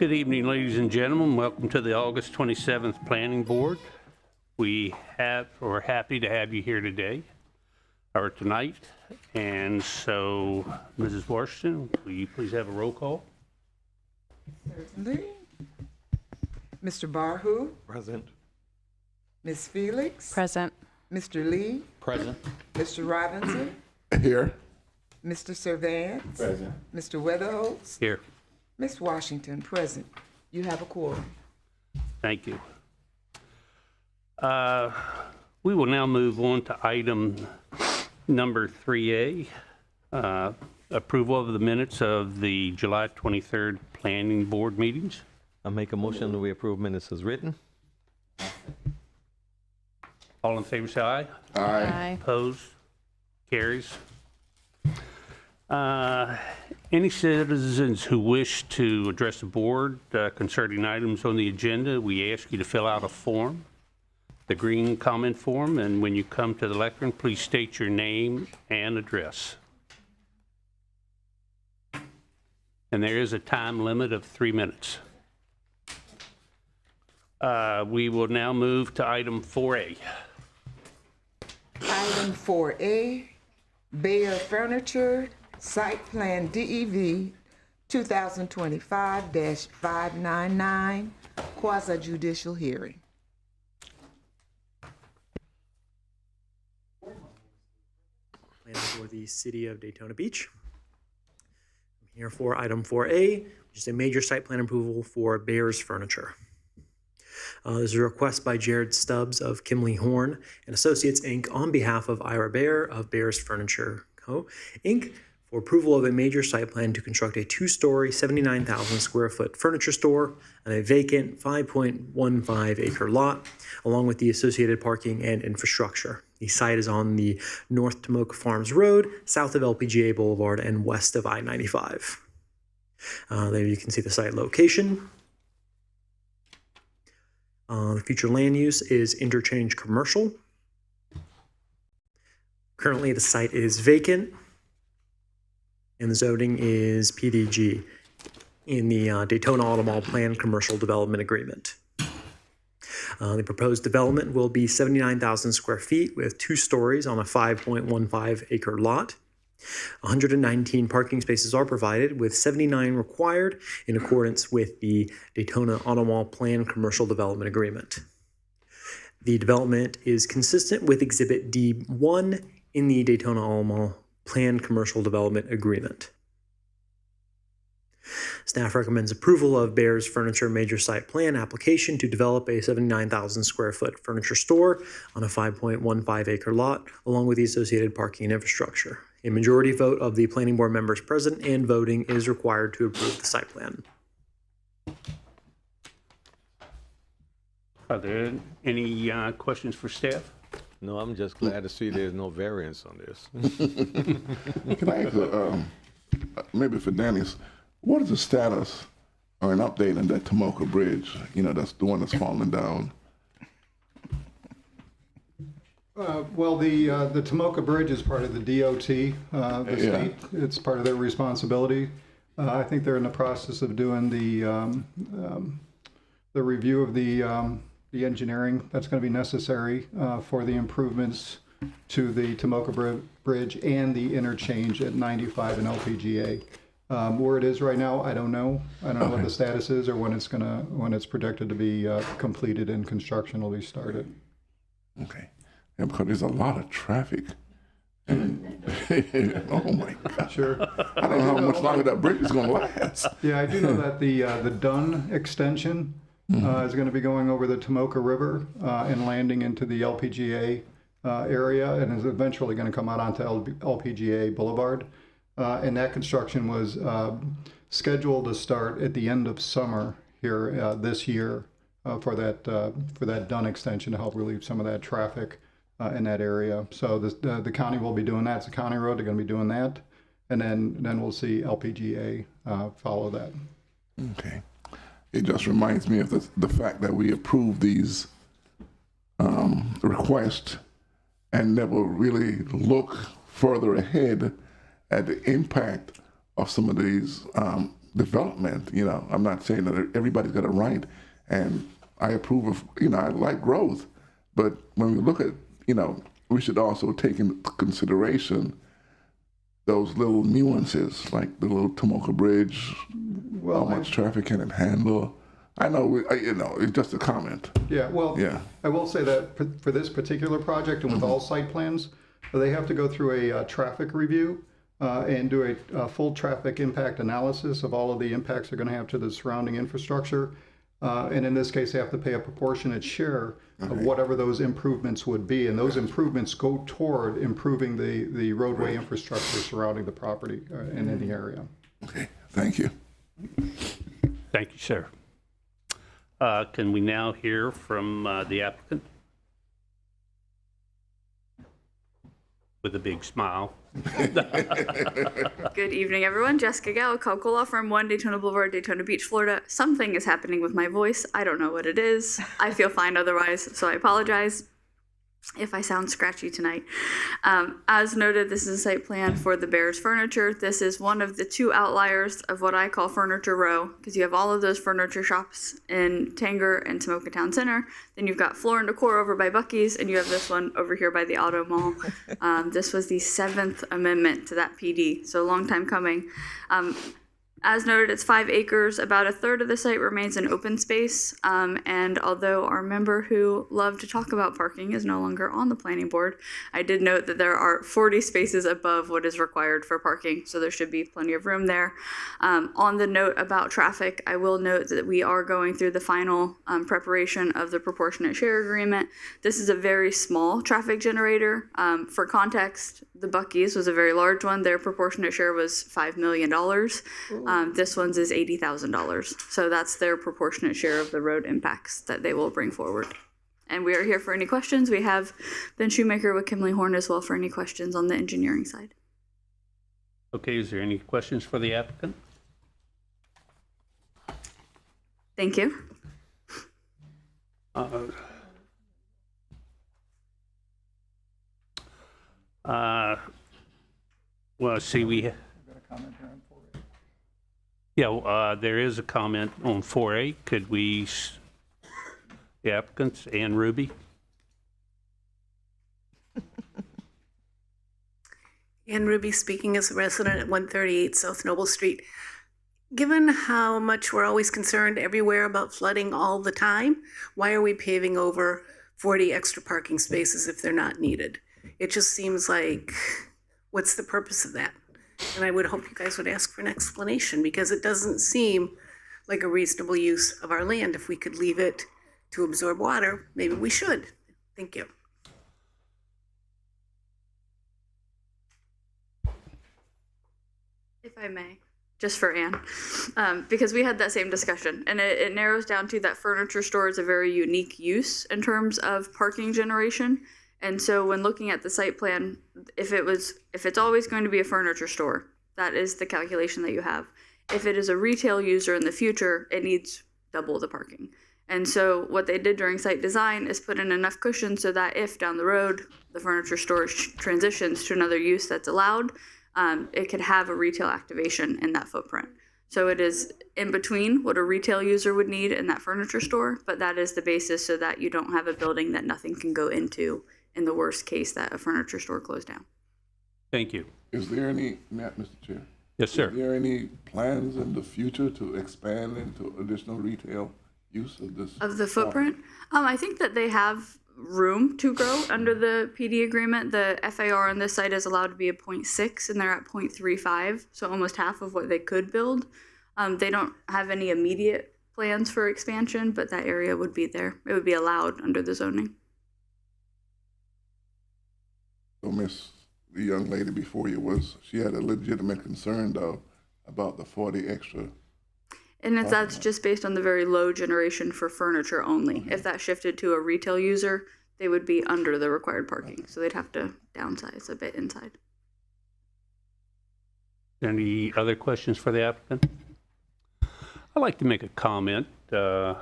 Good evening, ladies and gentlemen. Welcome to the August 27th Planning Board. We're happy to have you here today, or tonight. And so, Mrs. Washington, will you please have a roll call? Certainly. Mr. Barhu? Present. Ms. Felix? Present. Mr. Lee? Present. Mr. Robinson? Here. Mr. Servant? Present. Mr. Weatherholtz? Here. Ms. Washington, present. You have a quorum. Thank you. We will now move on to item number 3A, approval of the minutes of the July 23rd Planning Board meetings. I make a motion that we approve minutes as written. All in favor, say aye. Aye. Opposed? Carries. Any citizens who wish to address the board concerning items on the agenda, we ask you to fill out a form, the green comment form, and when you come to the lectern, please state your name and address. And there is a time limit of 3 minutes. We will now move to item 4A. Item 4A, Baer Furniture, Site Plan DEV 2025-599, quasi-judicial hearing. Planning for the City of Daytona Beach. I'm here for item 4A, which is a major site plan approval for Baer's Furniture. There's a request by Jared Stubbs of Kimley Horn and Associates, Inc. on behalf of Ira Baer of Baer's Furniture Co. Inc. for approval of a major site plan to construct a 2-story, 79,000 square foot furniture store on a vacant 5.15 acre lot, along with the associated parking and infrastructure. The site is on the North Tomoka Farms Road, south of LPGA Boulevard, and west of I-95. There you can see the site location. The future land use is interchange commercial. Currently, the site is vacant, and the zoning is PDG in the Daytona Automall Plan Commercial Development Agreement. The proposed development will be 79,000 square feet with 2 stories on a 5.15 acre lot. 119 parking spaces are provided, with 79 required in accordance with the Daytona Automall Plan Commercial Development Agreement. The development is consistent with Exhibit D1 in the Daytona Automall Plan Commercial Development Agreement. Staff recommends approval of Baer's Furniture Major Site Plan application to develop a 79,000 square foot furniture store on a 5.15 acre lot, along with the associated parking and infrastructure. A majority vote of the planning board members present and voting is required to approve the site plan. Are there any questions for staff? No, I'm just glad to see there's no variance on this. Can I ask, maybe for Dennis, what is the status or an update on that Tomoka Bridge? You know, that's the one that's falling down. Well, the Tomoka Bridge is part of the DOT, the state. It's part of their responsibility. I think they're in the process of doing the review of the engineering that's going to be necessary for the improvements to the Tomoka Bridge and the interchange at 95 and LPGA. Where it is right now, I don't know. I don't know what the status is or when it's projected to be completed and construction will be started. Okay. Yeah, because there's a lot of traffic. And, oh my God. Sure. I don't know how much longer that bridge is going to last. Yeah, I do know that the Dunn extension is going to be going over the Tomoka River and landing into the LPGA area, and is eventually going to come out onto LPGA Boulevard. And that construction was scheduled to start at the end of summer here this year for that Dunn extension to help relieve some of that traffic in that area. So the county will be doing that. It's a county road. They're going to be doing that, and then we'll see LPGA follow that. Okay. It just reminds me of the fact that we approved these requests and never really look further ahead at the impact of some of these development. I'm not saying that everybody's got a right, and I approve of, I like growth, but when we look at, we should also take into consideration those little nuances, like the little Tomoka Bridge, Well, how much traffic can it handle? I know, it's just a comment. Yeah, well, Yeah. I will say that for this particular project and with all site plans, they have to go through a traffic review and do a full traffic impact analysis of all of the impacts they're going to have to the surrounding infrastructure. And in this case, they have to pay a proportionate share of whatever those improvements would be. And those improvements go toward improving the roadway infrastructure surrounding the property and in the area. Okay, thank you. Thank you, sir. Can we now hear from the applicant? With a big smile. Good evening, everyone. Jessica Gow, Cobb Cole Law Firm, 1 Daytona Boulevard, Daytona Beach, Florida. Something is happening with my voice. I don't know what it is. I feel fine otherwise, so I apologize if I sound scratchy tonight. As noted, this is a site plan for the Bears Furniture. This is one of the 2 outliers of what I call Furniture Row, because you have all of those furniture shops in Tanger and Tomoka Town Center. Then you've got Floor and Decor over by Buc-ee's, and you have this one over here by the Auto Mall. This was the 7th amendment to that PD, so a long time coming. As noted, it's 5 acres. About a third of the site remains in open space. And although our member who loved to talk about parking is no longer on the planning board, I did note that there are 40 spaces above what is required for parking. So there should be plenty of room there. On the note about traffic, I will note that we are going through the final preparation of the proportionate share agreement. This is a very small traffic generator. For context, the Buc-ee's was a very large one. Their proportionate share was $5 million. This one's is $80,000. So that's their proportionate share of the road impacts that they will bring forward. And we are here for any questions. We have Ben Shoemaker with Kimley Horn as well for any questions on the engineering side. Okay, is there any questions for the applicant? Thank you. Well, see, there is a comment on 4A. Could we, the applicants and Ruby? Ann Ruby speaking as a resident at 138 South Noble Street. Given how much we're always concerned everywhere about flooding all the time, why are we paving over 40 extra parking spaces if they're not needed? It just seems like, what's the purpose of that? And I would hope you guys would ask for an explanation, because it doesn't seem like a reasonable use of our land. If we could leave it to absorb water, maybe we should. Thank you. If I may, just for Anne, because we had that same discussion, and it narrows down to that furniture store is a very unique use in terms of parking generation. And so when looking at the site plan, if it's always going to be a furniture store, that is the calculation that you have. If it is a retail user in the future, it needs double the parking. And so what they did during site design is put in enough cushion so that if down the road the furniture store transitions to another use that's allowed, it could have a retail activation in that footprint. So it is in between what a retail user would need in that furniture store, but that is the basis so that you don't have a building that nothing can go into in the worst case that a furniture store closed down. Thank you. Is there any, Mr. Chair? Yes, sir. Is there any plans in the future to expand into additional retail use of this? Of the footprint? I think that they have room to grow under the PD agreement. The FAR on this site is allowed to be a 0.6 and they're at 0.35, so almost half of what they could build. They don't have any immediate plans for expansion, but that area would be there. It would be allowed under the zoning. So the young lady before you she had a legitimate concern though about the 40 extra. And if that's just based on the very low generation for furniture only. If that shifted to a retail user, they would be under the required parking. So they'd have to downsize a bit inside. Any other questions for the applicant? I'd like to make a comment. The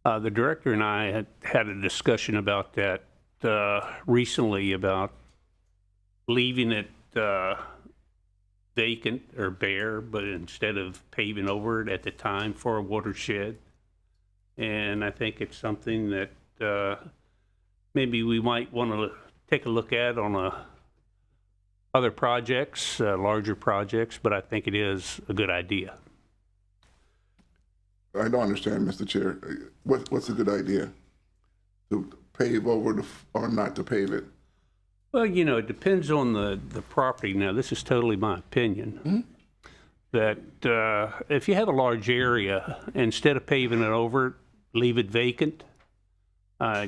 director and I had a discussion about that recently, about leaving it vacant or bare, but instead of paving over it at the time for a watershed. And I think it's something that maybe we might want to take a look at on other projects, larger projects, but I think it is a good idea. I don't understand, Mr. Chair. What's a good idea? To pave over or not to pave it? Well, you know, it depends on the property. Now, this is totally my opinion. That if you have a large area, instead of paving it over, leave it vacant,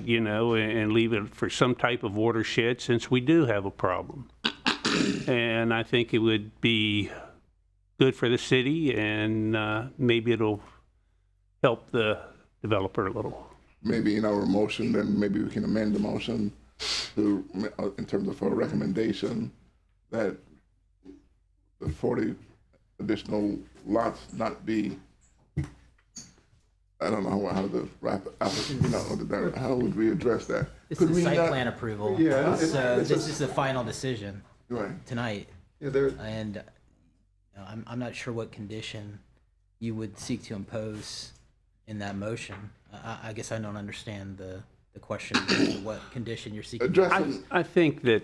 you know, and leave it for some type of watershed, since we do have a problem. And I think it would be good for the city, and maybe it'll help the developer a little. Maybe in our motion, then maybe we can amend the motion to, in terms of a recommendation that the 40 additional lots not be, I don't know how to wrap it up, you know, how would we address that? This Could is we site not- plan approval. Yeah, So it's this is the final decision Right. tonight. Yeah, there, And you know, I'm not sure what condition you would seek to impose in that motion. I guess I don't understand the question, what condition you're seeking. Addressing, I think that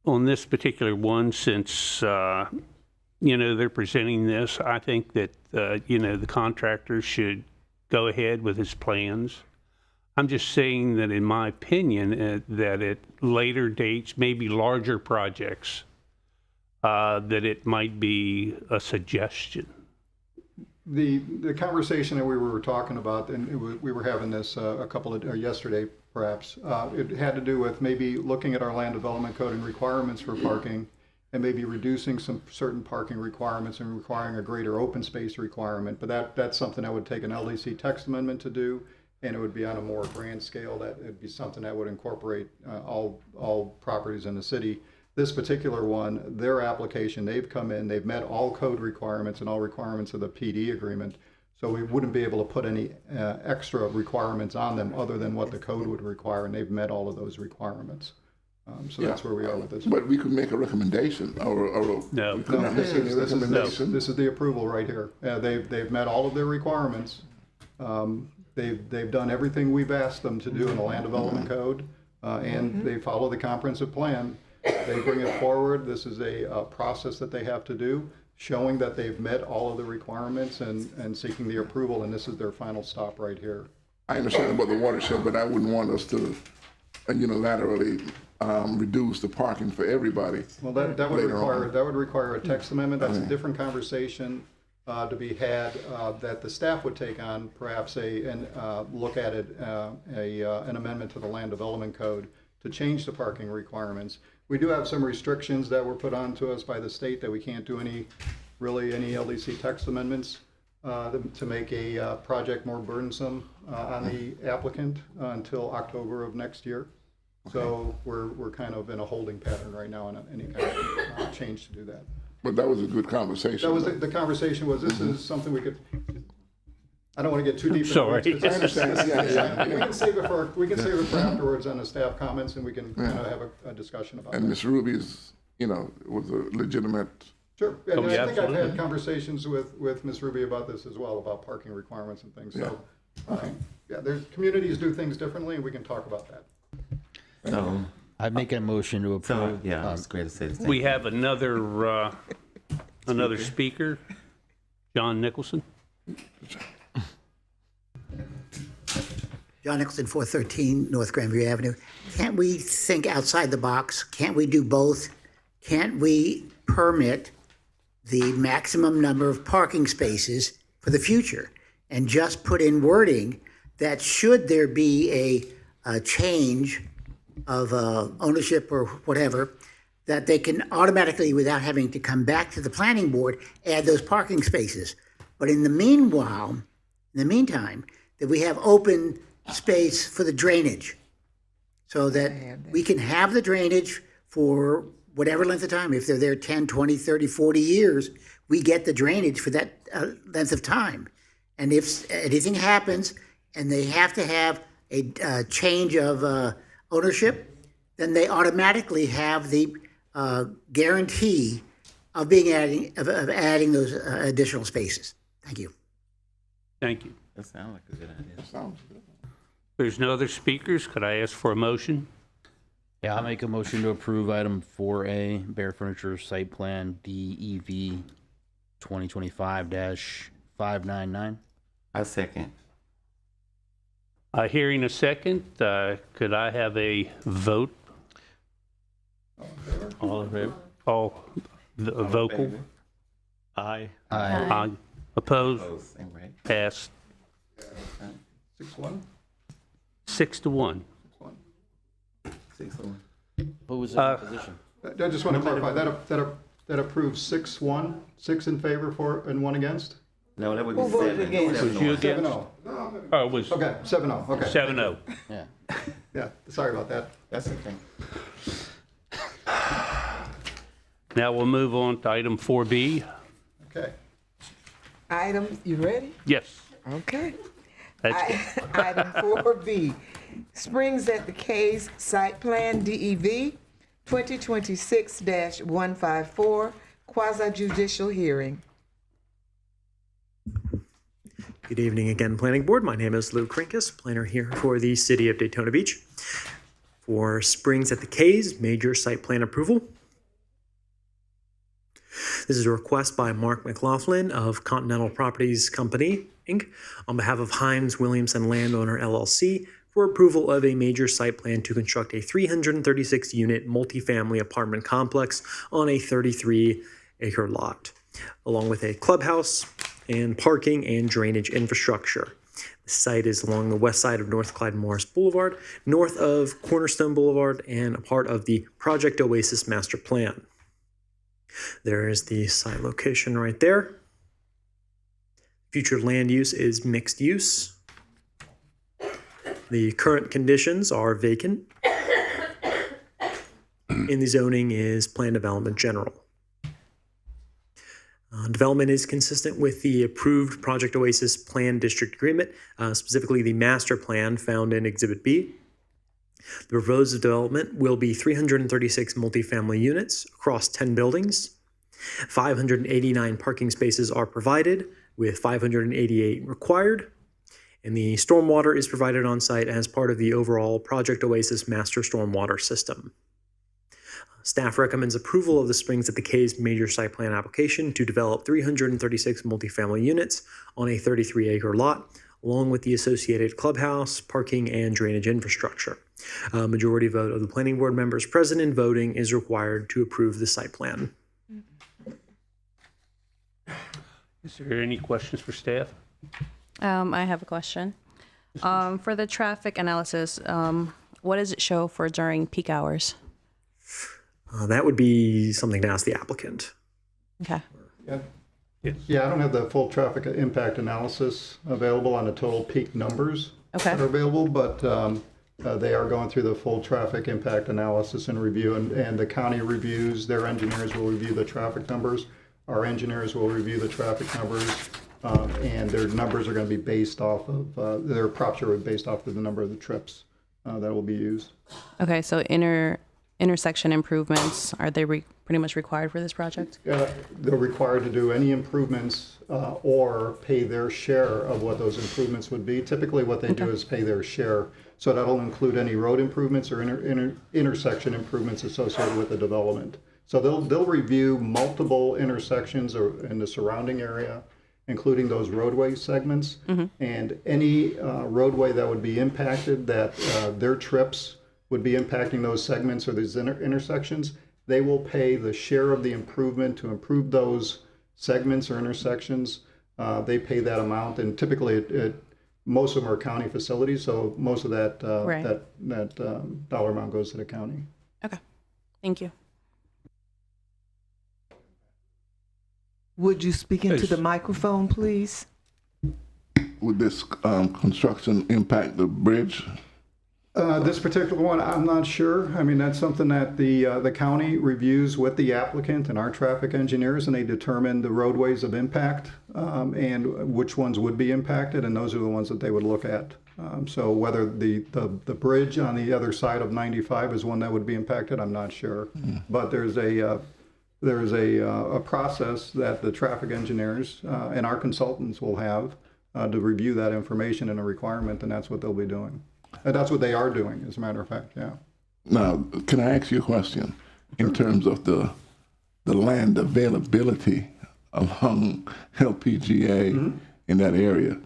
on this particular one, since, you know, they're presenting this, I think that, you know, the contractor should go ahead with his plans. I'm just saying that in my opinion, that at later dates, maybe larger projects, that it might be a suggestion. the conversation that we were talking about, and we were having this yesterday perhaps, it had to do with maybe looking at our land development code and requirements for parking, and maybe reducing some certain parking requirements and requiring a greater open space requirement. But that's something that would take an LDC text amendment to do, and it would be on a more grand scale. That it'd be something that would incorporate all properties in the city. This particular one, their application, they've come in, they've met all code requirements and all requirements of the PD agreement. So we wouldn't be able to put any extra requirements on them other than what the code would require, and they've met all of those requirements. So that's where we are with this. but we could make a recommendation, or No. we could not make any recommendation. This is the approval right here. They've met all of their requirements. They've done everything we've asked them to do in the land development code, and they follow the comprehensive plan. They bring it forward. This is a process that they have to do, showing that they've met all of the requirements and seeking the approval, and this is their final stop right here. I understand about the watershed, but I wouldn't want us to unilaterally reduce the parking for everybody. Well, that would Later require a text amendment. That's a different conversation to be had that the staff would take on, perhaps and look at it, an amendment to the land development code to change the parking requirements. We do have some restrictions that were put onto us by the state that we can't do any LDC text amendments to make a project more burdensome on the applicant until October of next year. So we're kind of in a holding pattern right now on any kind of change to do that. But that was a good conversation. That was the conversation was this is something we could. I don't want to get too deep into Sorry. it. I understand. Yeah. We can save it for afterwards on the staff comments, and we can kind of have a discussion about And that. Ms. Ruby's, was a legitimate. Sure. And Oh, I yeah, think I've had absolutely. conversations with Ms. Ruby about this as well, about parking requirements and things. So, there's communities do things differently, and we can talk about that. So, I'd make a motion to approve. yeah, I was going to say the same. We have another speaker, John Nicholson. John Nicholson, 413 North Grandview Avenue. Can't we think outside the box? Can't we do both? Can't we permit the maximum number of parking spaces for the future and just put in wording that should there be a change of ownership or whatever, that they can automatically, without having to come back to the planning board, add those parking spaces. But in the meantime, that we have open space for the drainage so that we can have the drainage for whatever length of time. If they're there 10, 20, 30, 40 years, we get the drainage for that length of time. And if anything happens and they have to have a change of ownership, then they automatically have the guarantee of adding those additional spaces. Thank you. Thank you. That sounds like a good idea. Sounds good. If there's no other speakers, could I ask for a motion? Yeah, I'll make a motion to approve item 4A, Bear Furniture Site Plan DEV 2025-599. I second. Hearing a second, could I have a vote? All in favor? All vocal? Aye. Aye. Opposed? Opposed, same right. Passed 6-1? 6-1. 6-1. Who was in opposition? I just want to clarify, that approves 6-1, 6 in favor, 4 and 1 against? No, that would Who be voted 7. against? Was you against? 7-0. Oh, it was Okay, 7-0, okay. 7-0. Yeah. Yeah, sorry about that. That's okay. Now we'll move on to item 4B. Okay. You ready? Yes. Okay. That's Item 4B, Springs at the Cays Site Plan DEV 2026-154, quasi judicial hearing. Good evening again, Planning Board. My name is Lou Krinkus, planner here for the City of Daytona Beach. For Springs at the Cays, major site plan approval. This is a request by Marc McLaughlin of Continental Properties Company Inc. on behalf of Hines, Williamson Landowner LLC for approval of a major site plan to construct a 336-unit multifamily apartment complex on a 33-acre lot, along with a clubhouse and parking and drainage infrastructure. The site is along the west side of North Clyde Morris Boulevard, north of Cornerstone Boulevard, and a part of the Project Oasis Master Plan. There is the site location right there. Future land use is mixed use. The current conditions are vacant. And the zoning is plan development general. Development is consistent with the approved Project Oasis Plan District Agreement, specifically the master plan found in Exhibit B. The proposed development will be 336 multifamily units across 10 buildings. 589 parking spaces are provided, with 588 required. And the stormwater is provided on site as part of the overall Project Oasis Master Stormwater System. Staff recommends approval of the Springs at the Cays major site plan application to develop 336 multifamily units on a 33-acre lot, along with the associated clubhouse, parking, and drainage infrastructure. A majority vote of the planning board members present and voting is required to approve the site plan. Is there any questions for staff? I have a question. For the traffic analysis, what does it show for during peak hours? That would be something to ask the applicant. Okay. Yeah, I don't have the full traffic impact analysis available on the total peak numbers that are available, but they are going through the full traffic impact analysis and review, and the county reviews, their engineers will review the traffic numbers. Our engineers will review the traffic numbers, and their numbers are going to be based off of, their prop share is based off of the number of the trips that will be used. Okay, so intersection improvements, are they pretty much required for this project? They're required to do any improvements or pay their share of what those improvements would be. Typically what they do is pay their share. So that'll include any road improvements or intersection improvements associated with the development. So they'll review multiple intersections or in the surrounding area, including those roadway segments, and any roadway that would be impacted, that their trips would be impacting those segments or these intersections. They will pay the share of the improvement to improve those segments or intersections. They pay that amount, and typically most of them are county facilities, so most of that dollar amount goes to the county. Okay, thank you. Would you speak into the microphone, please? Would this construction impact the bridge? This particular one, I'm not sure. I mean, that's something that the county reviews with the applicant and our traffic engineers, and they determine the roadways of impact and which ones would be impacted, and those are the ones that they would look at. So whether the bridge on the other side of 95 is one that would be impacted, I'm not sure. But there's there's a process that the traffic engineers and our consultants will have to review that information and a requirement, and that's what they'll be doing. And that's what they are doing, as a matter of fact, yeah. Now, can I ask you a question in terms of the land availability along LPGA in that area?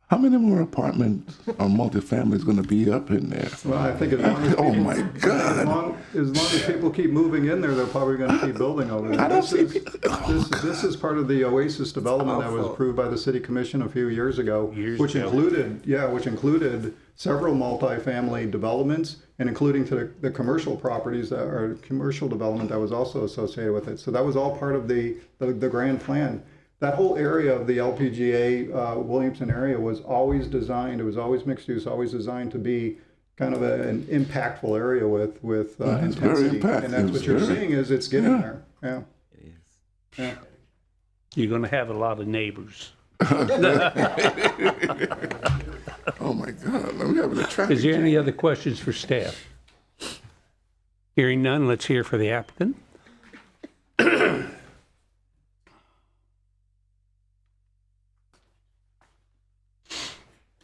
How many more apartments or multifamilies going to be up in there? Well, I think as long as Oh my God! as long as people keep moving in there, they're probably going to keep building over there. I don't see. This is part of the Oasis development that was approved by the City Commission a few years ago, which included several multifamily developments, and including to the commercial properties that are commercial development that was also associated with it. So that was all part of the grand plan. That whole area of the LPGA Williamson area was always designed. It was always mixed use, always designed to be kind of an impactful area with intensity. Very impactful. And that's what you're seeing is it's getting there. Yeah. It is. Yeah. You're going to have a lot of neighbors. Oh my God! We have a traffic. Is there any other questions for staff? Hearing none, let's hear for the applicant.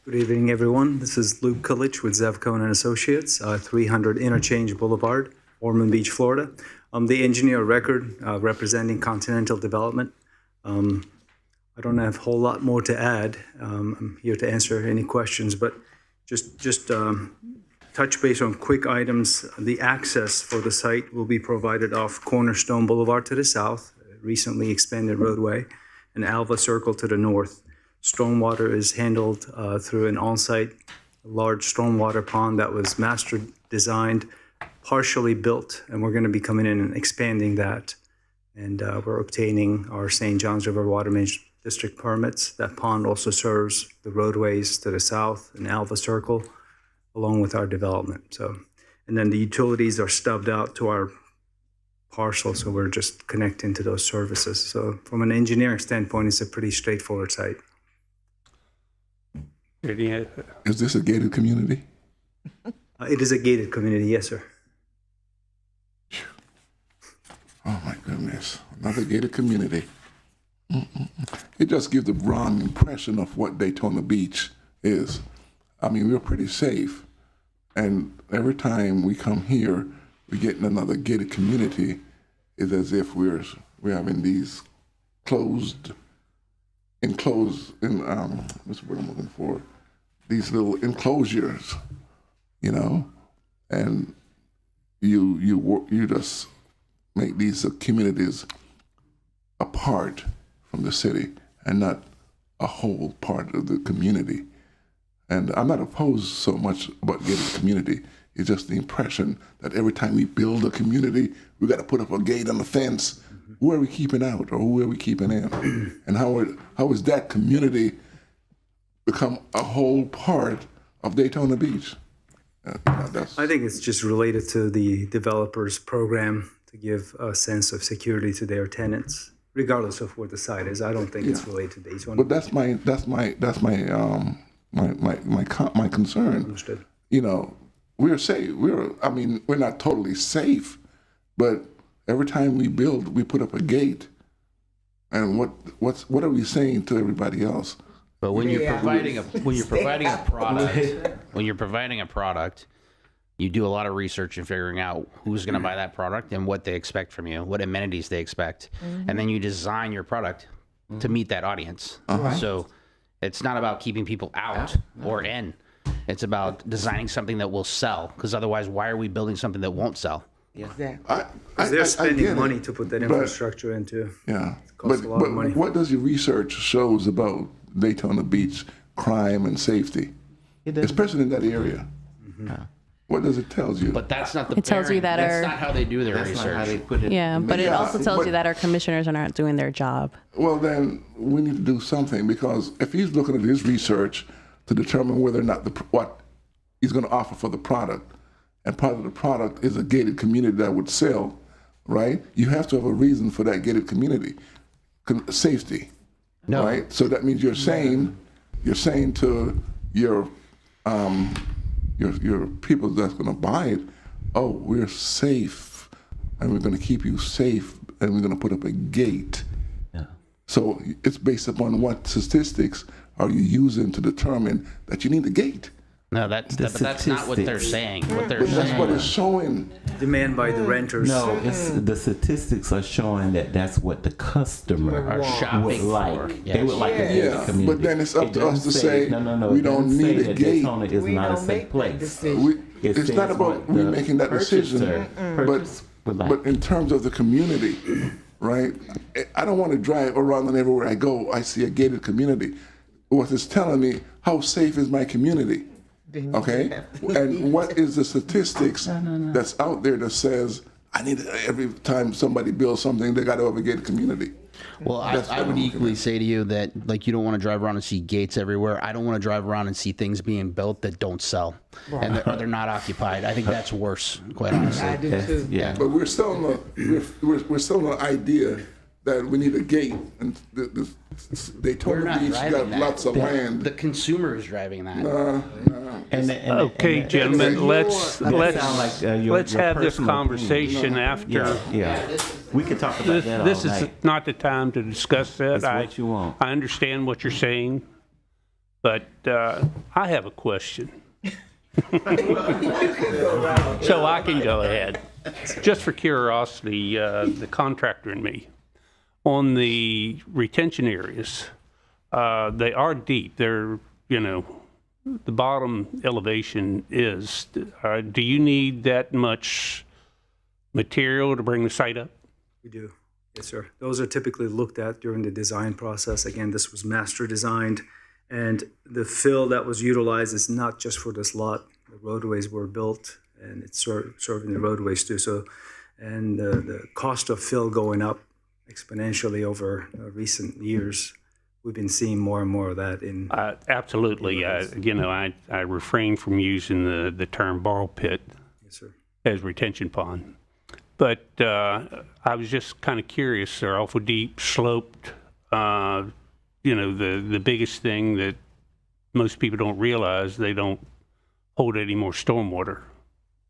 Good evening, everyone. This is Luke Kulich with Zevcon and Associates, 300 Interchange Boulevard, Ormond Beach, Florida. I'm the engineer of record representing Continental Development. I don't have a whole lot more to add. I'm here to answer any questions, but just touch base on quick items. The access for the site will be provided off Cornerstone Boulevard to the south, recently expanded roadway, and Alva Circle to the north. Stormwater is handled through an on-site large stormwater pond that was master designed, partially built, and we're going to be coming in and expanding that. And we're obtaining our St. Johns River Water Management District permits. That pond also serves the roadways to the south and Alva Circle, along with our development. So, and then the utilities are stubbed out to our parcel, so we're just connecting to those services. So from an engineering standpoint, it's a pretty straightforward site. Is this a gated community? It is a gated community, yes, sir. Oh my goodness, another gated community. It just gives the wrong impression of what Daytona Beach is. I mean, we're pretty safe, and every time we come here, we get in another gated community. It's as if we're having these enclosed, what's the word I'm looking for? These little enclosures, you know, and you just make these communities apart from the city and not a whole part of the community. And I'm not opposed so much about gated community. It's just the impression that every time we build a community, we got to put up a gate on the fence. Who are we keeping out, or who are we keeping in? And how is that community become a whole part of Daytona Beach? I think it's just related to the developer's program to give a sense of security to their tenants, regardless of where the site is. I don't think it's related to these ones. But that's my concern. Understood. You know, we're safe. We're not totally safe, but every time we build, we put up a gate. And what are we saying to everybody else? But when you're providing a product, you do a lot of research in figuring out who's going to buy that product and what they expect from you, what amenities they expect, and then you design your product to meet that audience. So it's not about keeping people out or in. It's about designing something that will sell, because otherwise, why are we building something that won't sell? Exactly. Because they're spending money to put that infrastructure into. Yeah. It costs a lot of money. What does your research shows about Daytona Beach crime and safety, especially in that area? What does it tell you? But that's not the. It tells you that that's not how they do their That's research. not how they put it. Yeah, but it also tells you that our commissioners are not doing their job. Well, then we need to do something, because if he's looking at his research to determine whether or not what he's going to offer for the product, and part of the product is a gated community that would sell, right? You have to have a reason for that gated community, safety, right? So that means you're saying to your people that's going to buy it, oh, we're safe and we're going to keep you safe, and we're going to put up a gate. Yeah. So it's based upon what statistics are you using to determine that you need a gate? No, that's not what they're saying. What they're But that's saying. what it's showing. Demand by the renters. No, it's the statistics are showing that that's what the customer Are shopping would like. for. They Yes. would like a gated Yeah, community. but then it's up It to us doesn't to say, no, we it don't doesn't say need a that gate. Daytona is We not a don't safe make that place. decision. It's says not about what we the making that decision, purchaser would like. but in terms of the community, right? I don't want to drive around and everywhere I go, I see a gated community. What it's telling me, how safe is my community? Okay? And what is the statistics that's out there that says, I need every time somebody builds something, they got to have a gated community? Well, I would equally say to you that, like, you don't want to drive around and see gates everywhere. I don't want to drive around and see things being built that don't sell, and they're not occupied. I think that's worse, quite honestly. I do too. Yeah. But we're still on the idea that we need a gate, and We're Daytona not Beach driving got that. lots of land. The consumer is driving that. Okay, gentlemen, let's sound like, your have this personal conversation opinion. after. Yeah. We could talk about that all This is night. not the time to discuss that. That's what you want. I understand what you're saying, but I have a question. So I can go ahead. Just for curiosity, the contractor and me, on the retention areas, they are deep. They're, the bottom elevation is. Do you need that much material to bring the site up? We do. Yes, sir. Those are typically looked at during the design process. Again, this was master designed, and the fill that was utilized is not just for this lot. The roadways were built, and it's serving the roadways too. So, and the cost of fill going up exponentially over recent years. We've been seeing more and more of that in. Absolutely. I refrain from using the term borrow pit Yes, sir. as retention pond. But I was just kind of curious. They're awful deep, sloped. The biggest thing that most people don't realize, they don't hold any more stormwater.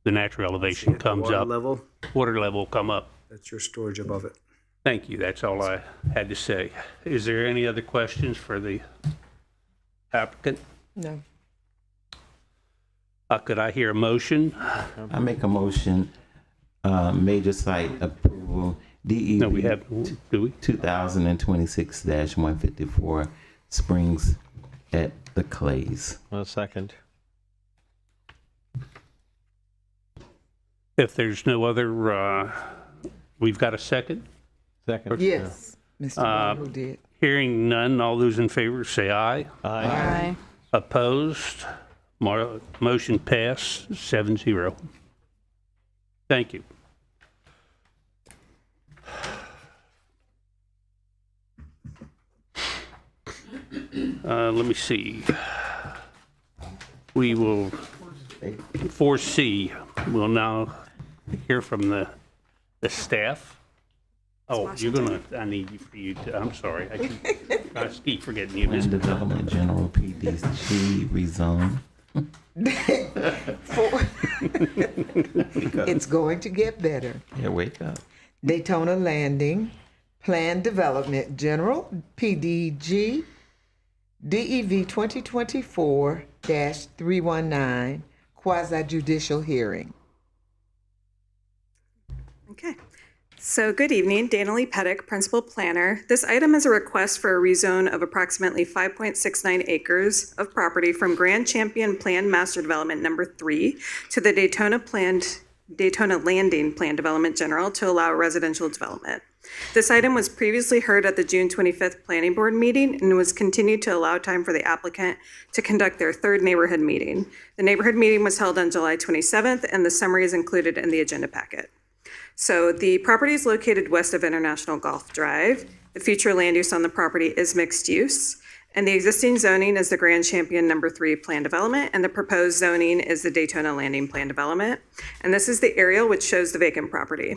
The natural elevation At the comes water up. level, Water level will come up. that's your storage above it. Thank you. That's all I had to say. Is there any other questions for the applicant? No. Could I hear a motion? I make a motion, major site approval, DEV. No, we have, do we? 2026-154 Springs at the Clays. A second. If there's no other, we've got a second? Second. Yes, Mr. Who did. Hearing none, all those in favor say aye. Aye. Aye. Opposed? Motion passed 7-0. Thank you. Let me see. We will, 4C, we'll now hear from the staff. Oh, you're gonna, I need you to, I'm sorry, I keep forgetting you, Land Mr. Development General PDC rezone. It's going to get better. Yeah, wake up. Daytona Landing, Plan Development General, PDG, DEV 2024-319, quasi judicial hearing. Okay. So good evening, Danilee Pettick, Principal Planner. This item is a request for a rezone of approximately 5.69 acres of property from Grand Champion Planned Master Development Number 3 to the Daytona Landing Plan Development General to allow residential development. This item was previously heard at the June 25th Planning Board meeting and was continued to allow time for the applicant to conduct their third neighborhood meeting. The neighborhood meeting was held on July 27th, and the summary is included in the agenda packet. So the property is located west of International Golf Drive. The future land use on the property is mixed use, and the existing zoning is the Grand Champion Number 3 Plan Development, and the proposed zoning is the Daytona Landing Plan Development. And this is the aerial which shows the vacant property.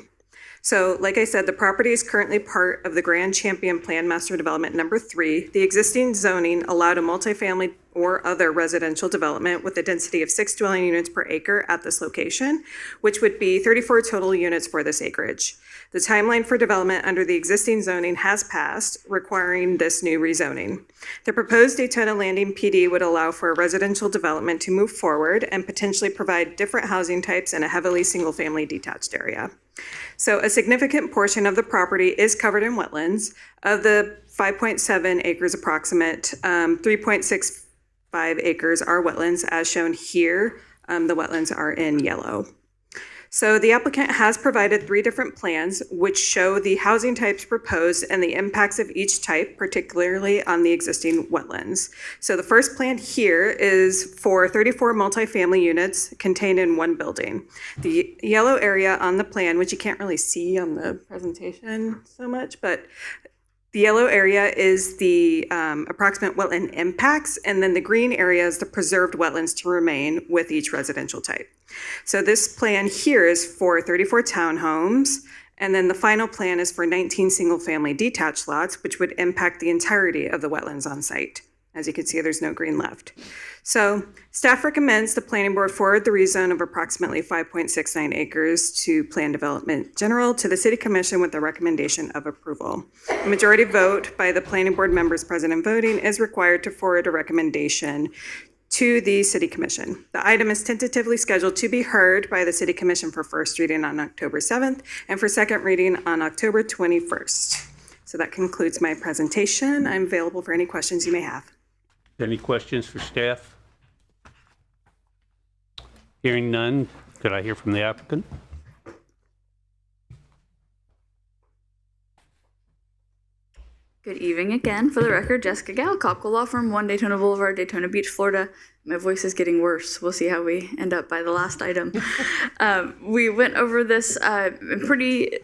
So like I said, the property is currently part of the Grand Champion Plan Master Development Number 3. The existing zoning allowed a multifamily or other residential development with a density of 6 dwelling units per acre at this location, which would be 34 total units for this acreage. The timeline for development under the existing zoning has passed, requiring this new rezoning. The proposed Daytona Landing PD would allow for a residential development to move forward and potentially provide different housing types in a heavily single-family detached area. So a significant portion of the property is covered in wetlands. Of the 5.7 acres approximate, 3.65 acres are wetlands, as shown here. The wetlands are in yellow. So the applicant has provided 3 different plans which show the housing types proposed and the impacts of each type, particularly on the existing wetlands. So the first plan here is for 34 multifamily units contained in one building. The yellow area on the plan, which you can't really see on the presentation so much, but the yellow area is the approximate wetland impacts, and then the green area is the preserved wetlands to remain with each residential type. So this plan here is for 34 townhomes, and then the final plan is for 19 single-family detached lots, which would impact the entirety of the wetlands on site. As you can see, there's no green left. So staff recommends the planning board forward the rezone of approximately 5.69 acres to Plan Development General to the City Commission with the recommendation of approval. A majority vote by the planning board members present and voting is required to forward a recommendation to the City Commission. The item is tentatively scheduled to be heard by the City Commission for first reading on October 7th and for second reading on October 21st. So that concludes my presentation. I'm available for any questions you may have. Any questions for staff? Hearing none, could I hear from the applicant? Good evening again. For the record, Jessica Gow, Cobb Cole Law Firm, 1 Daytona Boulevard, Daytona Beach, Florida. My voice is getting worse. We'll see how we end up by the last item. We went over this in pretty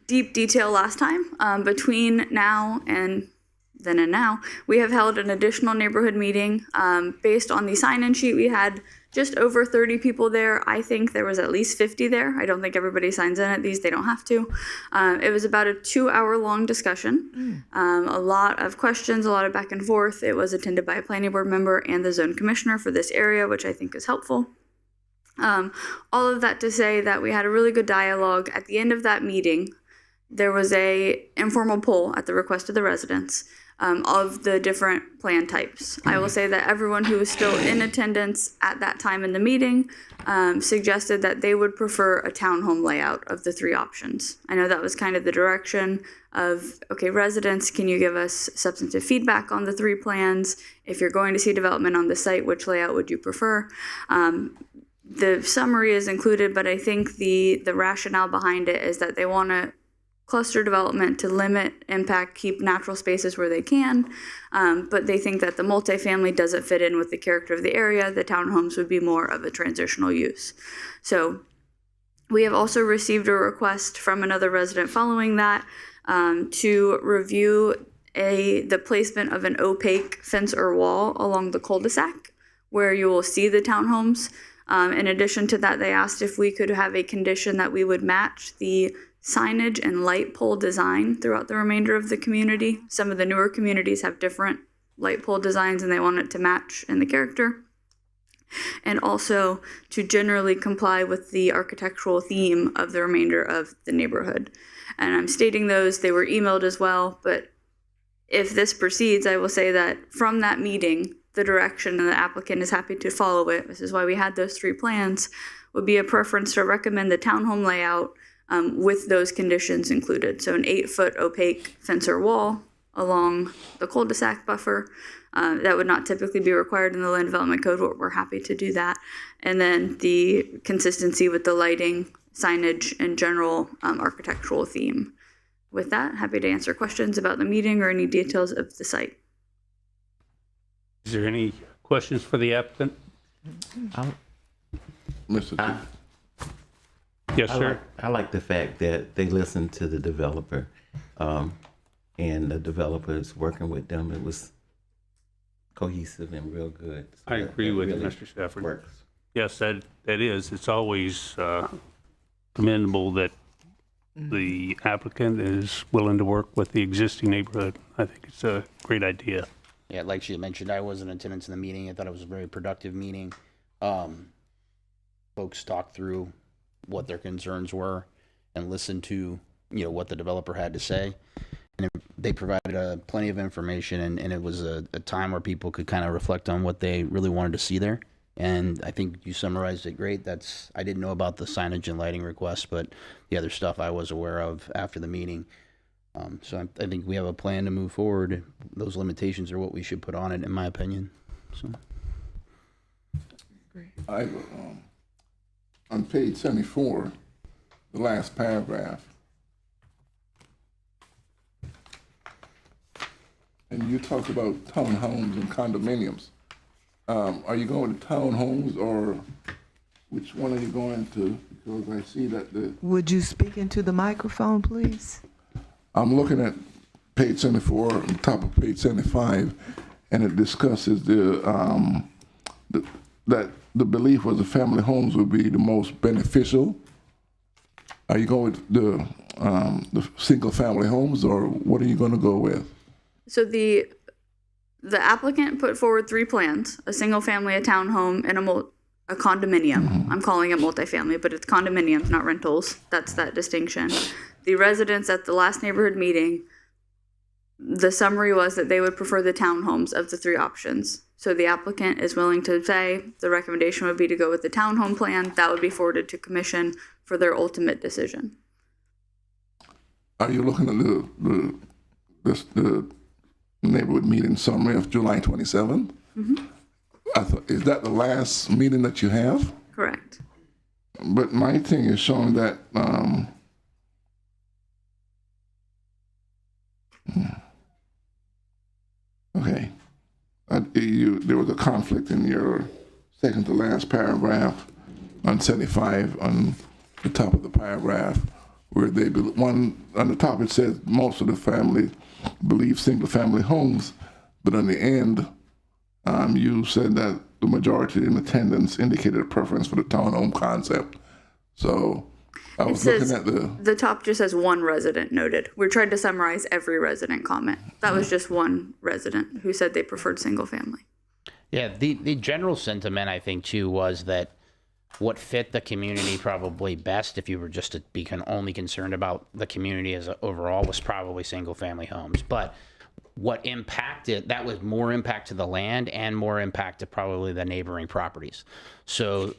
deep detail last time. Between now and then and now, we have held an additional neighborhood meeting. Based on the sign-in sheet, we had just over 30 people there. I think there was at least 50 there. I don't think everybody signs in at these. They don't have to. It was about a 2-hour-long discussion. A lot of questions, a lot of back and forth. It was attended by a planning board member and the zone commissioner for this area, which I think is helpful. All of that to say that we had a really good dialogue. At the end of that meeting, there was a informal poll at the request of the residents of the different plan types. I will say that everyone who was still in attendance at that time in the meeting suggested that they would prefer a townhome layout of the 3 options. I know that was kind of the direction of, okay, residents, can you give us substantive feedback on the 3 plans? If you're going to see development on the site, which layout would you prefer? The summary is included, but I think the rationale behind it is that they want to cluster development to limit impact, keep natural spaces where they can, but they think that the multifamily doesn't fit in with the character of the area. The townhomes would be more of a transitional use. So we have also received a request from another resident following that to review the placement of an opaque fence or wall along the cul-de-sac where you will see the townhomes. In addition to that, they asked if we could have a condition that we would match the signage and light pole design throughout the remainder of the community. Some of the newer communities have different light pole designs and they want it to match in the character. And also to generally comply with the architectural theme of the remainder of the neighborhood. And I'm stating those, they were emailed as well, but if this proceeds, I will say that from that meeting, the direction and the applicant is happy to follow it. This is why we had those 3 plans, would be a preference to recommend the townhome layout with those conditions included. So an 8-foot opaque fence or wall along the cul-de-sac buffer. That would not typically be required in the land development code, but we're happy to do that. And then the consistency with the lighting, signage, and general architectural theme. With that, happy to answer questions about the meeting or any details of the site. Is there any questions for the applicant? Mr. Yes, sir. I like the fact that they listened to the developer, and the developer is working with them. It was cohesive and real good. So I agree with really Mr. Stafford. Works. Yes, that is. It's always commendable that the applicant is willing to work with the existing neighborhood. I think it's a great idea. Yeah, like she mentioned, I was in attendance in the meeting. I thought it was a very productive meeting. Folks talked through what their concerns were and listened to, what the developer had to say. And they provided plenty of information, and it was a time where people could kind of reflect on what they really wanted to see there. And I think you summarized it great. I didn't know about the signage and lighting requests, but the other stuff I was aware of after the meeting. So I think we have a plan to move forward. Those limitations are what we should put on it, in my opinion. So. On page 74, the last paragraph, and you talked about townhomes and condominiums. Are you going to townhomes, or which one are you going to? Because I see that Would you speak into the microphone, please? I'm looking at page 74, on top of page 75, and it discusses that the belief was the family homes would be the most beneficial. Are you going with the single family homes, or what are you going to go with? So the applicant put forward 3 plans: a single family, a townhome, and a condominium. Mm-hmm. I'm calling it multifamily, but it's condominiums, not rentals. That's that distinction. The residents at the last neighborhood meeting, the summary was that they would prefer the townhomes of the 3 options. So the applicant is willing to say the recommendation would be to go with the townhome plan. That would be forwarded to commission for their ultimate decision. Are you looking at the neighborhood meeting summary of July 27th? Mm-hmm. Is that the last meeting that you have? Correct. But my thing is showing that okay. There was a conflict in your second to last paragraph on 75 on the top of the paragraph, where one on the top it says most of the family believe single family homes, but on the end you said that the majority in attendance indicated a preference for the townhome concept. So I was looking at the top just says one resident noted. We're trying to summarize every resident comment. That was just one resident who said they preferred single family. Yeah, the general sentiment, I think, too, was that what fit the community probably best, if you were just to be only concerned about the community as overall, was probably single family homes. But what impacted, that was more impact to the land and more impact to probably the neighboring properties. So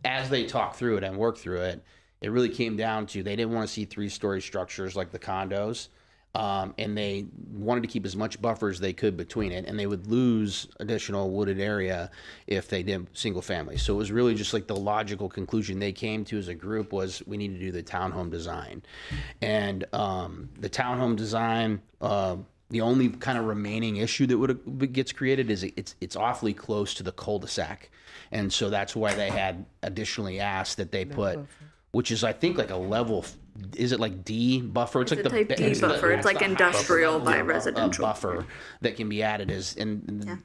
as they talked through it and worked through it, it really came down to they didn't want to see 3-story structures like the condos, and they wanted to keep as much buffer as they could between it, and they would lose additional wooded area if they did single family. So it was really just like the logical conclusion they came to as a group was we need to do the townhome design. And the townhome design, the only kind of remaining issue that gets created is it's awfully close to the cul-de-sac. And so that's why they had additionally asked that they put, which is I think like a level, is it like D buffer? It's like the type D buffer. It's like industrial by residential. Buffer that can be added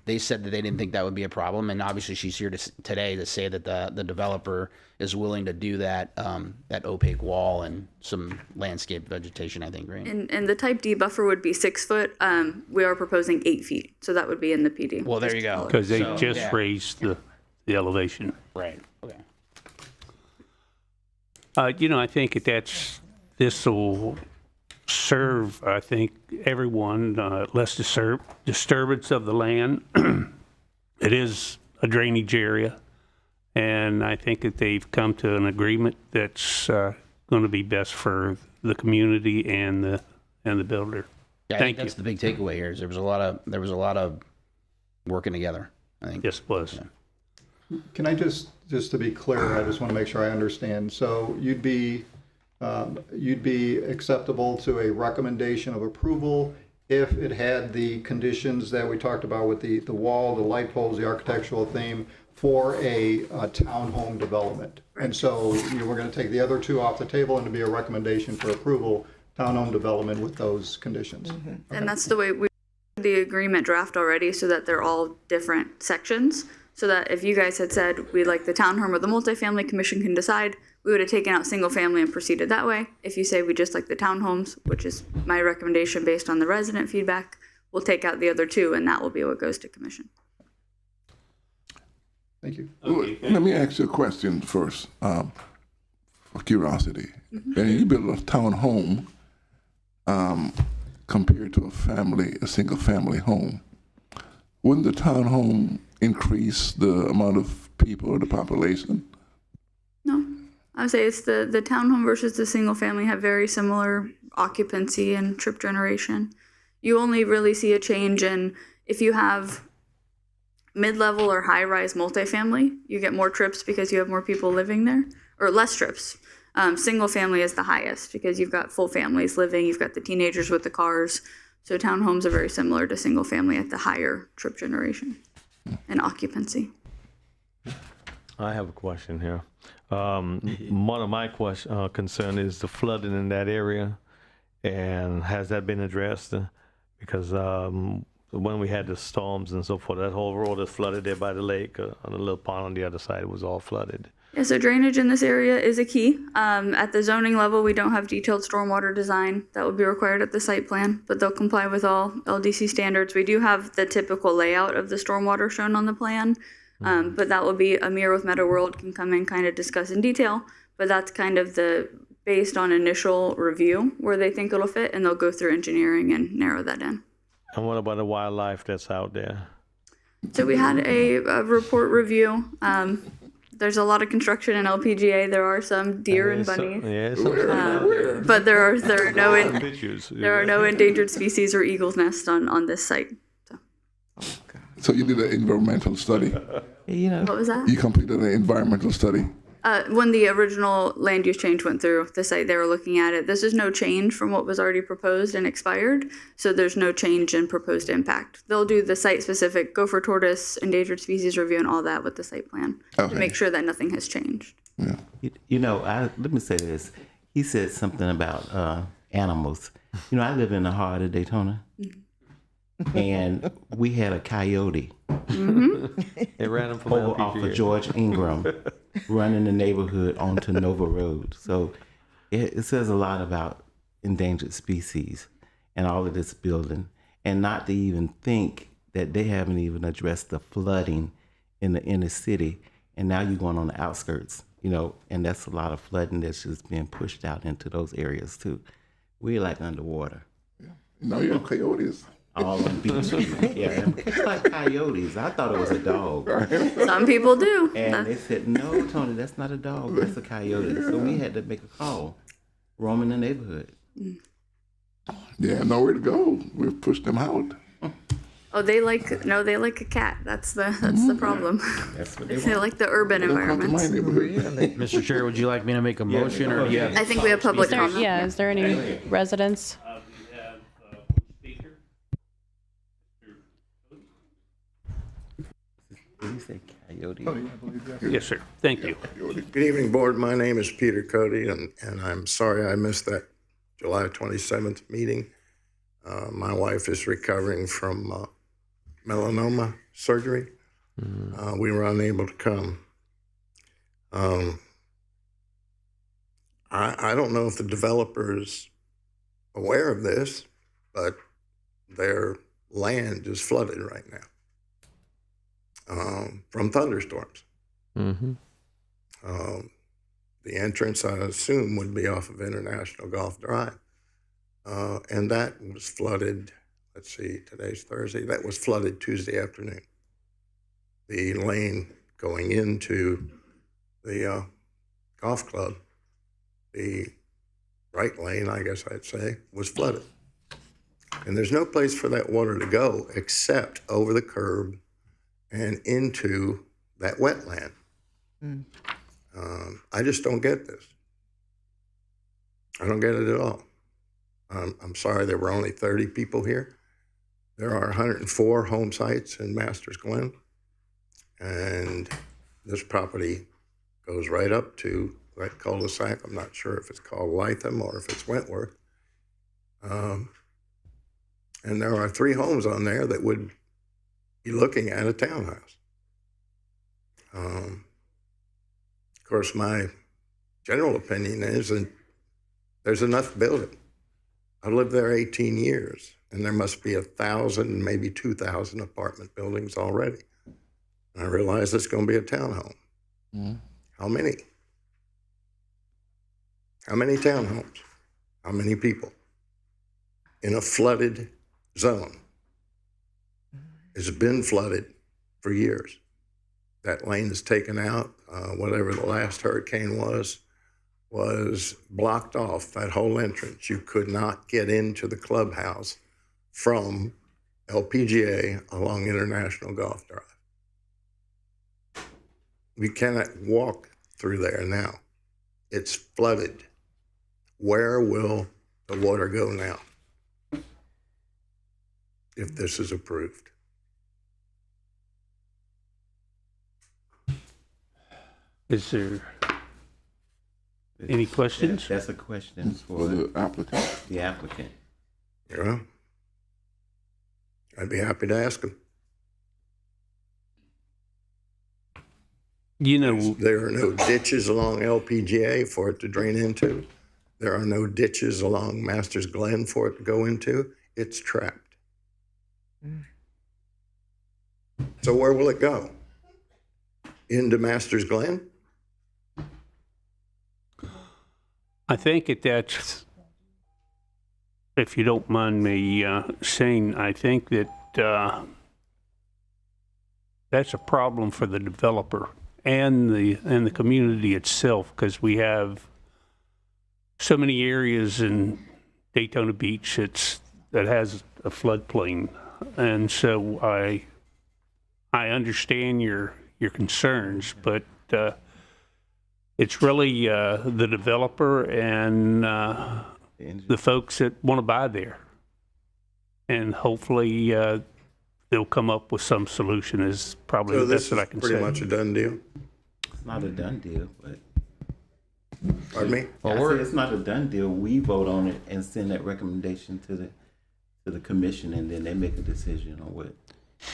they said that they didn't think that would be a problem. And obviously she's here today to say that the developer is willing to do that opaque wall and some landscape vegetation, I think, right? And the type D buffer would be 6 foot. We are proposing 8 feet. So that would be in the PD. Well, there you go. Because they raised the elevation. Right. Okay. I think this will serve, I think, everyone, less disturbance of the land. It is a drainage area, and I think that they've come to an agreement that's going to be best for the community and the builder. Yeah, I think that's the big takeaway here. Is there was a lot of working together, I think. Yes, it was. Yeah. Can I just to be clear, I just want to make sure I understand. So you'd be acceptable to a recommendation of approval if it had the conditions that we talked about with the wall, the light poles, the architectural theme for a townhome development. And so we're going to take the other 2 off the table and to be a recommendation for approval, townhome development with those conditions. Mm-hmm. Okay. And that's the way we the agreement draft already, so that they're all different sections. So that if you guys had said we like the townhome or the multifamily, commission can decide. We would have taken out single family and proceeded that way. If you say we just like the townhomes, which is my recommendation based on the resident feedback, we'll take out the other two, and that will be what goes to commission. Thank you. Let me ask you a question first, for curiosity. When you build a townhome compared to a single family home, wouldn't the townhome increase the amount of people or the population? No, I would say it's the townhome versus the single family have very similar occupancy and trip generation. You only really see a change in if you have mid-level or high-rise multifamily, you get more trips because you have more people living there, or less trips. Single family is the highest because you've got full families living, you've got the teenagers with the cars. So townhomes are very similar to single family at the higher trip generation and occupancy. I have a question here. One of my concern is the flooding in that area, and has that been addressed? Because when we had the storms and so forth, that whole road is flooded there by the lake. On a little pond on the other side, it was all flooded. Yeah, so drainage in this area is a key. At the zoning level, we don't have detailed stormwater design that would be required at the site plan, but they'll comply with all LDC standards. We do have the typical layout of the stormwater shown on the plan, but that will be Amir with Meadow World can come in, kind of discuss in detail, but that's kind of the based on initial review where they think it'll fit, and they'll go through engineering and narrow that in. And what about the wildlife that's out there? So we had a report review. There's a lot of construction in LPGA. There are some deer and bunnies, but there are no endangered species or eagle's nest on this site. So you did an environmental study? What was that? You completed an environmental study? When the original land use change went through the site, they were looking at it. This is no change from what was already proposed and expired, so there's no change in proposed impact. They'll do the site-specific gopher tortoise endangered species review and all that with the site plan to make sure that nothing has changed. Yeah. Let me say this. He said something about animals. I live in the heart of Daytona, and we had a coyote. They ran him from over off of George Ingram, running the neighborhood onto Nova Road. So it says a lot about endangered species and all of this building, and not to even think that they haven't even addressed the flooding in the inner city, and now you're going on the outskirts, and that's a lot of flooding that's just being pushed out into those areas too. We're like underwater. No, you have coyotes. All on beach. Yeah, it's like coyotes. I thought it was a dog. Some people do. And they said, no, Tony, that's not a dog. That's a coyote. So we had to make a call, roaming the neighborhood. Yeah, nowhere to go. We've pushed them out. Oh, they like a cat. That's the problem. That's what they like the urban environments. Mr. Chair, would you like me to make a motion, or do you have? I think we have public comment. Yeah, is there any residents? Did you say coyote? Yes, sir. Thank you. Good evening, Board. My name is Peter Cody, and I'm sorry I missed that July 27th meeting. My wife is recovering from melanoma surgery. We were unable to come. I don't know if the developer is aware of this, but their land is flooded right now. From thunderstorms. The entrance, I assume, would be off of International Golf Drive. And that was flooded, let's see, today's Thursday. That was flooded Tuesday afternoon. The lane going into the golf club, the right lane, I guess I'd say, was flooded. And there's no place for that water to go except over the curb and into that wetland. I just don't get this. I don't get it at all. I'm sorry there were only 30 people here. There are 104 home sites in Masters Glen, and this property goes right up to that cul-de-sac. I'm not sure if it's called Lytham or if it's Wentworth. And there are 3 homes on there that would be looking at a townhouse. Of course, my general opinion is that there's enough building. I've lived there 18 years. and there must be 1,000, maybe 2,000 apartment buildings already. And I realize it's going to be a townhome. How many? How many townhomes? How many people? In a flooded zone. It's been flooded for years. That lane is taken out. Whatever the last hurricane was blocked off, that whole entrance. You could not get into the clubhouse from LPGA along International Golf Drive. We cannot walk through there now. It's flooded. Where will the water go now if this is approved? Is there any questions? That's a question for the applicant. the applicant. Yeah. I'd be happy to ask them. You know, There are no ditches along LPGA for it to drain into. There are no ditches along Masters Glen for it to go into. It's trapped. So where will it go? Into Masters Glen? I think that's, if you don't mind me saying, I think that that's a problem for the developer and the community itself, because we have so many areas in Daytona Beach that has a floodplain, and so I understand your concerns, but it's really the developer and the folks that want to buy there, and hopefully they'll come up with some solution. Is probably So the this best that I is can pretty say. much a done deal? It's not a done deal, but Pardon me? I say it's not a done deal. We vote on it and send that recommendation to the commission, and then they make a decision on what.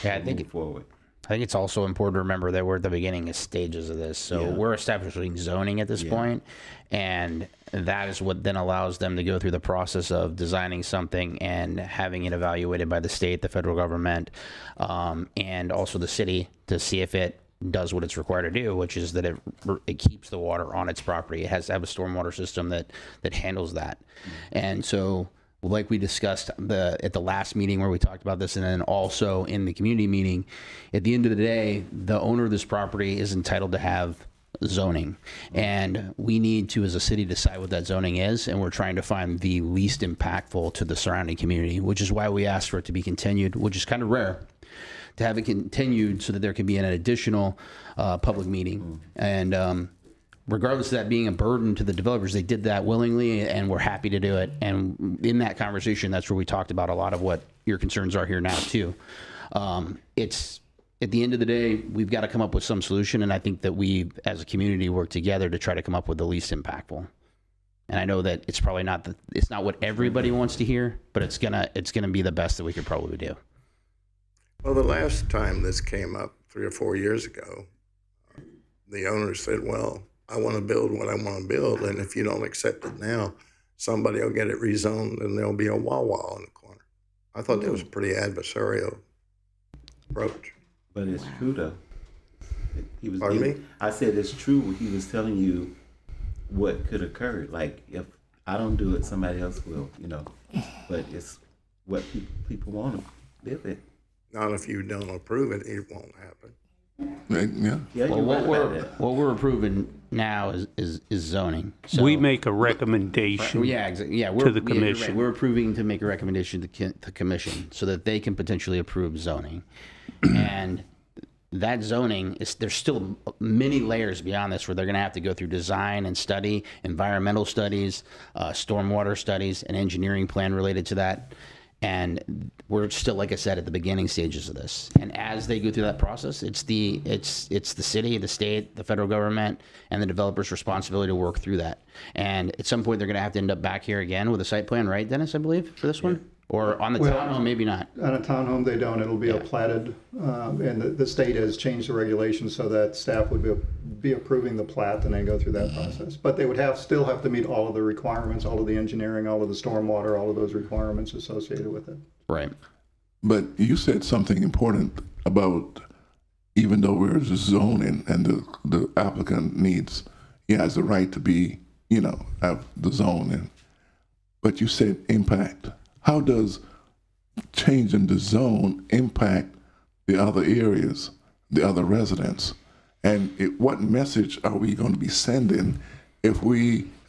Yeah, I think move forward. I think it's also important to remember that we're at the beginning stages of this. So we're establishing zoning at this point, and that is what then allows them to go through the process of designing something and having it evaluated by the state, the federal government, and also the city to see if it does what it's required to do, which is that it keeps the water on its property. It has to have a stormwater system that handles that. And so, like we discussed at the last meeting where we talked about this, and then also in the community meeting, at the end of the day, the owner of this property is entitled to have zoning, and we need to, as a city, decide what that zoning is, and we're trying to find the least impactful to the surrounding community, which is why we asked for it to be continued, which is kind of rare, to have it continued so that there can be an additional public meeting. And regardless of that being a burden to the developers, they did that willingly, and we're happy to do it. And in that conversation, that's where we talked about a lot of what your concerns are here now too. It's at the end of the day, we've got to come up with some solution, and I think that we, as a community, work together to try to come up with the least impactful. And I know that it's probably not it's not what everybody wants to hear, but it's gonna be the best that we could probably do. Well, the last time this came up 3 or 4 years ago, the owner said, well, I want to build what I want to build, and if you don't accept it now, somebody will get it rezoned and there'll be a Wawa in the corner. I thought that was a pretty adversarial approach. But it's true though. He was. Pardon me? I said it's true. He was telling you what could occur. Like if I don't do it, somebody else will. But it's what people want to live it. Not if you don't approve it, it won't happen. Yeah. Yeah, Well, you're right about that. what we're approving now is zoning. So, We make a recommendation. yeah, yeah, to the you're right. commission. We're approving to make a recommendation to the commission so that they can potentially approve zoning. And that zoning there's still many layers beyond this where they're going to have to go through design and study, environmental studies, stormwater studies, an engineering plan related to that. And we're still, like I said, at the beginning stages of this. And as they go through that process, it's the city, the state, the federal government, and the developer's responsibility to work through that. And at some point, they're going to have to end up back here again with a site plan, right, Dennis? I believe for this one. Or on the Well, townhome, maybe not. On a townhome, they don't. It'll be a platted, and the state has changed the regulations so that staff would be approving the plat and then go through that process. But they would still have to meet all of the requirements, all of the engineering, all of the stormwater, all of those requirements associated with it. Right. But you said something important about even though we're zoning and the applicant he has the right to be, have the zoning. But you said impact. How does changing the zone impact the other areas, the other residents? And what message are we going to be sending if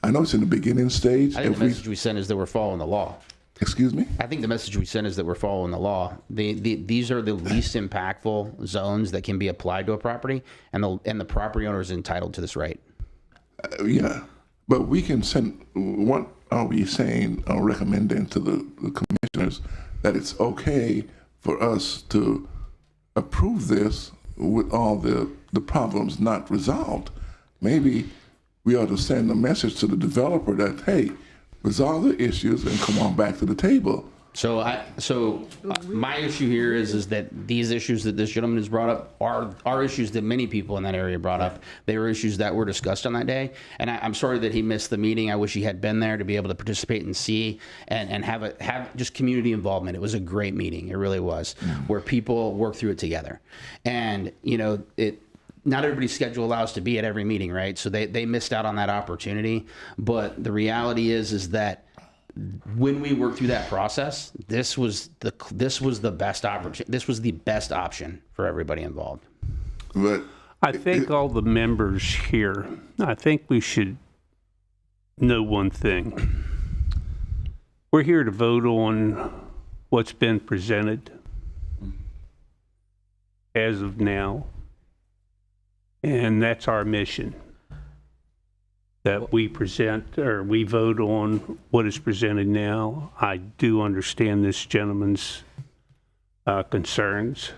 I know it's in the beginning stage. I think the message we send is that we're following the law. Excuse me? I think the message we send is that we're following the law. These are the least impactful zones that can be applied to a property, and the property owner is entitled to this right. Yeah, but we can send, what are we saying or recommending to the commissioners that it's okay for us to approve this with all the problems not resolved? Maybe we ought to send a message to the developer that, hey, resolve the issues and come on back to the table. So my issue here is that these issues that this gentleman has brought up are issues that many people in that area brought up. They were issues that were discussed on that day, and I'm sorry that he missed the meeting. I wish he had been there to be able to participate and see and have just community involvement. It was a great meeting. It really was, where people work through it together, and not everybody's schedule allows to be at every meeting, right? So they missed out on that opportunity. But the reality is that when we worked through that process, this was the best opportunity. This was the best option for everybody involved. But I think all the members here, I think we should know one thing. We're here to vote on what's been presented as of now. And that's our mission, that we present or we vote on what is presented now. I do understand this gentleman's concerns,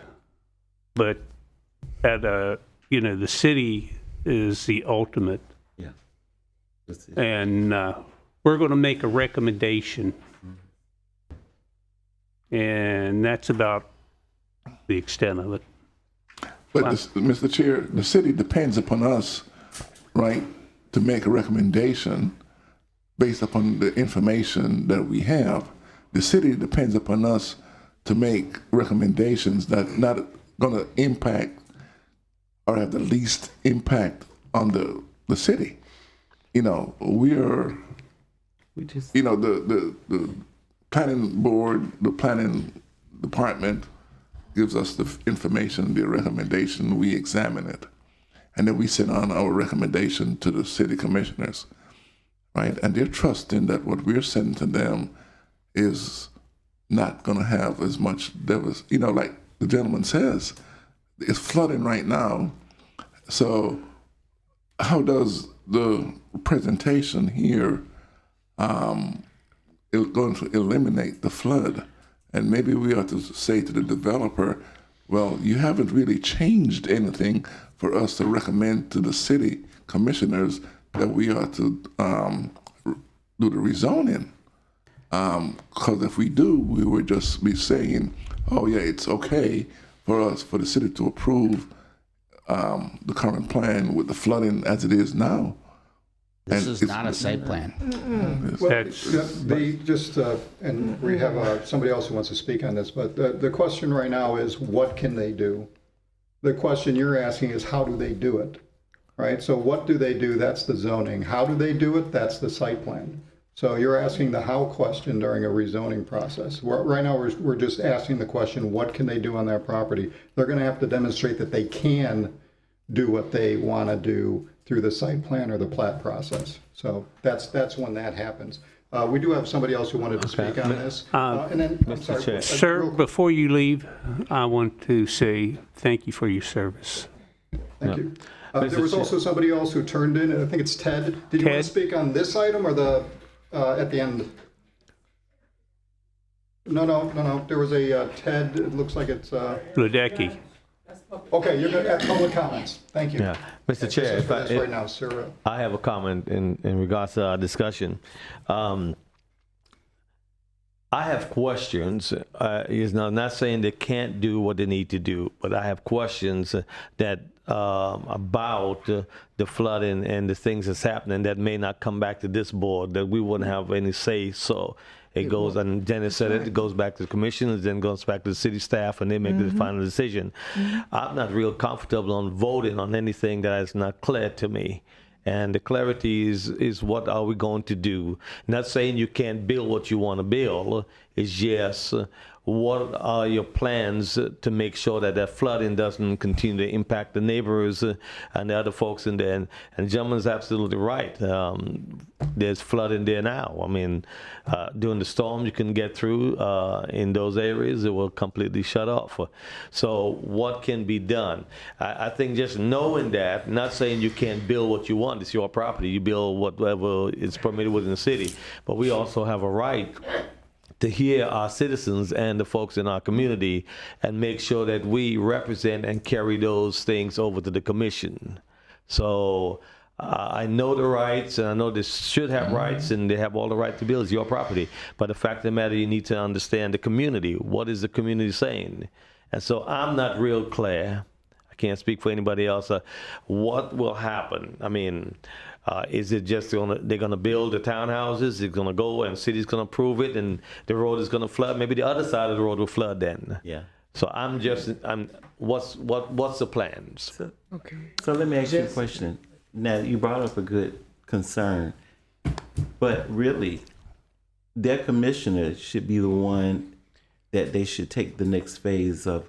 but the city is the ultimate. Yeah. And we're going to make a recommendation, and that's about the extent of it. But Mr. Chair, the city depends upon us, right, to make a recommendation based upon the information that we have. The city depends upon us to make recommendations that not going to impact or have the least impact on the city. The planning board, the planning department gives us the information, the recommendation, we examine it. And then we send on our recommendation to the city commissioners, right? And they're trusting that what we're sending to them is not gonna have as much, like the gentleman says, it's flooding right now. So how does the presentation here going to eliminate the flood? And maybe we ought to say to the developer, well, you haven't really changed anything for us to recommend to the city commissioners that we ought to do the rezoning. Because if we do, we would just be saying, oh yeah, it's okay for the city to approve the current plan with the flooding as it is now. This is not a site plan. Well, and we have somebody else who wants to speak on this, but the question right now is, what can they do? The question you're asking is, how do they do it, right? So what do they do? That's the zoning. How do they do it? That's the site plan. So you're asking the how question during a rezoning process. Right now, we're just asking the question, what can they do on their property? They're going to have to demonstrate that they can do what they want to do through the site plan or the plat process. So that's when that happens. We do have somebody else who wanted to speak on this. And then, I'm sorry. Sir, before you leave, I want to say thank you for your service. Thank you. There was also somebody else who turned in, and I think it's Ted. Did you want to speak on this item or the at the end? No. There was a Ted. It looks like it's Ledecky. Okay, you're going to have public comments. Thank you. Yeah, Mr. Chair, right now, sir. I have a comment in regards to our discussion. I have questions. Not saying they can't do what they need to do, but I have questions that about the flooding and the things that's happening that may not come back to this board, that we wouldn't have any say. So it goes, and Dennis said it goes back to the commissioners, then goes back to the city staff, and they make the final decision. I'm not real comfortable on voting on anything that is not clear to me. And the clarity is what are we going to do? Not saying you can't build what you want to build. It's just what are your plans to make sure that that flooding doesn't continue to impact the neighbors and the other folks in there. And the gentleman's absolutely right. There's flooding there now. I mean, during the storm you can get through in those areas, it will completely shut off. So what can be done? I think just knowing that, not saying you can't build what you want, it's your property, you build whatever is permitted within the city, but we also have a right to hear our citizens and the folks in our community and make sure that we represent and carry those things over to the commission. So I know the rights, and I know they should have rights, and they have all the right to build. It's your property. But the fact of the matter, you need to understand the community. What is the community saying? And so I'm not real clear. I can't speak for anybody else. What will happen? I mean, is it just they're gonna build the townhouses? It's gonna go and city's gonna approve it, and the road is gonna flood. Maybe the other side of the road will flood then. Yeah. So what's the plans? So let me ask you a question. Now, you brought up a good concern, but really, their commissioner should be the one that they should take the next phase of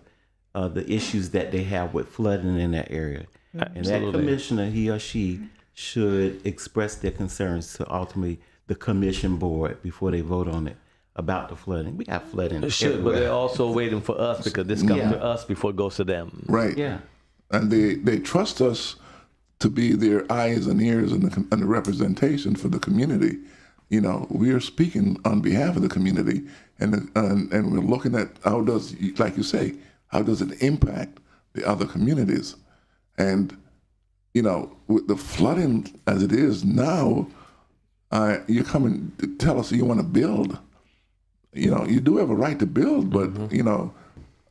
the issues that they have with flooding in that area. And that commissioner, he or she, should express their concerns to ultimately the commission board before they vote on it about the flooding. We got flooding. It should, but they're also waiting for us because this comes to us before it goes to them. Right. Yeah. And they trust us to be their eyes and ears and the representation for the community. You know, we are speaking on behalf of the community, and we're looking at how does, like you say, how does it impact the other communities? And you know, with the flooding as it is now, you're coming to tell us you want to build. You know, you do have a right to build, but, you know,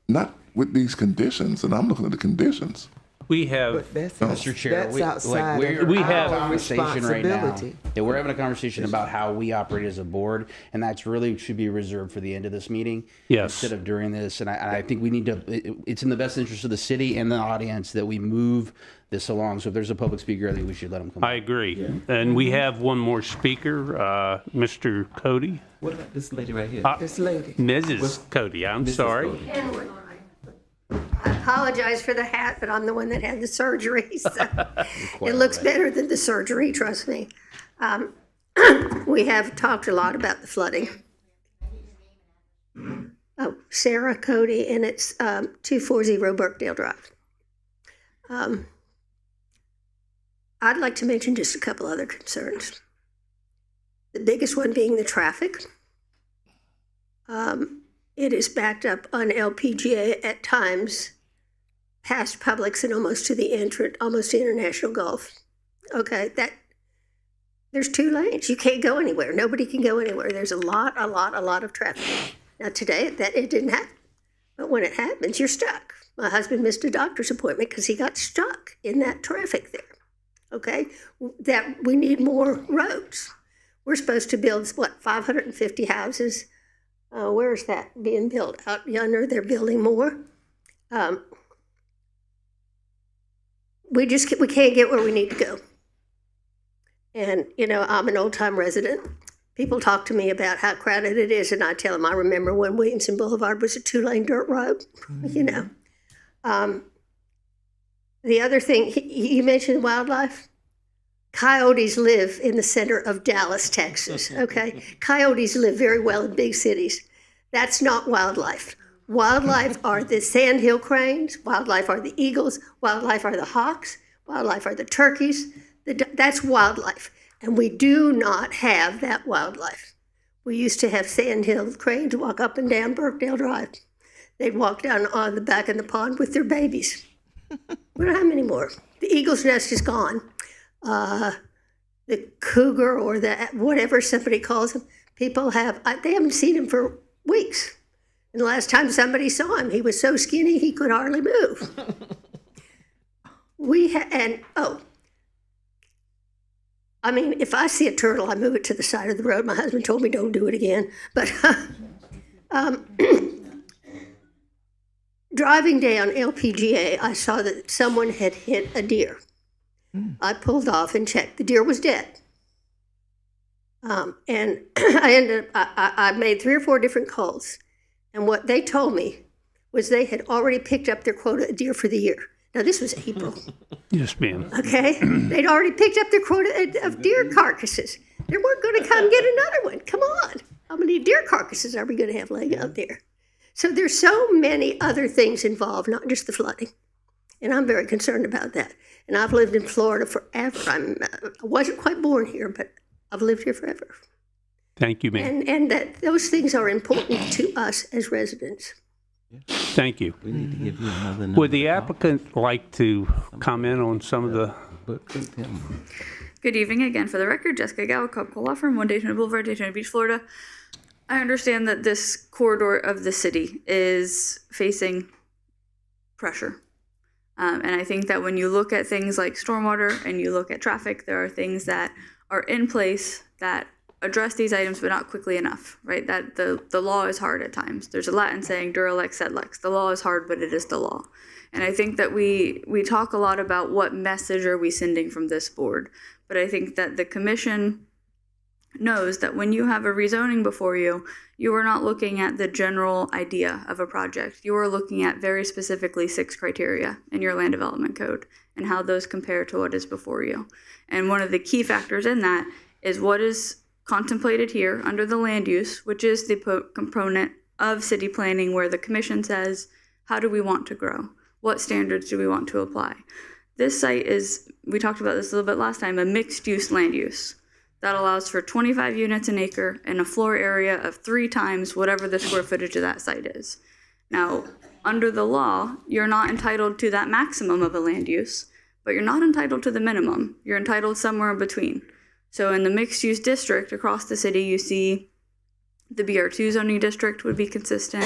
not with these conditions. And I'm looking at the conditions. We have, Mr. Chair, That's outside of we our have a conversation right now. responsibility. Yeah, we're having a conversation about how we operate as a board, and that's really should be reserved for the end of this meeting. Yes. Instead of during this. And I think we need to, it's in the best interest of the city and the audience that we move this along. So if there's a public speaker, I think we should let them come. I agree. And we have one more speaker, Mr. Cody. What about this lady right here? This lady. Mrs. Cody, I'm sorry. I apologize for the hat, but I'm the one that had the surgery, so it looks better than the surgery, trust me. We have talked a lot about the flooding. Oh, Sarah Cody, and it's 240 Burkdale Drive. I'd like to mention just a couple other concerns. The biggest one being the traffic. It is backed up on LPGA at times, past Publix and almost to the entrance, almost to International Gulf. Okay, there's 2 lanes. You can't go anywhere. Nobody can go anywhere. There's a lot of traffic. Now today, it didn't happen. But when it happens, you're stuck. My husband missed a doctor's appointment because he got stuck in that traffic there. Okay, that we need more roads. We're supposed to build, 550 houses. Where is that being built? Out yonder, they're building more. We can't get where we need to go. And, you know, I'm an old-time resident. People talk to me about how crowded it is, and I tell them I remember when Williamson Boulevard was a 2-lane dirt road, you know. The other thing, you mentioned wildlife. Coyotes live in the center of Dallas, Texas, okay? Coyotes live very well in big cities. That's not wildlife. Wildlife are the sandhill cranes, wildlife are the eagles, wildlife are the hawks, wildlife are the turkeys. That's wildlife, and we do not have that wildlife. We used to have sandhill cranes walk up and down Burkdale Drive. They'd walk down on the back of the pond with their babies. We don't have them anymore. The eagle's nest is gone. The cougar or the whatever somebody calls them, People they haven't seen him for weeks. And the last time somebody saw him, he was so skinny he could hardly move. I mean, if I see a turtle, I move it to the side of the road. My husband told me don't do it again. But driving down LPGA, I saw that someone had hit a deer. I pulled off and checked. The deer was dead. And I made 3 or 4 different calls. And what they told me was they had already picked up their quota of deer for the year. Now, this was April. Yes, ma'am. Okay? They'd already picked up their quota of deer carcasses. They weren't going to come get another one. Come on. How many deer carcasses are we going to have laying out there? So there's so many other things involved, not just the flooding. And I'm very concerned about that. And I've lived in Florida forever. I wasn't quite born here, but I've lived here forever. Thank you, ma'am. And that those things are important to us as residents. Thank you. We need to give you another number. Would the applicant like to comment on some of the... Good evening again. For the record, Jessica Gow, Cobb Cole Law Firm, 1 Daytona Boulevard, Daytona Beach, Florida. I understand that this corridor of the city is facing pressure. And I think that when you look at things like stormwater and you look at traffic, there are things that are in place that address these items, but not quickly enough, right? That the law is hard at times. There's a Latin saying, dura lex sed lex. The law is hard, but it is the law. And I think that we talk a lot about what message are we sending from this board. But I think that the commission knows that when you have a rezoning before you, you are not looking at the general idea of a project. You are looking at very specifically 6 criteria in your land development code and how those compare to what is before you. And one of the key factors in that is what is contemplated here under the land use, which is the component of city planning where the commission says, how do we want to grow? What standards do we want to apply? This site is, we talked about this a little bit last time, a mixed use land use that allows for 25 units an acre and a floor area of 3 times whatever the square footage of that site is. Now, under the law, you're not entitled to that maximum of a land use, but you're not entitled to the minimum. You're entitled somewhere in between. So in the mixed-use district across the city, you see the BR2 zoning district would be consistent.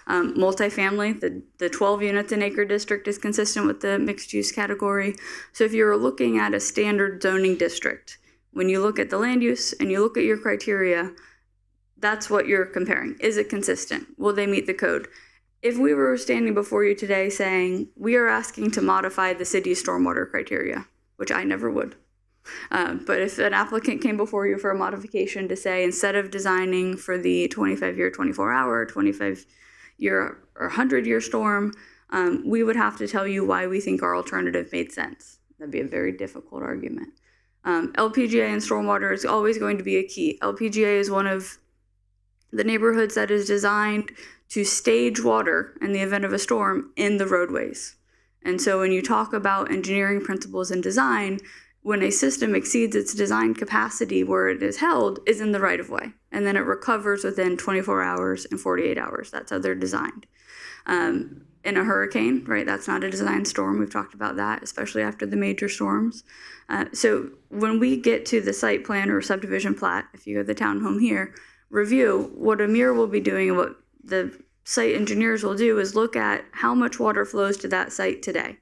Multifamily, the 12 units an acre district is consistent with the mixed-use category. So if you're looking at a standard zoning district, when you look at the land use and you look at your criteria, that's what you're comparing. Is it consistent? Will they meet the code? If we were standing before you today saying, we are asking to modify the city's stormwater criteria, which I never would. But if an applicant came before you for a modification to say, instead of designing for the 25-year, 24-hour, 25-year, or 100-year storm, we would have to tell you why we think our alternative made sense. That'd be a very difficult argument. LPGA and stormwater is always going to be a key. LPGA is one of the neighborhoods that is designed to stage water in the event of a storm in the roadways. And so when you talk about engineering principles and design, when a system exceeds its design capacity where it is held is in the right of way. And then it recovers within 24 hours and 48 hours. That's how they're designed. In a hurricane, right, that's not a design storm. We've talked about that, especially after the major storms. So when we get to the site plan or subdivision plat, if you go to the townhome here, review what Amir will be doing and what the site engineers will do is look at how much water flows to that site today.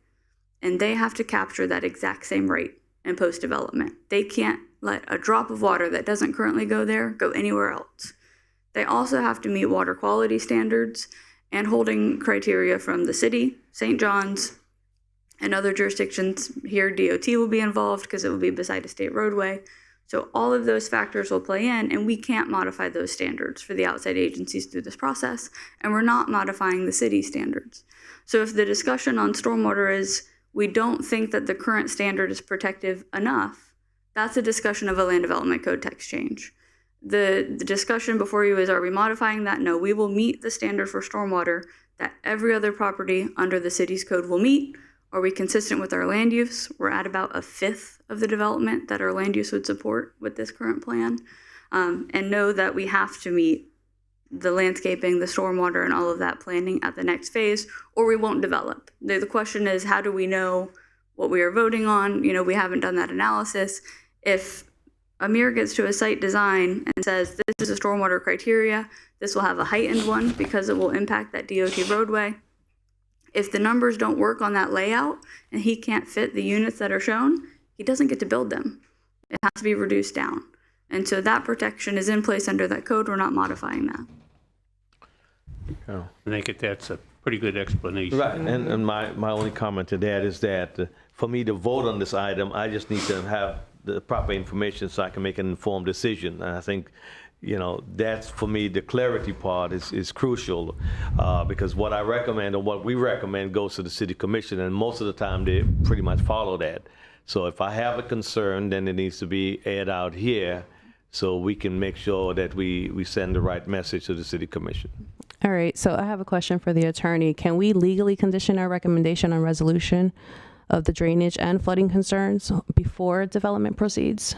And they have to capture that exact same rate in post-development. They can't let a drop of water that doesn't currently go there go anywhere else. They also have to meet water quality standards and holding criteria from the city, St. John's, and other jurisdictions. Here, DOT will be involved because it will be beside a state roadway. So all of those factors will play in, and we can't modify those standards for the outside agencies through this process, and we're not modifying the city standards. So if the discussion on stormwater is we don't think that the current standard is protective enough, that's a discussion of a land development code text change. The discussion before you is, are we modifying that? No, we will meet the standard for stormwater that every other property under the city's code will meet. Are we consistent with our land use? We're at about 1/5 of the development that our land use would support with this current plan. And know that we have to meet the landscaping, the stormwater, and all of that planning at the next phase, or we won't develop. The question is, how do we know what we are voting on? You know, we haven't done that analysis. If Amir gets to a site design and says, this is a stormwater criteria. This will have a heightened one because it will impact that DOT roadway. If the numbers don't work on that layout and he can't fit the units that are shown, he doesn't get to build them. It has to be reduced down. And so that protection is in place under that code. We're not modifying that. I think that's a pretty good explanation. Right, and my only comment to that is that for me to vote on this item, I just need to have the proper information so I can make an informed decision. And I think, that's for me, the clarity part is crucial because what I recommend or what we recommend goes to the city commission, and most of the time they pretty much follow that. So if I have a concern, then it needs to be aired out here so we can make sure that we send the right message to the city commission. All right, so I have a question for the attorney. Can we legally condition our recommendation on resolution of the drainage and flooding concerns before development proceeds?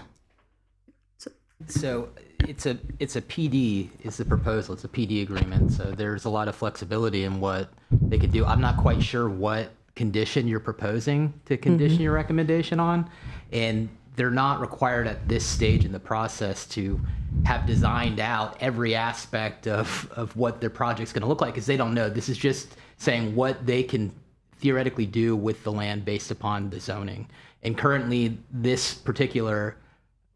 So it's a PD is the proposal. It's a PD agreement. So there's a lot of flexibility in what they could do. I'm not quite sure what condition you're proposing to condition your recommendation on, and they're not required at this stage in the process to have designed out every aspect of what their project's going to look like, because they don't know. This is just saying what they can theoretically do with the land based upon the zoning. And currently, this particular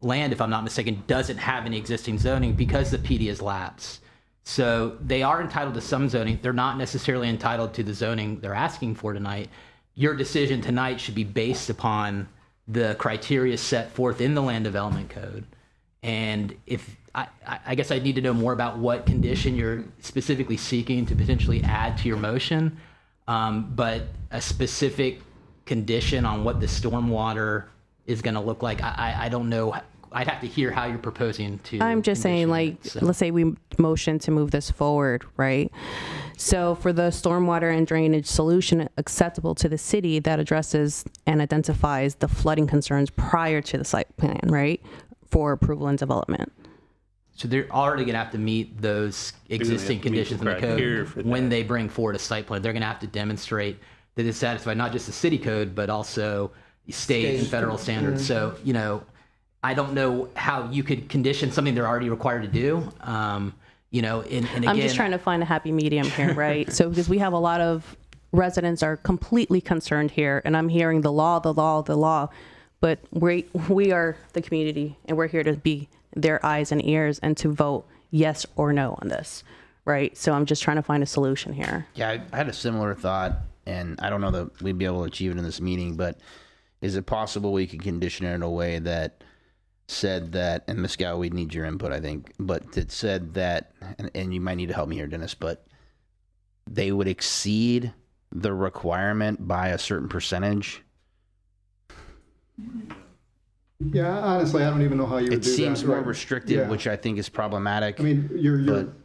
land, if I'm not mistaken, doesn't have any existing zoning because the PD has lapsed. So they are entitled to some zoning. They're not necessarily entitled to the zoning they're asking for tonight. Your decision tonight should be based upon the criteria set forth in the land development code. And if I guess I need to know more about what condition you're specifically seeking to potentially add to your motion, but a specific condition on what the stormwater is going to look like, I don't know. I'd have to hear how you're proposing to. I'm just saying, let's say we motion to move this forward, right? So for the stormwater and drainage solution acceptable to the city that addresses and identifies the flooding concerns prior to the site plan, right? For approval and development. So they're already going to have to meet those existing conditions in the code when they bring forward a site plan. They're going to have to demonstrate that it's satisfied not just the city code, but also state and federal standards. So, I don't know how you could condition something they're already required to do. And again, I'm just trying to find a happy medium here, right? So because we have a lot of residents are completely concerned here, and I'm hearing the law, but we are the community, and we're here to be their eyes and ears and to vote yes or no on this, right? So I'm just trying to find a solution here. Yeah, I had a similar thought, and I don't know that we'd be able to achieve it in this meeting, but is it possible we could condition it in a way that said that, and Ms. Gow, we'd need your input, I think, but that said that, and you might need to help me here, Dennis, but they would exceed the requirement by a certain percentage? Yeah, honestly, I don't even know how you would do that. It seems more restrictive, which I think is problematic. I mean,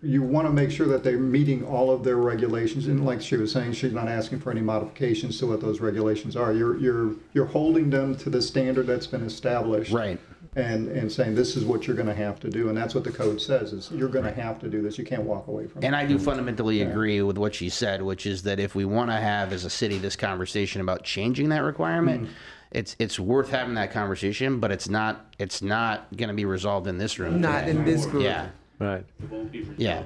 you want to make sure that they're meeting all of their regulations, and like she was saying, she's not asking for any modifications to what those regulations are. You're holding them to the standard that's been established, right? And saying this is what you're going to have to do, and that's what the code says: is you're going to have to do this. You can't walk away from it. And I do fundamentally agree with what she said, which is that if we want to have as a city this conversation about changing that requirement. It's worth having that conversation, but it's not going to be resolved in this room. Not today. in this group. Yeah. Right. Yeah.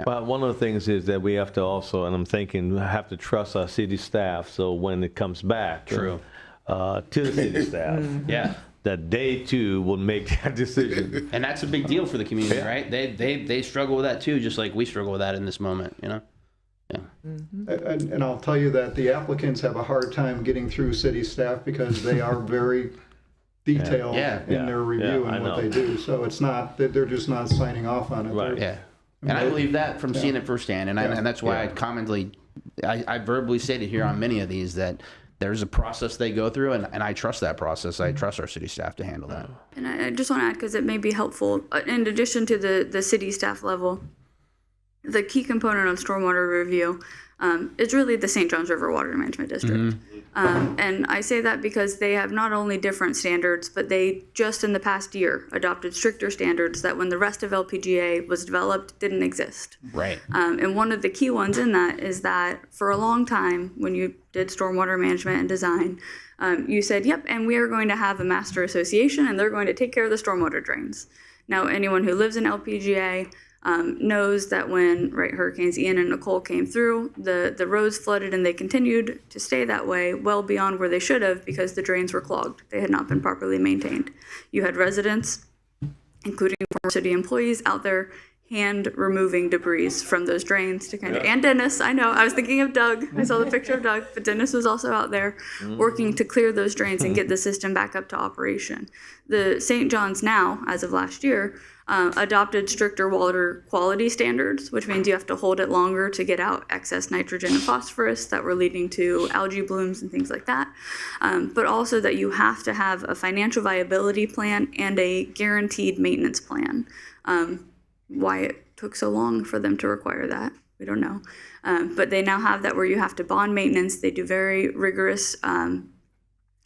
But one of the things is that we have to also, and I'm thinking, have to trust our city staff. So when it comes back to the city staff, that they too will make that decision. And that's a big deal for the community, right? They struggle with that too, just like we struggle with that in this moment, Yeah. And I'll tell you that the applicants have a hard time getting through city staff because they are very detailed in their review and what they do. So it's not that they're just not signing off on it. Right. Yeah. And I believe that from seeing it firsthand. And that's why I verbally stated here on many of these that there's a process they go through, and I trust that process. I trust our city staff to handle that. And I just want to add, because it may be helpful, in addition to the city staff level, the key component of stormwater review is really the St. Johns River Water Management District. And I say that because they have not only different standards, but they just in the past year adopted stricter standards that when the rest of LPGA was developed didn't exist. Right. And one of the key ones in that is that for a long time, when you did stormwater management and design, you said, yep, and we are going to have a master association and they're going to take care of the stormwater drains. Now, anyone who lives in LPGA knows that when Hurricanes Ian and Nicole came through, the roads flooded and they continued to stay that way well beyond where they should have because the drains were clogged. They had not been properly maintained. You had residents, including former city employees, out there hand removing debris from those drains to and Dennis, I know, I was thinking of Doug. I saw the picture of Doug, but Dennis was also out there working to clear those drains and get the system back up to operation. The St. John's now, as of last year, adopted stricter water quality standards, which means you have to hold it longer to get out excess nitrogen and phosphorus that were leading to algae blooms and things like that. But also that you have to have a financial viability plan and a guaranteed maintenance plan. Why it took so long for them to require that, we don't know. But they now have that where you have to bond maintenance. They do very rigorous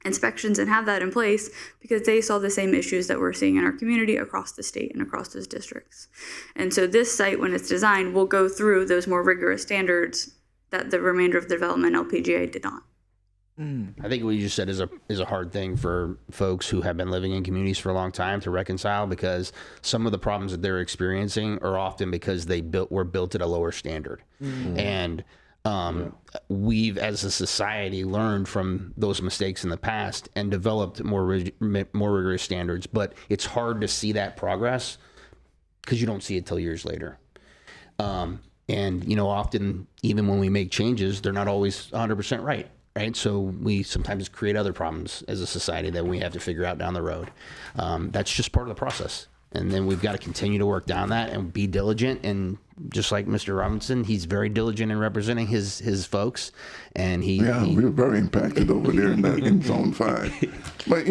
inspections and have that in place because they saw the same issues that we're seeing in our community across the state and across those districts. And so this site, when it's designed, will go through those more rigorous standards that the remainder of the development LPGA did not. I think what you just said is a hard thing for folks who have been living in communities for a long time to reconcile, because some of the problems that they're experiencing are often because were built at a lower standard. And we've, as a society, learned from those mistakes in the past and developed more rigorous standards. But it's hard to see that progress because you don't see it till years later. And often, even when we make changes, they're not always 100% right. Right, so we sometimes create other problems as a society that we have to figure out down the road. That's just part of the process, and then we've got to continue to work down that and be diligent. And just like Mr. Robinson, he's very diligent in representing his folks, and we're very impacted over there in Zone 5. But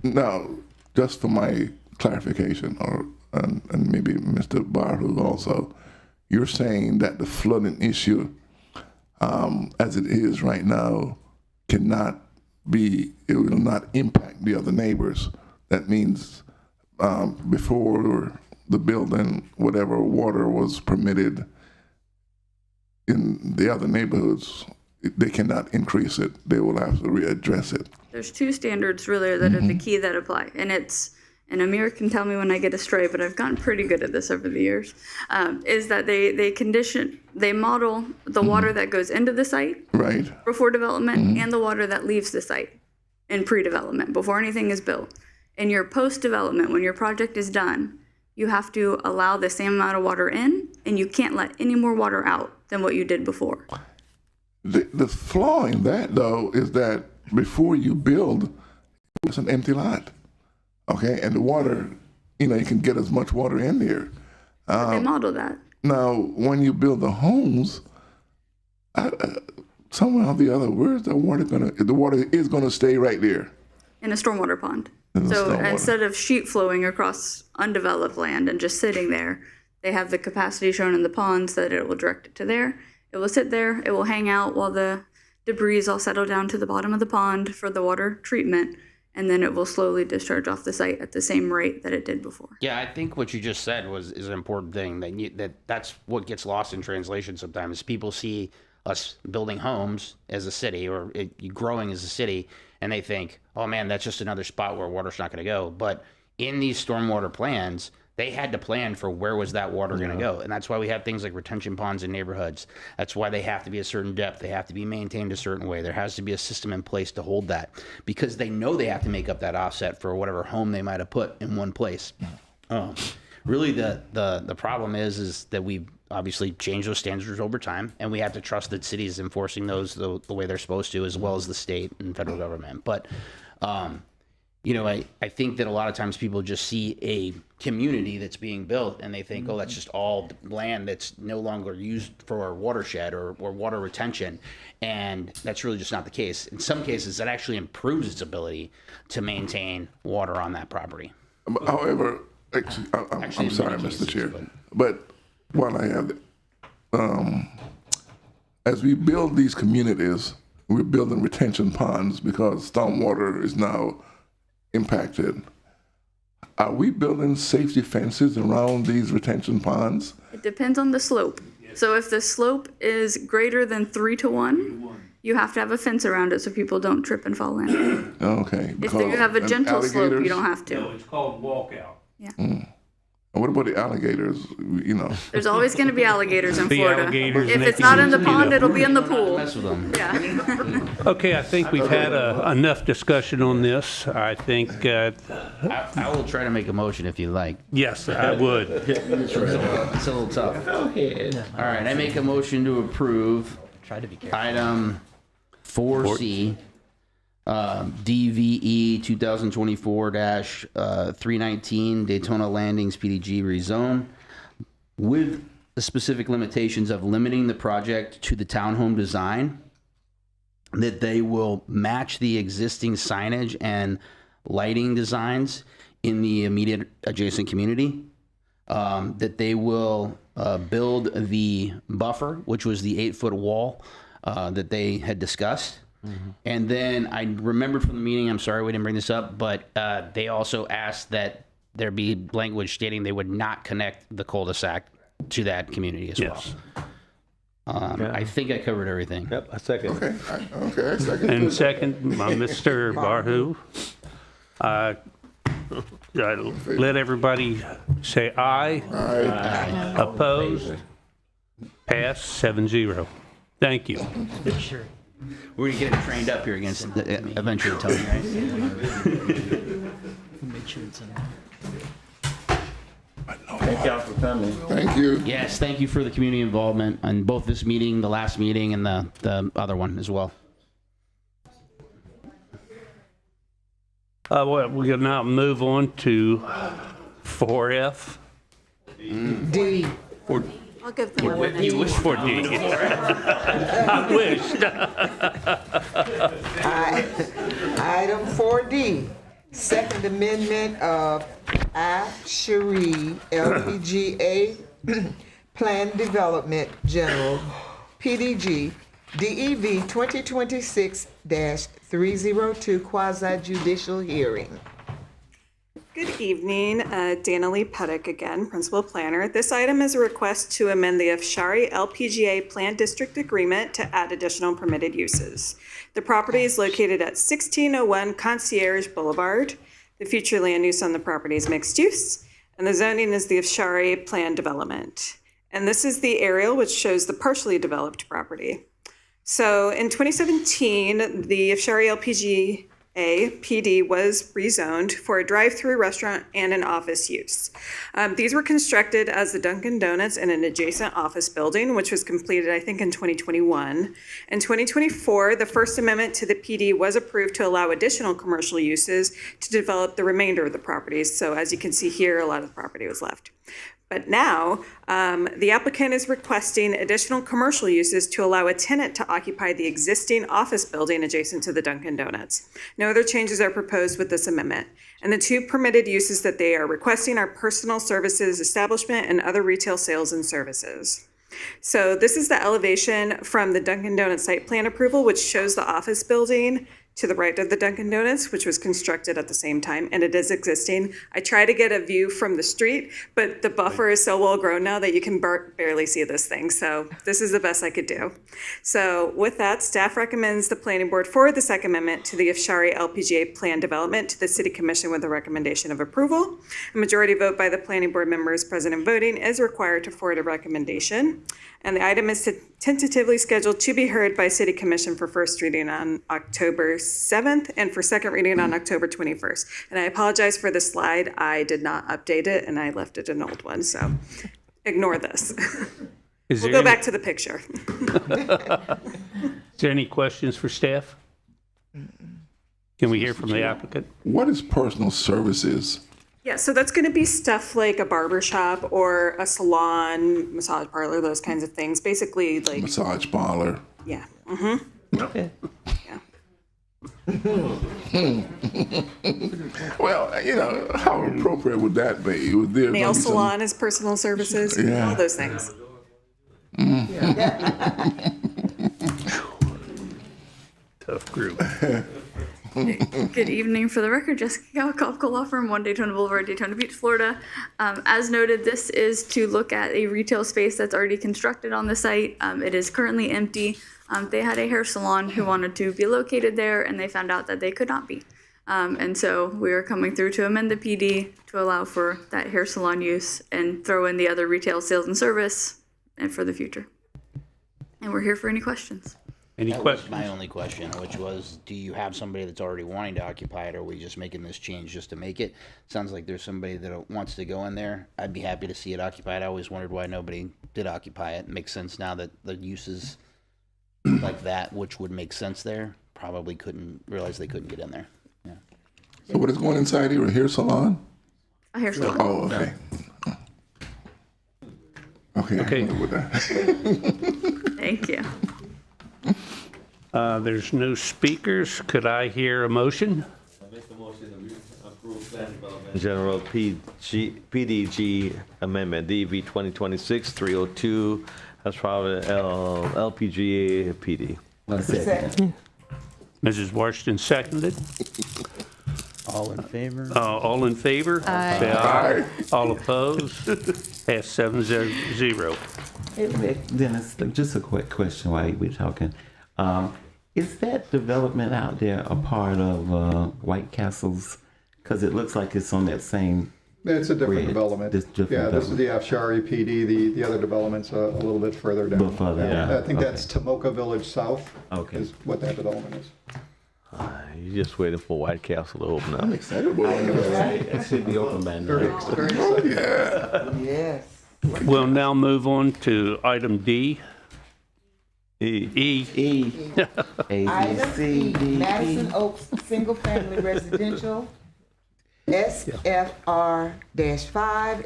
now just for my clarification, and maybe Mr. Baer also, you're saying that the flooding issue, as it is right now, it will not impact the other neighbors. That means before the building, whatever water was permitted in the other neighborhoods, they cannot increase it. They will have to readdress it. There's two standards really that are the key that apply, and and Amir can tell me when I get astray, but I've gotten pretty good at this over the years, is that they model the water that goes into the site before development and the water that leaves the site in pre-development, before anything is built. In your post-development, when your project is done, you have to allow the same amount of water in, and you can't let any more water out than what you did before. The flaw in that, though, is that before you build, it's an empty lot. Okay, and the water, you can get as much water in there. They model that. Now, when you build the homes, somehow or the other, where's the water the water is gonna stay right there. In a stormwater pond. So instead of sheet flowing across undeveloped land and just sitting there, they have the capacity shown in the ponds that it will direct it to there. It will sit there, it will hang out while the debris all settle down to the bottom of the pond for the water treatment, and then it will slowly discharge off the site at the same rate that it did before. Yeah, I think what you just said is an important thing, that's what gets lost in translation sometimes. People see us building homes as a city or growing as a city, and they think, oh man, that's just another spot where water's not going to go. But in these stormwater plans, they had to plan for where was that water going to go. And that's why we have things like retention ponds in neighborhoods. That's why they have to be a certain depth. They have to be maintained a certain way. There has to be a system in place to hold that, because they know they have to make up that offset for whatever home they might have put in one place. Really, the problem is that we've obviously changed those standards over time, and we have to trust that cities enforcing those the way they're supposed to, as well as the state and federal government. But I think that a lot of times people just see a community that's being built and they think, oh, that's just all land that's no longer used for a watershed or water retention. And that's really just not the case. In some cases, that actually improves its ability to maintain water on that property. However, I'm sorry, Mr. Chair, but While I have it, as we build these communities, we're building retention ponds because stormwater is now impacted. Are we building safety fences around these retention ponds? It depends on the slope. So if the slope is greater than 3 to 1, you have to have a fence around it so people don't trip and fall in. Okay. If you have a and gentle slope, you alligators? don't have to. No, it's called walkout. And what about the alligators? You know. There's always going to be alligators in The Florida. alligators If and it's not in the pond, mosquitoes. it'll be in the pool. Mess with them. Yeah. Okay, I think we've had enough discussion on this. I think, I will try to make a motion if you like. yes, I would. It's a little tough. Go ahead. All right, I make a motion to approve Try to be careful. item 4C, DVE 2024-319 Daytona Landings PDG rezone with the specific limitations of limiting the project to the townhome design, that they will match the existing signage and lighting designs in the immediate adjacent community, that they will build the buffer, which was the 8-foot wall that they had discussed. And then I remembered from the meeting, I'm sorry we didn't bring this up, but they also asked that there be language stating they would not connect the cul-de-sac to that community as Yes. well. I think I covered everything. Yep, I second. Okay, I second. And second, Mr. Barhu. Let everybody say aye. Aye. Opposed? Pass 7-0. Thank you. Sure. We're going to get it trained up here against eventually Tony, right? Make sure it's in there. Thank y'all for coming. Thank you. Yes, thank you for the community involvement on both this meeting, the last meeting, and the other one as well. Well, we'll now move on to 4F. D. I'll give them one. You wish for D. I wished. Item 4D, Second Amendment of Cherie LPGA Plan Development General, PDG, DEV 2026-302 quasi judicial hearing. Good evening, Dana Lee Pettick again, Principal Planner. This item is a request to amend the Afshari LPGA Plan District Agreement to add additional permitted uses. The property is located at 1601 Concierge Boulevard. The future land use on the property is mixed use, and the zoning is the Afshari Plan Development. And this is the aerial which shows the partially developed property. So in 2017, the Afshari LPGA PD was rezoned for a drive-through restaurant and an office use. These were constructed as the Dunkin' Donuts in an adjacent office building, which was completed, I think, in 2021. In 2024, the First Amendment to the PD was approved to allow additional commercial uses to develop the remainder of the properties. So as you can see here, a lot of the property was left. But now, the applicant is requesting additional commercial uses to allow a tenant to occupy the existing office building adjacent to the Dunkin' Donuts. No other changes are proposed with this amendment. And the two permitted uses that they are requesting are personal services establishment and other retail sales and services. So this is the elevation from the Dunkin' Donuts site plan approval, which shows the office building to the right of the Dunkin' Donuts, which was constructed at the same time, and it is existing. I try to get a view from the street, but the buffer is so well grown now that you can barely see this thing. So this is the best I could do. So with that, staff recommends the planning board forward the Second Amendment to the Afshari LPGA plan development to the City Commission with a recommendation of approval. A majority vote by the planning board members present and voting is required to forward a recommendation. And the item is tentatively scheduled to be heard by City Commission for first reading on October 7th and for second reading on October 21st. And I apologize for the slide. I did not update it and I left it an old one, so ignore this. We'll go back to the picture. Is there any questions for staff? Can we hear from the applicant? What is personal services? Yeah, so that's going to be stuff like a barber shop or a salon, massage parlor, those kinds of things. Basically, like Massage parlor. yeah. Mm-hmm. Okay. Yeah. Well, you know, how appropriate would that be? Would there Nail be some- salon is personal services, Yeah. all those things. Tough group. Good evening. For the record, Jessica Gow, Cobb Cole Law Firm, 1 Daytona Boulevard, Daytona Beach, Florida. As noted, this is to look at a retail space that's already constructed on the site. It is currently empty. They had a hair salon who wanted to be located there, and they found out that they could not be. And so we are coming through to amend the PD to allow for that hair salon use and throw in the other retail sales and service and for the future. And we're here for any questions. Any That questions? was my only question, which was, do you have somebody that's already wanting to occupy it, or are we just making this change just to make it? Sounds like there's somebody that wants to go in there. I'd be happy to see it occupied. I always wondered why nobody did occupy it. Makes sense now that the uses like that, which would make sense there, probably couldn't realize they couldn't get in there. Yeah. So what is going inside here? A hair salon? A hair salon. Oh, okay. Okay. Okay. I'm good with that. Thank you. There's no speakers. Could I hear a motion? General PDG Amendment, DV 2026-302, as part of LPGA PD. Mrs. Washington seconded. All in favor? All in favor? Aye. Say aye. All opposed? Pass 7-0. Dennis, just a quick question while we're talking. Is that development out there a part of White Castle's? Because it looks like it's on that same. It's a different grid. development. This different Yeah, this is development. the Afshari PD. The other development's a little bit further down. Little further down. I think Okay. that's Tomoka Village South. Okay. Is what that development is. You're just waiting for White Castle to open up. I'm excited about it. It should be open by now. Oh, yeah. Yes. We'll now move on to item D. E. E. A, B, Item C, E, D, Madison E. Oaks Single Family Residential, SFR-5,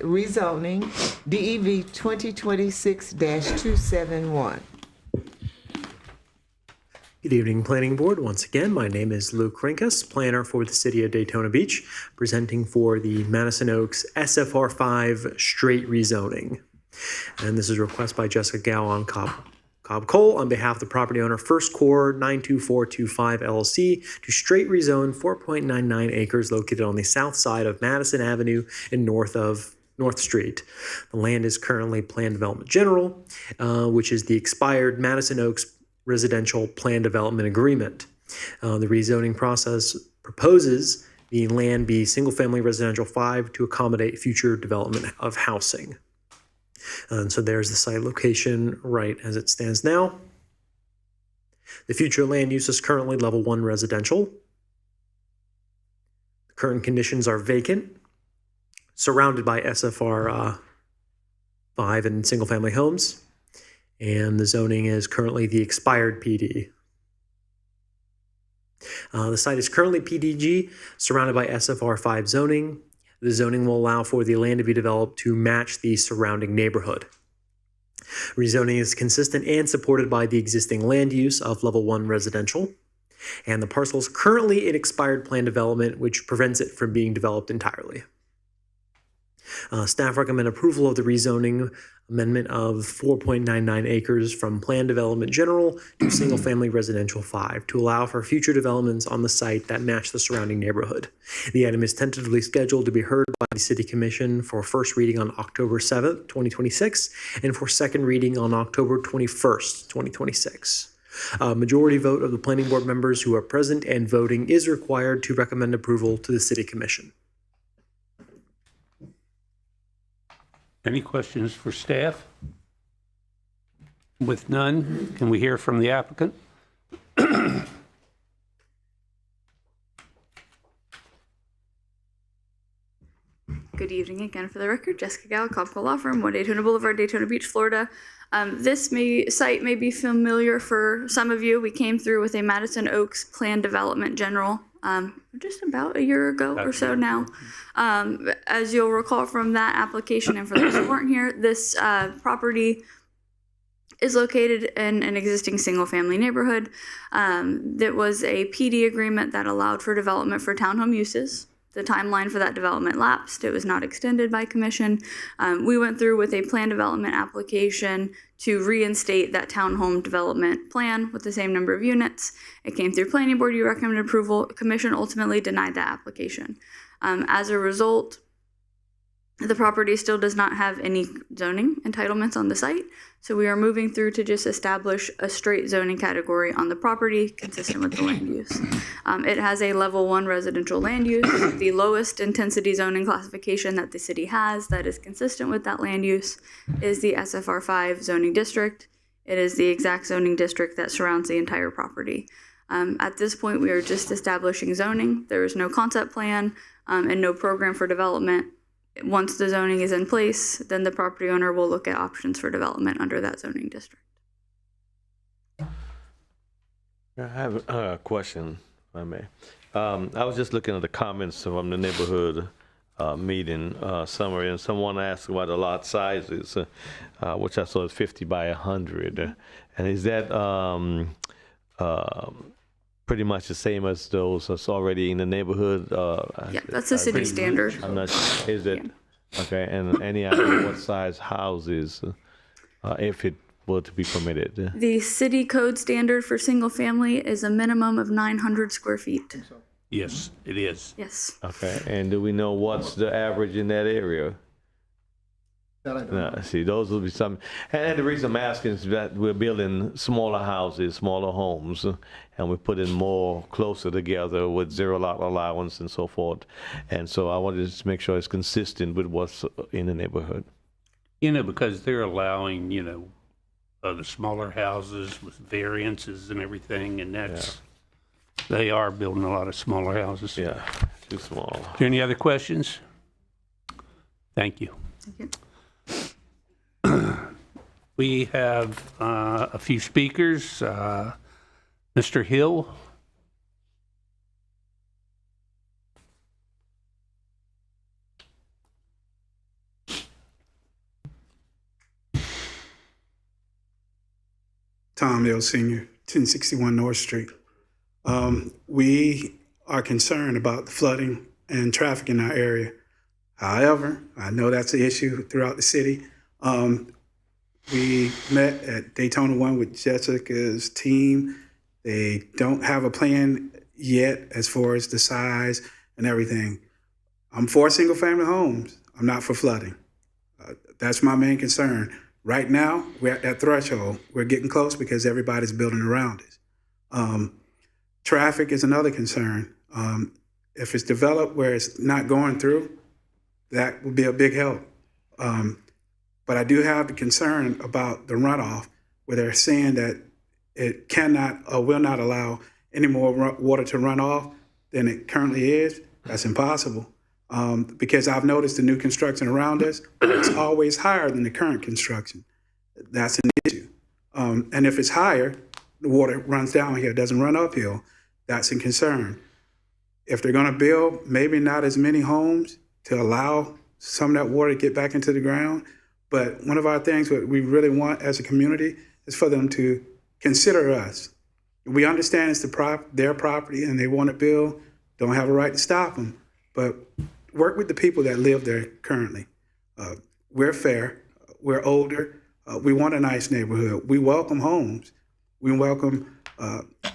rezoning, DEV 2026-271. Good evening, Planning Board. Once again, my name is Luke Rinkus, planner for the City of Daytona Beach, presenting for the Madison Oaks SFR5 straight rezoning. And this is a request by Jessica Gow on Cobb Cole on behalf of the property owner First Core 92425 LLC to straight rezone 4.99 acres located on the south side of Madison Avenue and north Street. The land is currently Planned Development General, which is the expired Madison Oaks Residential Plan Development Agreement. The rezoning process proposes the land be single-family residential 5 to accommodate future development of housing. And so there's the site location right as it stands now. The future land use is currently level 1 residential. The current conditions are vacant, surrounded by SFR 5 and single-family homes. And the zoning is currently the expired PD. The site is currently PDG, surrounded by SFR 5 zoning. The zoning will allow for the land to be developed to match the surrounding neighborhood. Rezoning is consistent and supported by the existing land use of level 1 residential. And the parcel is currently in expired plan development, which prevents it from being developed entirely. Staff recommend approval of the rezoning amendment of 4.99 acres from Planned Development General to Single Family Residential 5 to allow for future developments on the site that match the surrounding neighborhood. The item is tentatively scheduled to be heard by the City Commission for first reading on October 7th, 2026, and for second reading on October 21st, 2026. A majority vote of the Planning Board members who are present and voting is required to recommend approval to the City Commission. Any questions for staff? With none, can we hear from the applicant? Good evening again. For the record, Jessica Gow, Cobb Cole Law Firm, 1 Daytona Boulevard, Daytona Beach, Florida. This site may be familiar for some of you. We came through with a Madison Oaks Plan Development General just about a year ago or so now. As you'll recall from that application, and for those who weren't here, this property is located in an existing single-family neighborhood. There was a PD agreement that allowed for development for townhome uses. The timeline for that development lapsed. It was not extended by commission. We went through with a plan development application to reinstate that townhome development plan with the same number of units. It came through planning board, you recommended approval. Commission ultimately denied that application. As a result, the property still does not have any zoning entitlements on the site, so we are moving through to just establish a straight zoning category on the property consistent with the land use. It has a level 1 residential land use, the lowest intensity zoning classification that the city has that is consistent with that land use is the SFR5 zoning district. It is the exact zoning district that surrounds the entire property. At this point, we are just establishing zoning. There is no concept plan and no program for development. Once the zoning is in place, then the property owner will look at options for development under that zoning district. I have a question, if I may. I was just looking at the comments from the neighborhood meeting summary, and someone asked about the lot sizes, which I saw is 50 by 100. And is that pretty much the same as those that's already in the neighborhood? Yeah, that's the city standard. I'm not sure. Is it? Yeah. Okay, and any idea what size houses, if it were to be permitted? The city code standard for single family is a minimum of 900 square feet. Yes, it is. Yes. Okay, and do we know what's the average in that area? That I don't know. See, those will be some, and the reason I'm asking is that we're building smaller houses, smaller homes, and we're putting more closer together with zero lot allowance and so forth. And so I wanted to just make sure it's consistent with what's in the neighborhood. You know, because they're allowing, the smaller houses with variances and everything, and that's, they are building a lot of smaller houses. Yeah, too small. Is there any other questions? Thank you. Thank you. We have a few speakers. Mr. Hill. Tom Hill Sr., 1061 North Street. We are concerned about the flooding and traffic in our area. However, I know that's an issue throughout the city. We met at Daytona 1 with Jessica's team. They don't have a plan yet as far as the size and everything. I'm for single family homes. I'm not for flooding. That's my main concern. Right now, we're at that threshold. We're getting close because everybody's building around us. Traffic is another concern. If it's developed where it's not going through, that would be a big help. But I do have the concern about the runoff, where they're saying that it cannot or will not allow any more water to run off than it currently is. That's impossible. Because I've noticed the new construction around us, it's always higher than the current construction. That's an issue. And if it's higher, the water runs down here, doesn't run uphill. That's a concern. If they're gonna build, maybe not as many homes to allow some of that water to get back into the ground. But one of our things that we really want as a community is for them to consider us. We understand it's their property and they want to build, don't have a right to stop them, but work with the people that live there currently. We're fair, we're older, we want a nice neighborhood. We welcome homes. We welcome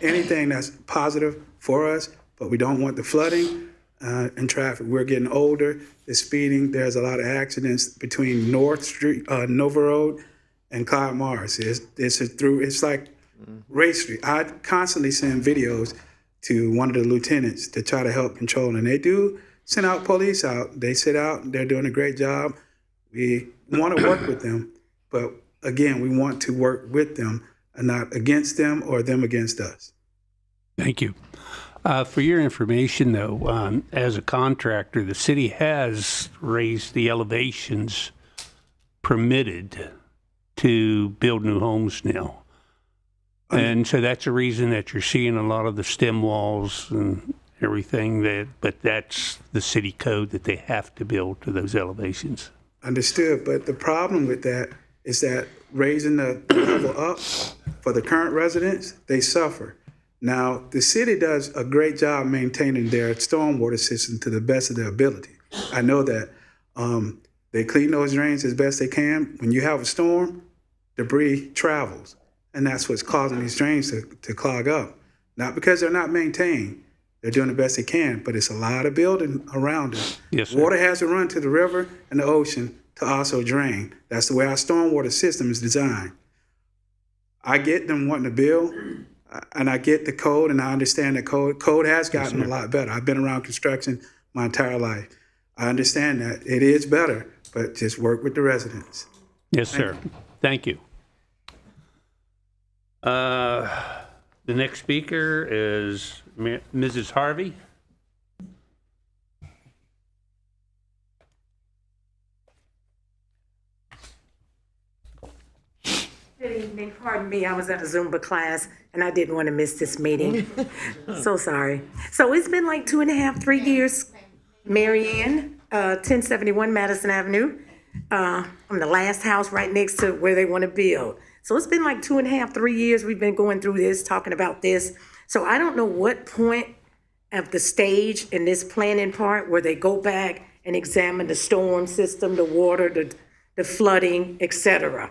anything that's positive for us, but we don't want the flooding and traffic. We're getting older, the speeding, there's a lot of accidents between North Street, Nova Road and Clyde Morris. It's like Race Street. I constantly send videos to one of the lieutenants to try to help control, and they do send out police out. They sit out, they're doing a great job. We want to work with them, but again, we want to work with them and not against them or them against us. Thank you. For your information, though, as a contractor, the city has raised the elevations permitted to build new homes now. And so that's the reason that you're seeing a lot of the stem walls and everything, but that's the city code that they have to build to those elevations. Understood, but the problem with that is that raising the level up for the current residents, they suffer. Now, the city does a great job maintaining their stormwater system to the best of their ability. I know that they clean those drains as best they can. When you have a storm, debris travels, and that's what's causing these drains to clog up. Not because they're not maintained, they're doing the best they can, but it's a lot of building around it. Yes, sir. Water has to run to the river and the ocean to also drain. That's the way our stormwater system is designed. I get them wanting to build, and I get the code, and I understand the code. Code has gotten a lot better. I've been around construction my entire life. I understand that. It is better, but just work with the residents. Yes, sir. Thank you. The next speaker is Mrs. Harvey. Good evening. Pardon me, I was at a Zumba class and I didn't want to miss this meeting. So sorry. So it's been like 2.5, 3 years. Mary Ann, 1071 Madison Avenue. I'm the last house right next to where they want to build. So it's been like 2.5, 3 years we've been going through this, talking about this. So I don't know what point of the stage in this planning part where they go back and examine the storm system, the water, the flooding, etc.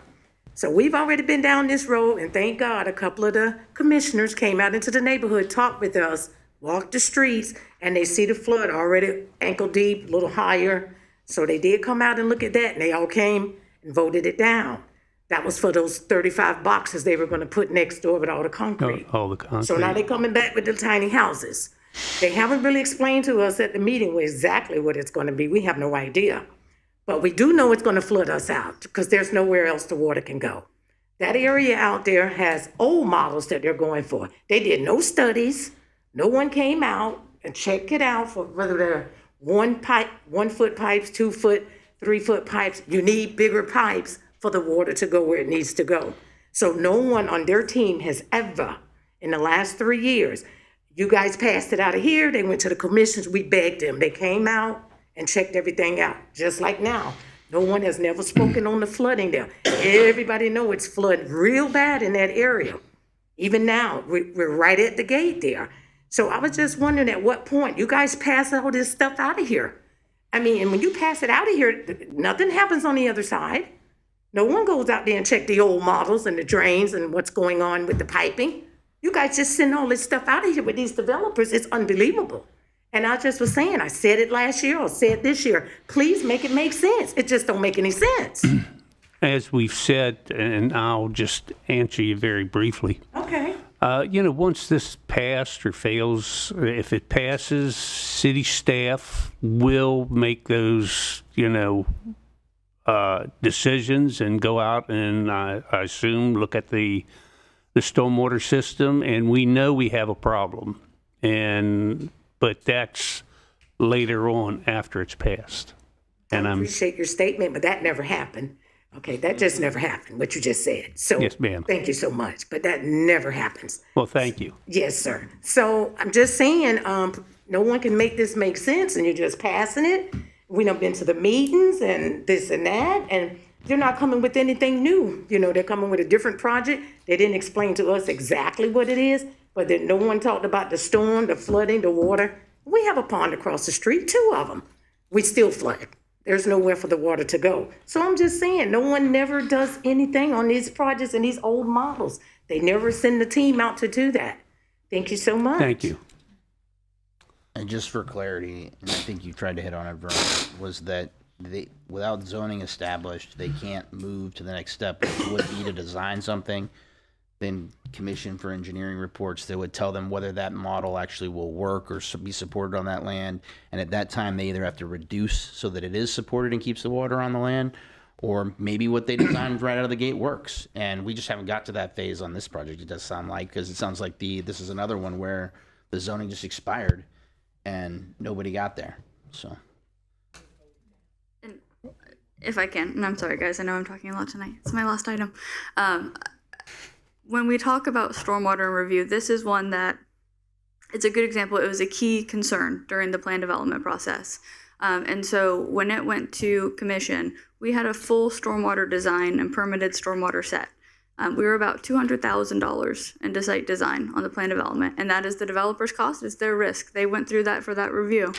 So we've already been down this road, and thank God a couple of the commissioners came out into the neighborhood, talked with us, walked the streets, and they see the flood already ankle deep, a little higher. So they did come out and look at that, and they all came and voted it down. That was for those 35 boxes they were going to put next door with all the concrete. All the concrete. So now they're coming back with the tiny houses. They haven't really explained to us at the meeting exactly what it's going to be. We have no idea. But we do know it's going to flood us out because there's nowhere else the water can go. That area out there has old models that they're going for. They did no studies. No one came out and checked it out for whether they're 1 foot pipes, 2 foot, 3 foot pipes. You need bigger pipes for the water to go where it needs to go. So no one on their team has ever, in the last 3 years, you guys passed it out of here. They went to the commissions. We begged them. They came out and checked everything out, just like now. No one has never spoken on the flooding there. Everybody know it's flooding real bad in that area. Even now, we're right at the gate there. So I was just wondering at what point you guys pass all this stuff out of here. I mean, and when you pass it out of here, nothing happens on the other side. No one goes out there and check the old models and the drains and what's going on with the piping. You guys just send all this stuff out of here with these developers. It's unbelievable. And I just was saying, I said it last year, I'll say it this year. Please make it make sense. It just don't make any sense. As we've said, and I'll just answer you very briefly. Okay. Once this passed or fails, if it passes, city staff will make those, decisions and go out and I assume look at the stormwater system, and we know we have a problem. But that's later on after it's passed. And I appreciate your statement, but that never happened. Okay, that just never happened, what you just said. So yes, ma'am. Thank you so much, but that never happens. Well, thank you. Yes, sir. So I'm just saying, no one can make this make sense, and you're just passing it. We done been to the meetings and this and that, and they're not coming with anything new. They're coming with a different project. They didn't explain to us exactly what it is, but then no one talked about the storm, the flooding, the water. We have a pond across the street, 2 of them. We still flood. There's nowhere for the water to go. So I'm just saying, no one never does anything on these projects and these old models. They never send the team out to do that. Thank you so much. Thank you. And just for clarity, and I think you tried to hit on it, Vern, was that without zoning established, they can't move to the next step. It would be to design something, then commission for engineering reports that would tell them whether that model actually will work or be supported on that land. And at that time, they either have to reduce so that it is supported and keeps the water on the land, or maybe what they designed right out of the gate works. And we just haven't got to that phase on this project, it does sound like, because it sounds like this is another one where the zoning just expired and nobody got there. So. And if I can, and I'm sorry guys, I know I'm talking a lot tonight. It's my last item. When we talk about stormwater and review, this is one that it's a good example. It was a key concern during the plan development process. And so when it went to commission, we had a full stormwater design and permitted stormwater set. We were about $200,000 into site design on the plan development, and that is the developer's cost. It's their risk. They went through that for that review,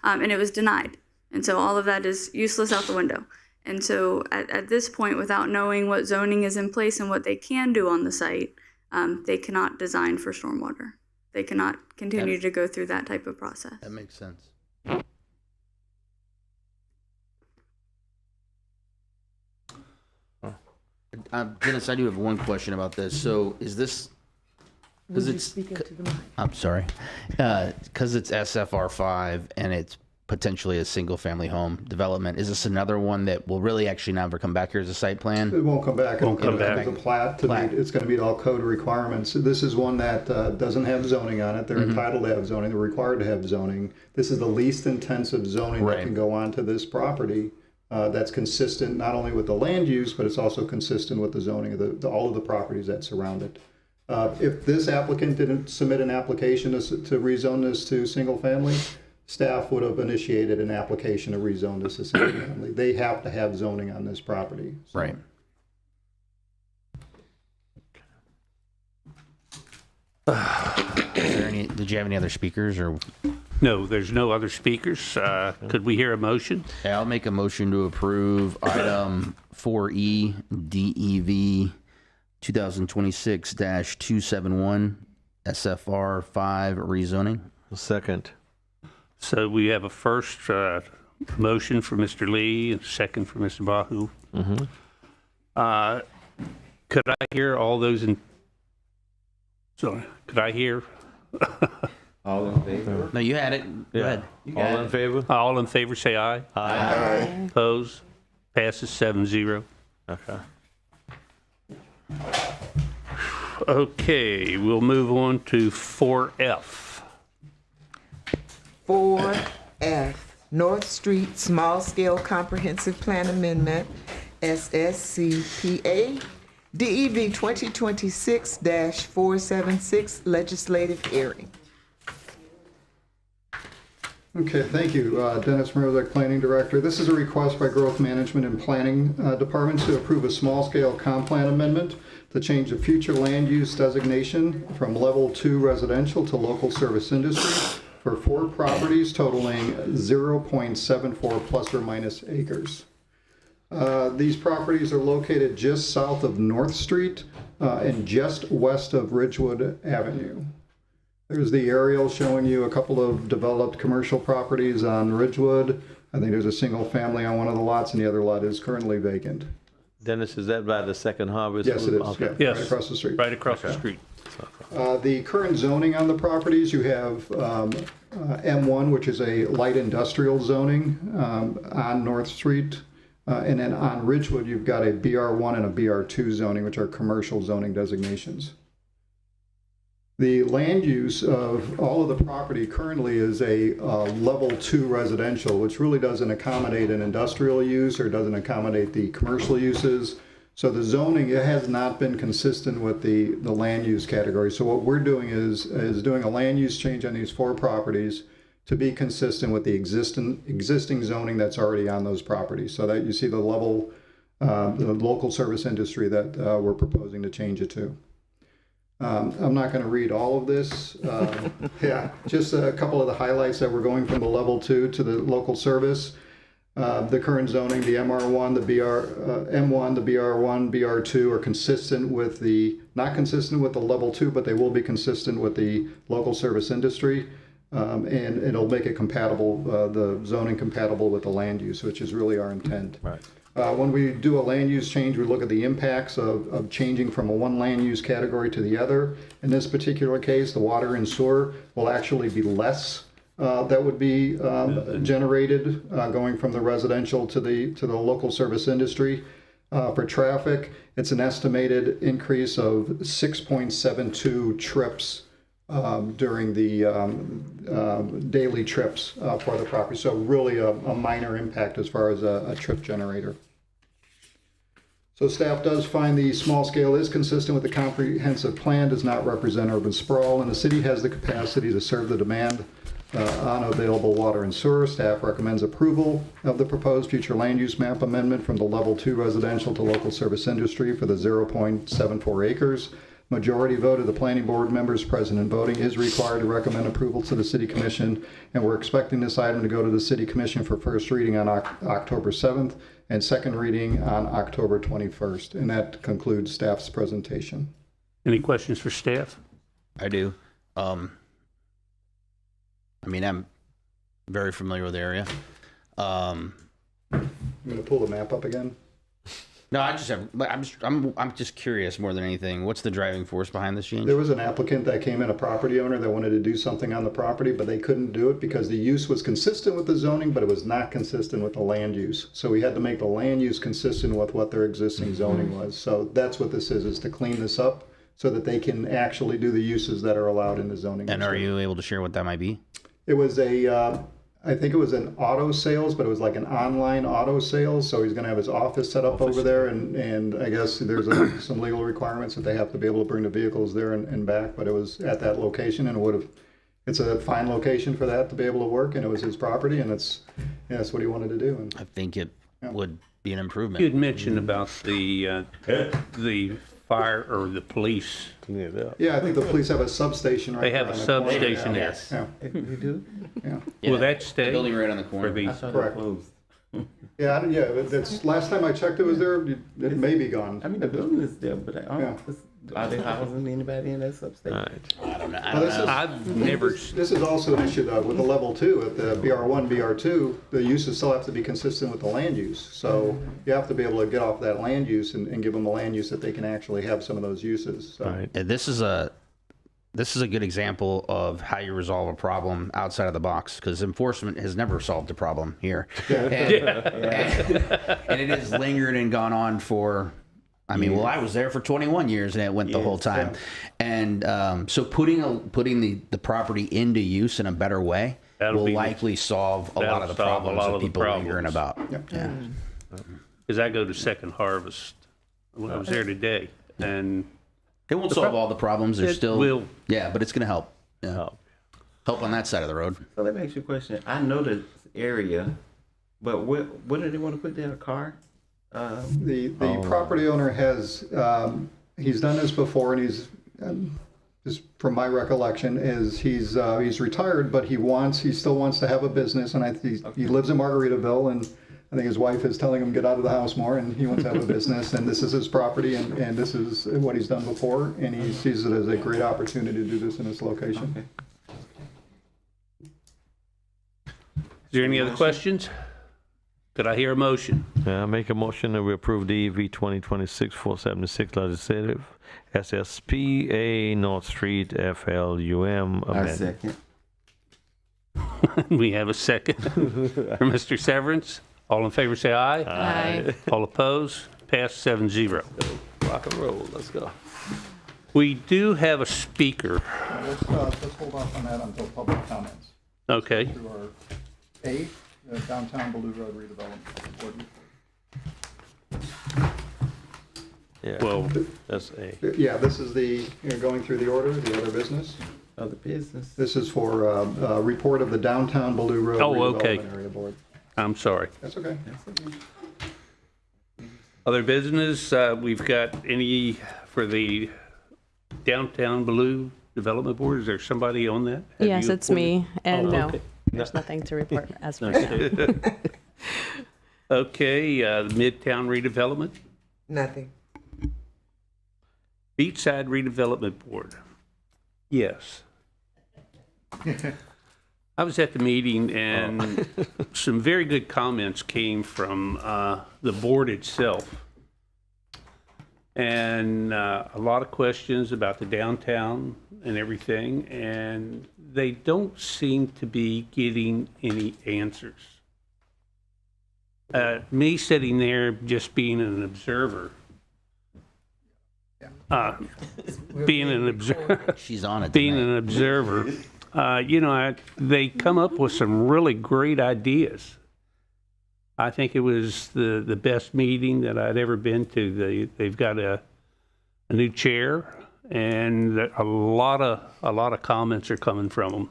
and it was denied. And so all of that is useless out the window. And so at this point, without knowing what zoning is in place and what they can do on the site, they cannot design for stormwater. They cannot continue to go through that type of process. That makes sense. Dennis, I do have one question about this. So is this, because it's, I'm sorry, because it's SFR5 and it's potentially a single family home development, is this another one that will really actually never come back here as a site plan? It won't come back. Won't come back. As a plat to meet, it's going to meet all code requirements. This is one that doesn't have zoning on it. They're entitled to have zoning. They're required to have zoning. This is the least intensive zoning that can go onto this property. That's consistent not only with the land use, but it's also consistent with the zoning of all of the properties that surround it. If this applicant didn't submit an application to rezone this to single family, staff would have initiated an application to rezone this to single family. They have to have zoning on this property. So. Right. Did you have any other speakers or? No, there's no other speakers. Could we hear a motion? Yeah, I'll make a motion to approve item 4E DEV 2026-271 SFR 5 rezoning. Second. So we have a first motion for Mr. Lee, and a second for Mr. Bahu. Could I hear all those in? Sorry, could I hear? All in favor? No, you had it. Go ahead. All in favor? All in favor, say aye. Aye. Opposed? Passes 7-0. Okay. Okay, we'll move on to 4F. 4F, North Street Small Scale Comprehensive Plan Amendment, SSCPA, DEV 2026-476 Legislative Hearing. Okay, thank you. Dennis Mrozek, Planning Director. This is a request by Growth Management and Planning Departments to approve a small-scale comp plan amendment to change the future land use designation from Level 2 residential to local service industry for 4 properties totaling 0.74 plus or minus acres. These properties are located just south of North Street and just west of Ridgewood Avenue. There's the aerial showing you a couple of developed commercial properties on Ridgewood. I think there's a single family on one of the lots and the other lot is currently vacant. Dennis, is that by the Second Harvest? Yes, it is. Okay. Yeah, right across the street. Right across the street. The current zoning on the properties, you have M1, which is a light industrial zoning on North Street. And then on Ridgewood, you've got a BR1 and a BR2 zoning, which are commercial zoning designations. The land use of all of the property currently is a level 2 residential, which really doesn't accommodate an industrial use or doesn't accommodate the commercial uses. So the zoning, it has not been consistent with the land use category. So what we're doing is doing a land use change on these 4 properties to be consistent with the existing zoning that's already on those properties. So that you see the level, the local service industry that we're proposing to change it to. I'm not going to read all of this. Yeah, just a couple of the highlights that we're going from the level 2 to the local service. The current zoning, the MR1, the M1, the BR1, BR2 are consistent with not consistent with the level 2, but they will be consistent with the local service industry. And it'll make it compatible, the zoning compatible with the land use, which is really our intent. Right. When we do a land use change, we look at the impacts of changing from one land use category to the other. In this particular case, the water and sewer will actually be less that would be generated going from the residential to the local service industry. For traffic, it's an estimated increase of 6.72 trips during the daily trips for the property. So really a minor impact as far as a trip generator. So staff does find the small scale is consistent with the comprehensive plan, does not represent urban sprawl, and the city has the capacity to serve the demand unavailable water and sewer. Staff recommends approval of the proposed future land use map amendment from the level 2 residential to local service industry for the 0.74 acres. Majority vote of the planning board members present and voting is required to recommend approval to the city commission, and we're expecting this item to go to the city commission for first reading on October 7th and second reading on October 21st. And that concludes staff's presentation. Any questions for staff? I do. I mean, I'm very familiar with the area. I'm going to pull the map up again. No, I'm just curious more than anything. What's the driving force behind this change? There was an applicant that came in, a property owner that wanted to do something on the property, but they couldn't do it because the use was consistent with the zoning, but it was not consistent with the land use. So we had to make the land use consistent with what their existing zoning was. So that's what this is to clean this up so that they can actually do the uses that are allowed in the zoning. And are you able to share what that might be? It was I think it was an auto sales, but it was like an online auto sales. So he's going to have his office set up over there, and I guess there's some legal requirements that they have to be able to bring the vehicles there and back. But it was at that location, and it's a fine location for that to be able to work, and it was his property, and that's what he wanted to do. And I think it would be an improvement. You had mentioned about the fire or the police. Yeah, I think the police have a substation right They have there a on the corner. substation there. Yes. Yeah. You do? Yeah. Will that stay? The building right on the corner. For the- I thought Correct. it closed. Yeah, that's last time I checked, it was there. It may be gone. I mean, the building is there, but Yeah. are they housing anybody in that substation? I don't know. I've never. This is also an issue though with the level 2 at the BR1, BR2. The uses still have to be consistent with the land use. So you have to be able to get off that land use and give them a land use that they can actually have some of those uses. So. Right. And this is a good example of how you resolve a problem outside of the box, because enforcement has never solved a problem here. And it has lingered and gone on for, I mean, well, I was there for 21 years and it went the whole time. And so putting the property into use in a better way will likely solve a lot of the problems that people lingering about. Yep. Because I go to Second Harvest. I was there today, and it won't solve all the problems. There's still will. Yeah, but it's going to help. Yeah. Help on that side of the road. So let me ask you a question. I know this area, but what do they want to put there? A car? The property owner has, he's done this before, and he's, just from my recollection, is he's retired, but he still wants to have a business, and he lives in Margaritaville, and I think his wife is telling him get out of the house more, and he wants to have a business, and this is his property, and this is what he's done before, and he sees it as a great opportunity to do this in this location. Okay. Is there any other questions? Could I hear a motion? I make a motion that we approve the EV 2026-476 legislative SSPA North Street FLUM I amendment. second. We have a second for Mr. Severance. All in favor say aye. Aye. All opposed? Pass 7-0. Rock and roll, let's go. We do have a speaker. Let's hold off on that until public comments. Okay. Through our A, the Downtown Blue Road redevelopment ordinance. Yeah, Well, that's A. Yeah, this is going through the order, the other business. Other business. This is for a report of the Downtown Blue Road Oh, okay. redevelopment area board. I'm sorry. That's okay. Other business, we've got any for the Downtown Blue Development Board? Is there somebody on that? Have Yes, you it's me, and Oh, no, okay. there's nothing to report as of right now. Okay, the Midtown redevelopment, Nothing. Beachside redevelopment board. Yes. I was at the meeting and some very good comments came from the board itself. And a lot of questions about the downtown and everything, and they don't seem to be getting any answers. Me sitting there just being an observer, being an observer, She's on it. being tonight. an observer, they come up with some really great ideas. I think it was the best meeting that I'd ever been to. They've got a new chair, and a lot of comments are coming from them.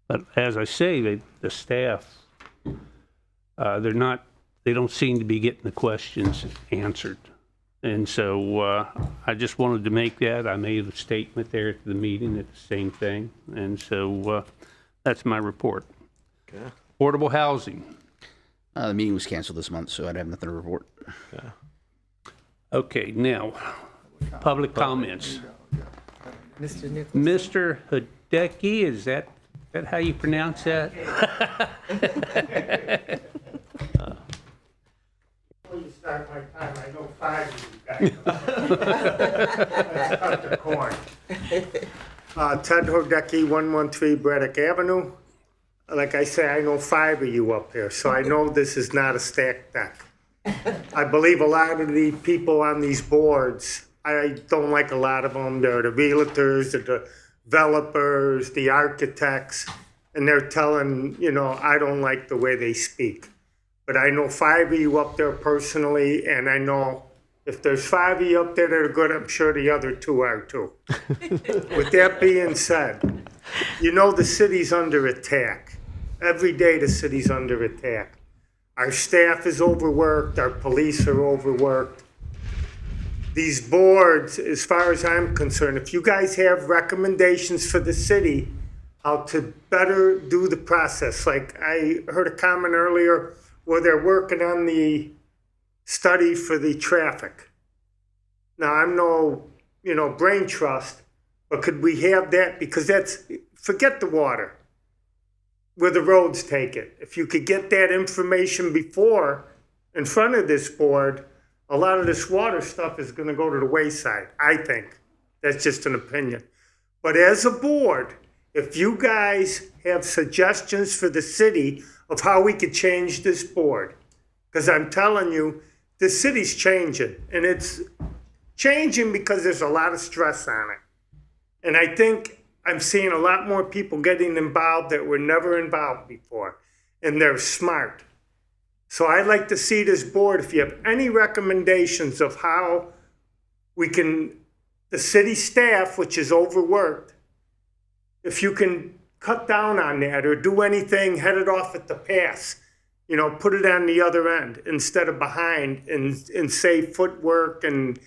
But as I say, the staff, they don't seem to be getting the questions answered. And so I just wanted to make that. I made a statement there at the meeting at the same thing. And so that's my report. Okay. Affordable housing. The meeting was canceled this month, so I'd have nothing to report. Okay. Okay, now, public comments. Mr. Nicholson. Mr. Hideki, is that how you pronounce that? Before you start my time, I know 5 of you guys. Let's cut the corn. Ted Hideki, 113 Braddock Avenue. Like I say, I know 5 of you up here, so I know this is not a stacked deck. I believe a lot of the people on these boards, I don't like a lot of them. They're the realtors, the developers, the architects, and they're telling, I don't like the way they speak. But I know 5 of you up there personally, and I know if there's 5 of you up there that are good, I'm sure the other 2 are too. With that being said, the city's under attack. Every day the city's under attack. Our staff is overworked, our police are overworked. These boards, as far as I'm concerned, if you guys have recommendations for the city, how to better do the process. Like I heard a comment earlier where they're working on the study for the traffic. Now, I'm no, brain trust, but could we have that? Because forget the water, where the roads take it. If you could get that information before in front of this board, a lot of this water stuff is going to go to the wayside, I think. That's just an opinion. But as a board, if you guys have suggestions for the city of how we could change this board, because I'm telling you, the city's changing, and it's changing because there's a lot of stress on it. And I think I'm seeing a lot more people getting involved that were never involved before, and they're smart. So I'd like to see this board, if you have any recommendations of how we can, the city staff, which is overworked, if you can cut down on that or do anything, head it off at the pass, put it on the other end instead of behind and save footwork and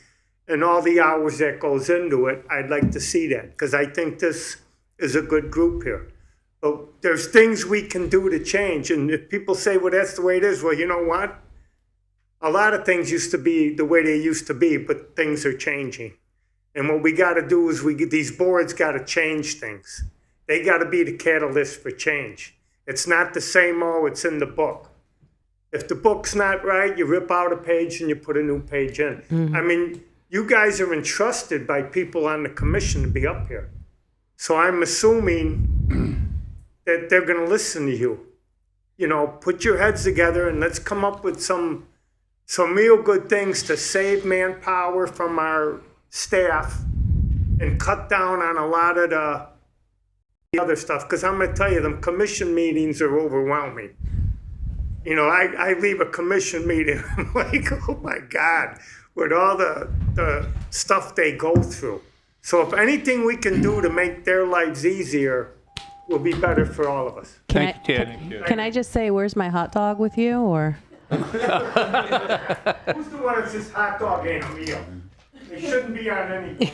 all the hours that goes into it. I'd like to see that because I think this is a good group here. But there's things we can do to change. And if people say, well, that's the way it is, well, you know what? A lot of things used to be the way they used to be, but things are changing. And what we got to do is these boards got to change things. They got to be the catalyst for change. It's not the same, it's in the book. If the book's not right, you rip out a page and you put a new page in. Mm-hmm. I mean, you guys are entrusted by people on the commission to be up here. So I'm assuming that they're going to listen to you. Put your heads together and let's come up with some real good things to save manpower from our staff and cut down on a lot of the other stuff. Because I'm going to tell you, them commission meetings are overwhelming. I leave a commission meeting, I'm like, oh my God, with all the stuff they go through. So if anything we can do to make their lives easier will be better for all of us. Thank you, Ted. Can I just say, where's my hot dog with you, or? Who's the one that says hot dog ain't a meal? They shouldn't be on any board.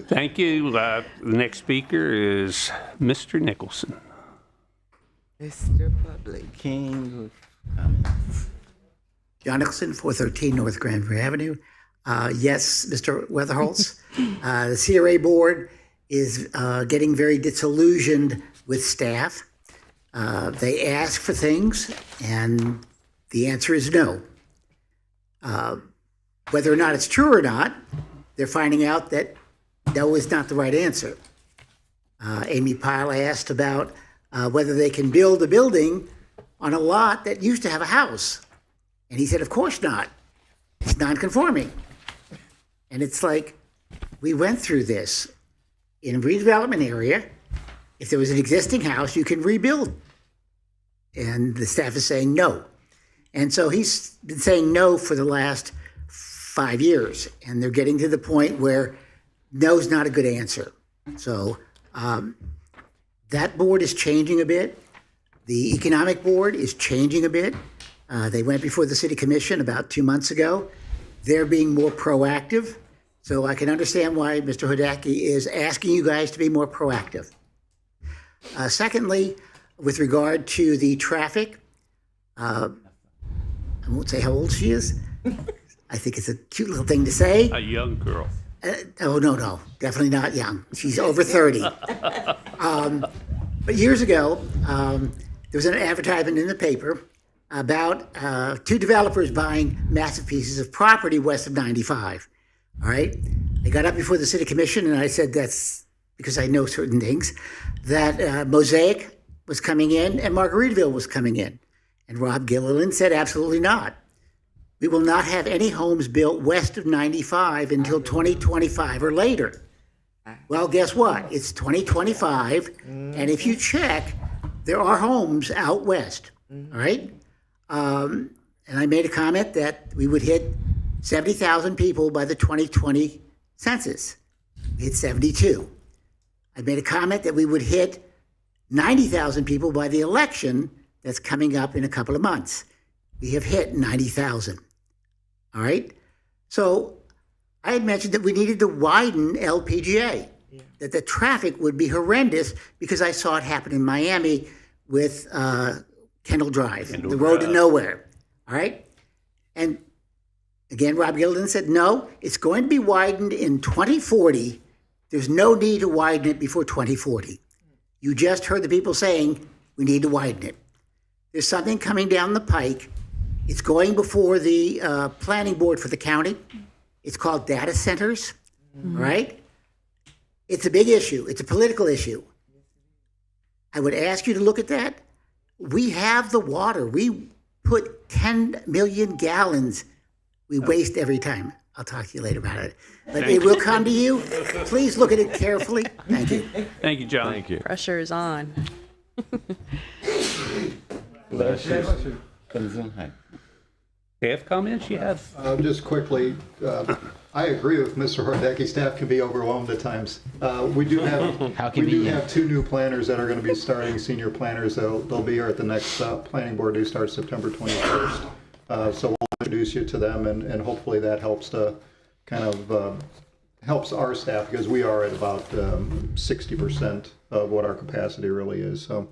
Thank you. The next speaker is Mr. Nicholson. Mr. Public. King. John Nicholson, 413 North Grande Avenue. Yes, Mr. Weatherholtz, the CRA board is getting very disillusioned with staff. They ask for things, and the answer is no. Whether or not it's true or not, they're finding out that no is not the right answer. Amy Pyle asked about whether they can build a building on a lot that used to have a house. And he said, of course not. It's non-conforming. And it's like, we went through this. In a redevelopment area, if there was an existing house, you can rebuild. And the staff is saying no. And so he's been saying no for the last 5 years. And they're getting to the point where no's not a good answer. So that board is changing a bit. The economic board is changing a bit. They went before the city commission about 2 months ago. They're being more proactive. So I can understand why Mr. Hodaki is asking you guys to be more proactive. Secondly, with regard to the traffic, I won't say how old she is. I think it's a cute little thing to say. A young girl. Oh, no, definitely not young. She's over 30. But years ago, there was an advertisement in the paper about two developers buying massive pieces of property west of 95. All right? They got up before the city commission, and I said that's because I know certain things, that Mosaic was coming in and Margaritaville was coming in. And Rob Gilliland said absolutely not. We will not have any homes built west of 95 until 2025 or later. Well, guess what? It's 2025, and if you check, there are homes out west, all right? And I made a comment that we would hit 70,000 people by the 2020 census. We hit 72. I made a comment that we would hit 90,000 people by the election that's coming up in a couple of months. We have hit 90,000. All right? So I had mentioned that we needed to widen LPGA, that the traffic would be horrendous because I saw it happen in Miami with Kendall Drive, the road to nowhere. All right? And again, Rob Gilliland said, no, it's going to be widened in 2040. There's no need to widen it before 2040. You just heard the people saying we need to widen it. There's something coming down the pike. It's going before the planning board for the county. It's called data centers, right? It's a big issue. It's a political issue. I would ask you to look at that. We have the water. We put 10 million gallons. We waste every time. I'll talk to you later about it. But it will come to you. Please look at it carefully. Thank you. Thank you, John. Thank you. Pressure is on. Staff comments you have? Just quickly, I agree with Mr. Hordecki. Staff can be overwhelmed at times. We do have two new planners that are going to be starting, senior planners. They'll be here at the next planning board who starts September 21st. So we'll introduce you to them, and hopefully that helps to kind of helps our staff, because we are at about 60% of what our capacity really is. So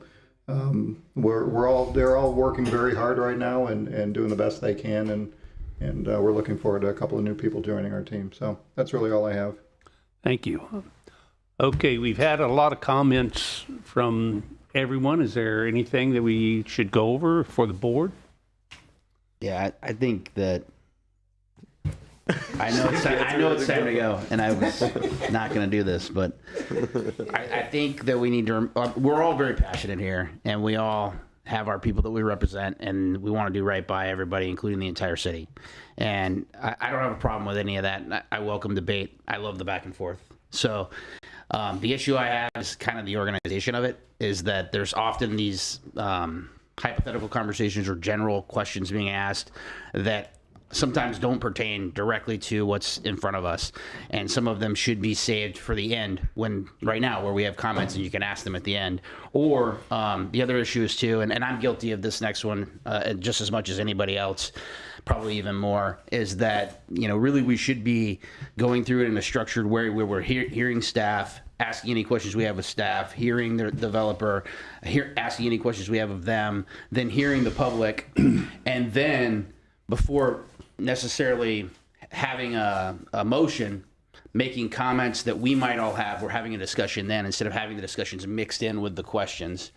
they're all working very hard right now and doing the best they can, and we're looking forward to a couple of new people joining our team. So that's really all I have. Thank you. Okay, we've had a lot of comments from everyone. Is there anything that we should go over for the board? Yeah, I think that I know it's time to go, and I was not going to do this, but I think that we need to. We're all very passionate here, and we all have our people that we represent, and we want to do right by everybody, including the entire city. And I don't have a problem with any of that. I welcome debate. I love the back and forth. So the issue I have is kind of the organization of it. Is that there's often these hypothetical conversations or general questions being asked that sometimes don't pertain directly to what's in front of us, and some of them should be saved for the end, when right now where we have comments and you can ask them at the end. Or the other issue is too, and I'm guilty of this next one just as much as anybody else, probably even more, is that really we should be going through it in a structured way where we're hearing staff, asking any questions we have with staff, hearing the developer, asking any questions we have of them, then hearing the public, and then before necessarily having a motion, making comments that we might all have, we're having a discussion then instead of having the discussions mixed in with the questions.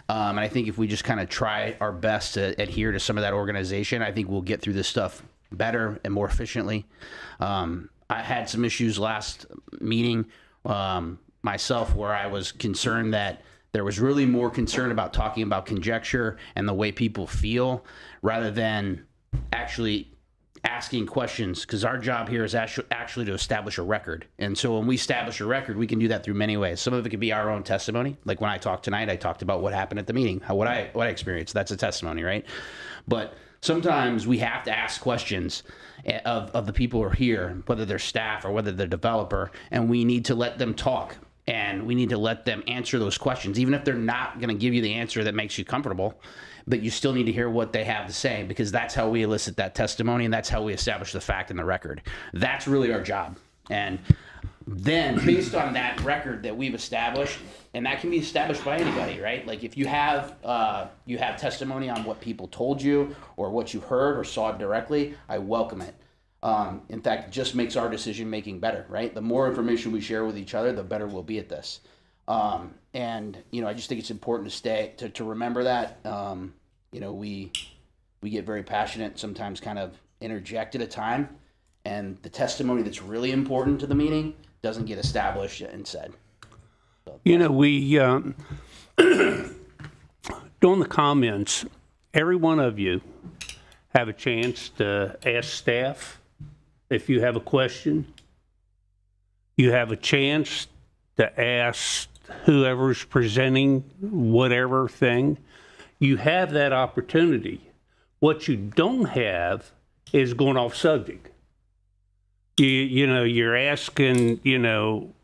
And I think if we just kind of try our best to adhere to some of that organization, I think we'll get through this stuff better and more efficiently. I had some issues last meeting myself where I was concerned that there was really more concern about talking about conjecture and the way people feel rather than actually asking questions, because our job here is actually to establish a record. And so when we establish a record, we can do that through many ways. Some of it could be our own testimony. Like when I talked tonight, I talked about what happened at the meeting, what I experienced. That's a testimony, right? But sometimes we have to ask questions of the people who are here, whether they're staff or whether they're developer, and we need to let them talk And we need to let them answer those questions, even if they're not going to give you the answer that makes you comfortable, but you still need to hear what they have to say, because that's how we elicit that testimony and that's how we establish the fact in the record. That's really our job. And then based on that record that we've established, and that can be established by anybody, right? Like if you have testimony on what people told you or what you heard or saw directly, I welcome it. In fact, it just makes our decision making better, right? The more information we share with each other, the better we'll be at this. And I just think it's important to remember that. We get very passionate, sometimes kind of interject at a time, and the testimony that's really important to the meeting doesn't get established and said. So, we during the comments, every one of you have a chance to ask staff if you have a question. You have a chance to ask whoever's presenting whatever thing. You have that opportunity. What you don't have is going off subject. You're asking,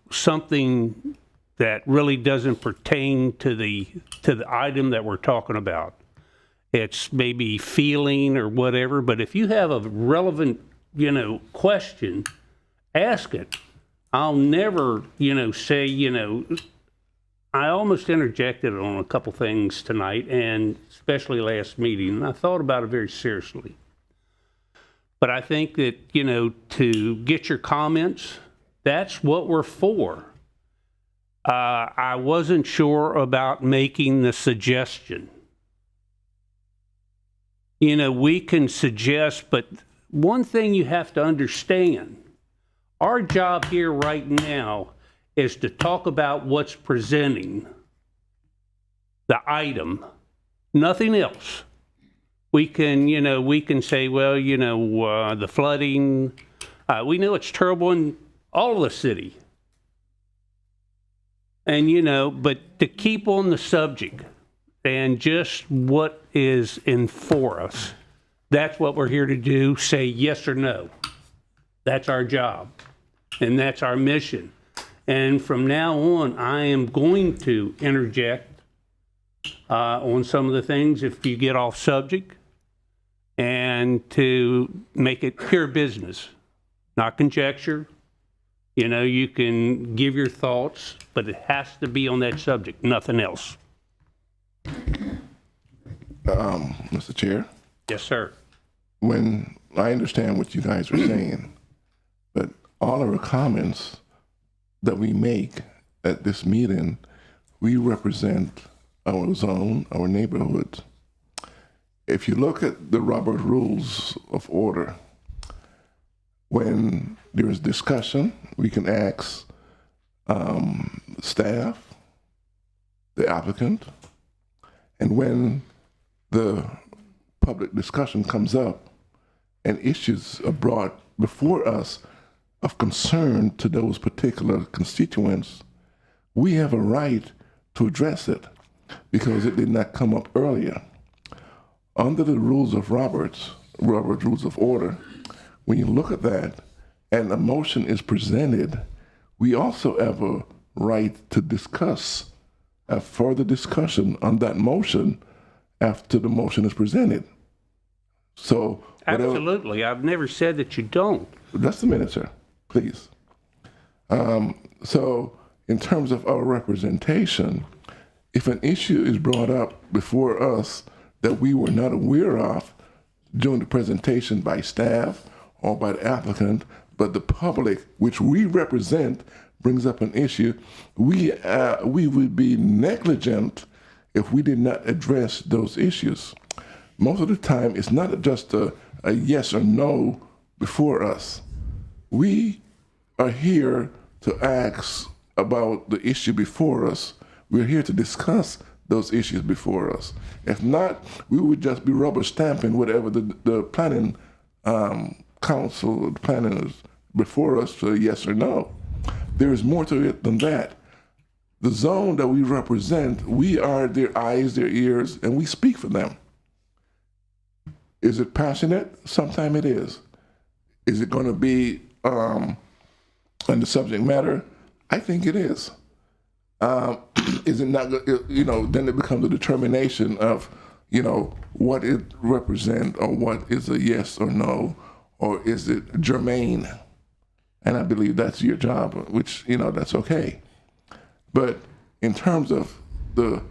something that really doesn't pertain to the item that we're talking about. It's maybe feeling or whatever, but if you have a relevant, question, ask it. I'll never, say, I almost interjected on a couple things tonight, and especially last meeting, and I thought about it very seriously. But I think that, to get your comments, that's what we're for. I wasn't sure about making the suggestion. We can suggest, but one thing you have to understand, our job here right now is to talk about what's presenting, the item, nothing else. We can say, well, the flooding, we know it's terrible in all of the city. And, but to keep on the subject and just what is in for us, that's what we're here to do, say yes or no. That's our job, and that's our mission. And from now on, I am going to interject on some of the things if you get off subject, and to make it pure business, not conjecture. You can give your thoughts, but it has to be on that subject, nothing else. Mr. Chair? Yes, sir. When I understand what you guys are saying, but all of our comments that we make at this meeting, we represent our zone, our neighborhood. If you look at the Robert Rules of Order, when there is discussion, we can ask staff, the applicant, and when the public discussion comes up and issues are brought before us of concern to those particular constituents, we have a right to address it because it did not come up earlier. Under the rules of Robert Rules of Order, when you look at that and a motion is presented, we also have a right to discuss, a further discussion on that motion after the motion is presented. So absolutely, I've never said that you don't. Just a minute, sir, please. So in terms of our representation, if an issue is brought up before us that we were not aware of during the presentation by staff or by the applicant, but the public, which we represent, brings up an issue, we would be negligent if we did not address those issues. Most of the time, it's not just a yes or no before us. We are here to ask about the issue before us. We're here to discuss those issues before us. If not, we would just be rubber stamping whatever the planning council, the planners before us to a yes or no. There is more to it than that. The zone that we represent, we are their eyes, their ears, and we speak for them. Is it passionate? Sometimes it is. Is it going to be on the subject matter? I think it is. is it not, then it becomes a determination of, what it represents or what is a yes or no, or is it germane? And I believe that's your job, which, that's okay. But in terms of the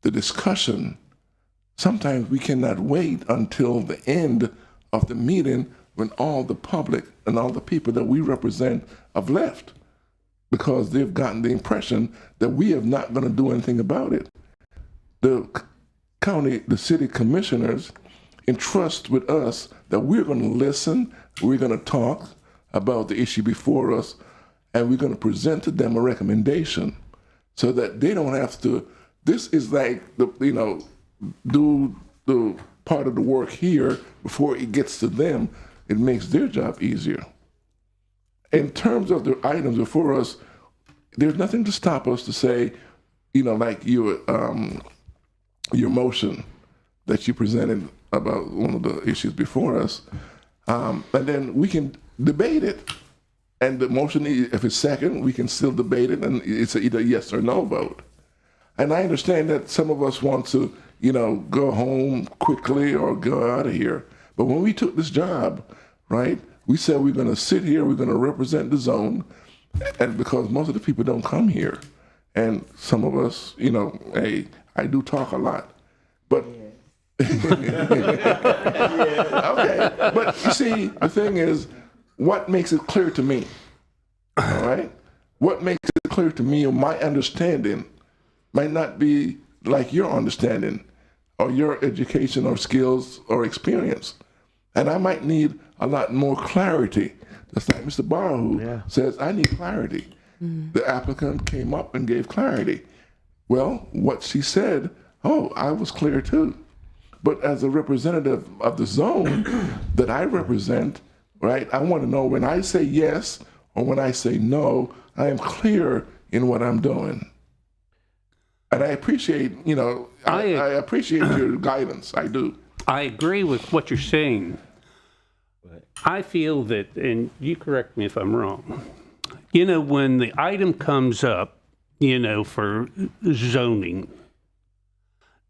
discussion, sometimes we cannot wait until the end of the meeting when all the public and all the people that we represent have left, because they've gotten the impression that we are not going to do anything about it. The city commissioners entrust with us that we're going to listen, we're going to talk about the issue before us, and we're going to present to them a recommendation so that they don't have to, this is like, do the part of the work here before it gets to them. It makes their job easier. In terms of the items before us, there's nothing to stop us to say, like your motion that you presented about one of the issues before us, and then we can debate it. And the motion, if it's second, we can still debate it, and it's either yes or no vote. And I understand that some of us want to, go home quickly or go out of here. But when we took this job, right, we said we're going to sit here, we're going to represent the zone, and because most of the people don't come here. And some of us, hey, I do talk a lot, but okay. But you see, the thing is, what makes it clear to me, all right? What makes it clear to me, or my understanding, might not be like your understanding or your education or skills or experience. And I might need a lot more clarity. Just like Mr. Barr, who says, I need clarity. The applicant came up and gave clarity. Well, what she said, I was clear too. But as a representative of the zone that I represent, right, I want to know when I say yes or when I say no, I am clear in what I'm doing. And I appreciate, I appreciate your guidance. I do. I agree with what you're saying. I feel that, and you correct me if I'm wrong, when the item comes up, for zoning,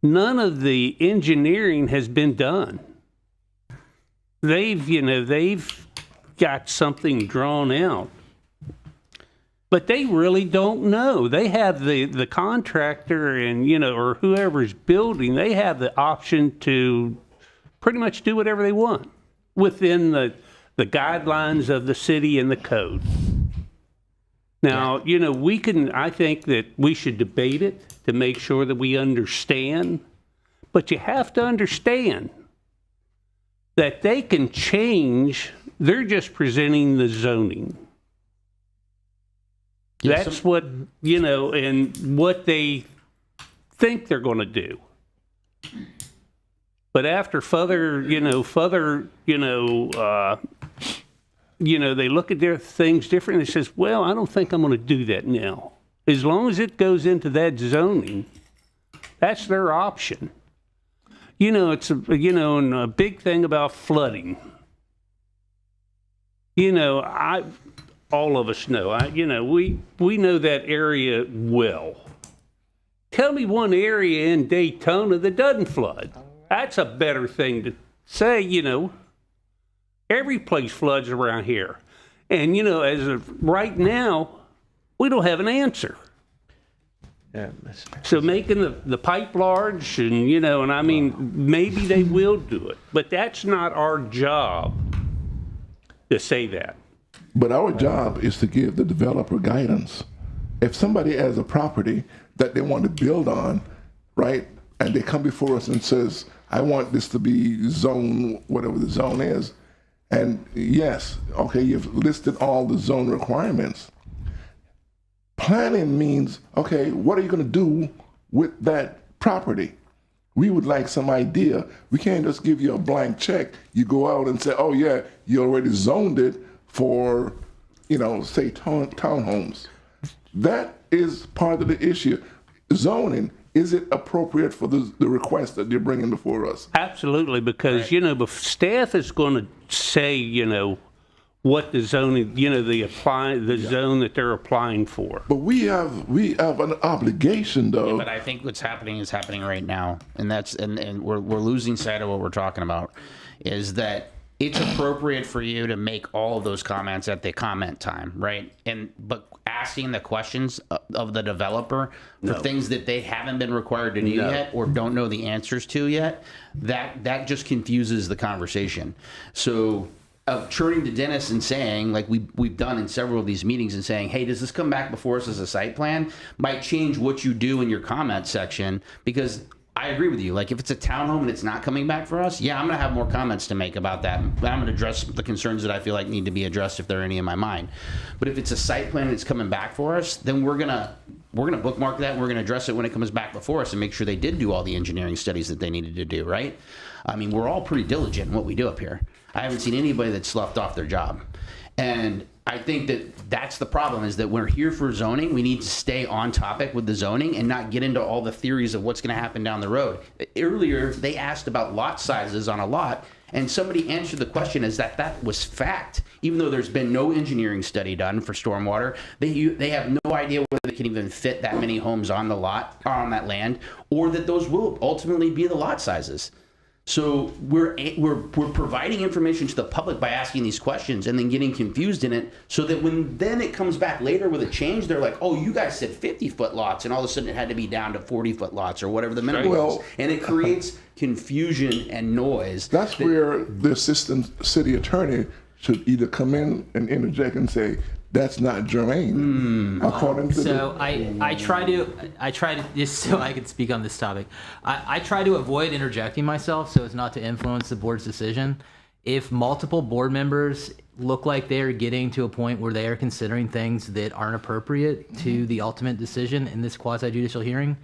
none of the engineering has been done. They've got something drawn out, but they really don't know. They have the contractor and, or whoever's building, they have the option to pretty much do whatever they want within the guidelines of the city and the code. Now, I think that we should debate it to make sure that we understand, but you have to understand that they can change, they're just presenting the zoning. Yes, That's what, and what they think they're going to do. But after they look at their things differently. They says, well, I don't think I'm going to do that now. As long as it goes into that zoning, that's their option. It's and a big thing about flooding. All of us know. We know that area well. Tell me one area in Daytona that doesn't flood. That's a better thing to say, Every place floods around here. And, as of right now, we don't have an answer. Yeah. So making the pipe large and, maybe they will do it. But that's not our job to say that. But our job is to give the developer guidance. If somebody has a property that they want to build on, right, and they come before us and says, I want this to be zone, whatever the zone is, and yes, okay, you've listed all the zone requirements. Planning means, okay, what are you going to do with that property? We would like some idea. We can't just give you a blank check. You go out and say, oh yeah, you already zoned it for, say townhomes. That is part of the issue. Zoning, is it appropriate for the request that you're bringing before us? Absolutely, because, staff is going to say, what the zoning, the zone that they're applying for. But we have an obligation, though. But I think what's happening is happening right now, and we're losing sight of what we're talking about. Is that it's appropriate for you to make all of those comments at the comment time, right? But asking the questions of the developer for things that they haven't been required to do yet or don't know the answers to yet, that just confuses the conversation. So turning to Dennis and saying, like we've done in several of these meetings, and saying, hey, does this come back before us as a site plan, might change what you do in your comment section. Because I agree with you. Like, if it's a townhome and it's not coming back for us, yeah, I'm going to have more comments to make about that. But I'm going to address the concerns that I feel like need to be addressed if there are any in my mind. But if it's a site plan that's coming back for us, then we're going to bookmark that, and we're going to address it when it comes back before us and make sure they did do all the engineering studies that they needed to do, right? I mean, we're all pretty diligent in what we do up here. I haven't seen anybody that's sloughed off their job. And I think that's the problem, is that we're here for zoning. We need to stay on topic with the zoning and not get into all the theories of what's going to happen down the road. Earlier, they asked about lot sizes on a lot, and somebody answered the question as that was fact. Even though there's been no engineering study done for stormwater, they have no idea whether they can even fit that many homes on the lot or on that land, or that those will ultimately be the lot sizes. So we're providing information to the public by asking these questions and then getting confused in it, so that when then it comes back later with a change, they're like, oh, you guys said 50-foot lots, and all of a sudden it had to be down to 40-foot lots or whatever the minimum is. And it creates confusion and noise. That's where the assistant city attorney should either come in and interject and say, that's not germane. According to so I try to just so I can speak on this topic. I try to avoid interjecting myself so as not to influence the board's decision. If multiple board members look like they are getting to a point where they are considering things that aren't appropriate to the ultimate decision in this quasi-judicial hearing,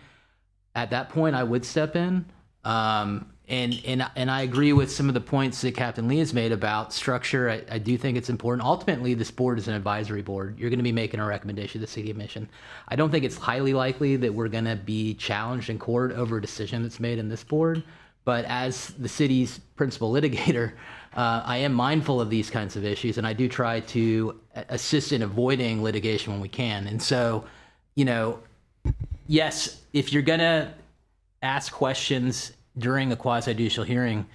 at that point I would step in. And I agree with some of the points that Captain Lee has made about structure. I do think it's important. Ultimately, this board is an advisory board. You're going to be making a recommendation to the city commission. I don't think it's highly likely that we're going to be challenged in court over a decision that's made in this board. But as the city's principal litigator, I am mindful of these kinds of issues, and I do try to assist in avoiding litigation when we can. And so, yes, if you're going to ask questions during a quasi-judicial hearing,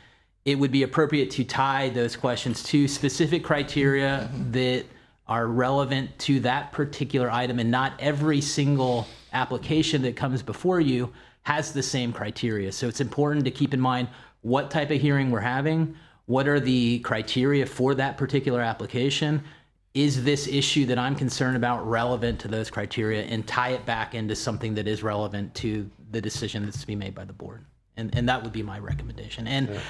it would be appropriate to tie those questions to specific criteria that are relevant to that particular item, and not every single application that comes before you has the same criteria. So it's important to keep in mind what type of hearing we're having, what are the criteria for that particular application, is this issue that I'm concerned about relevant to those criteria, and tie it back into something that is relevant to the decision that's to be made by the board. And that would be my recommendation. And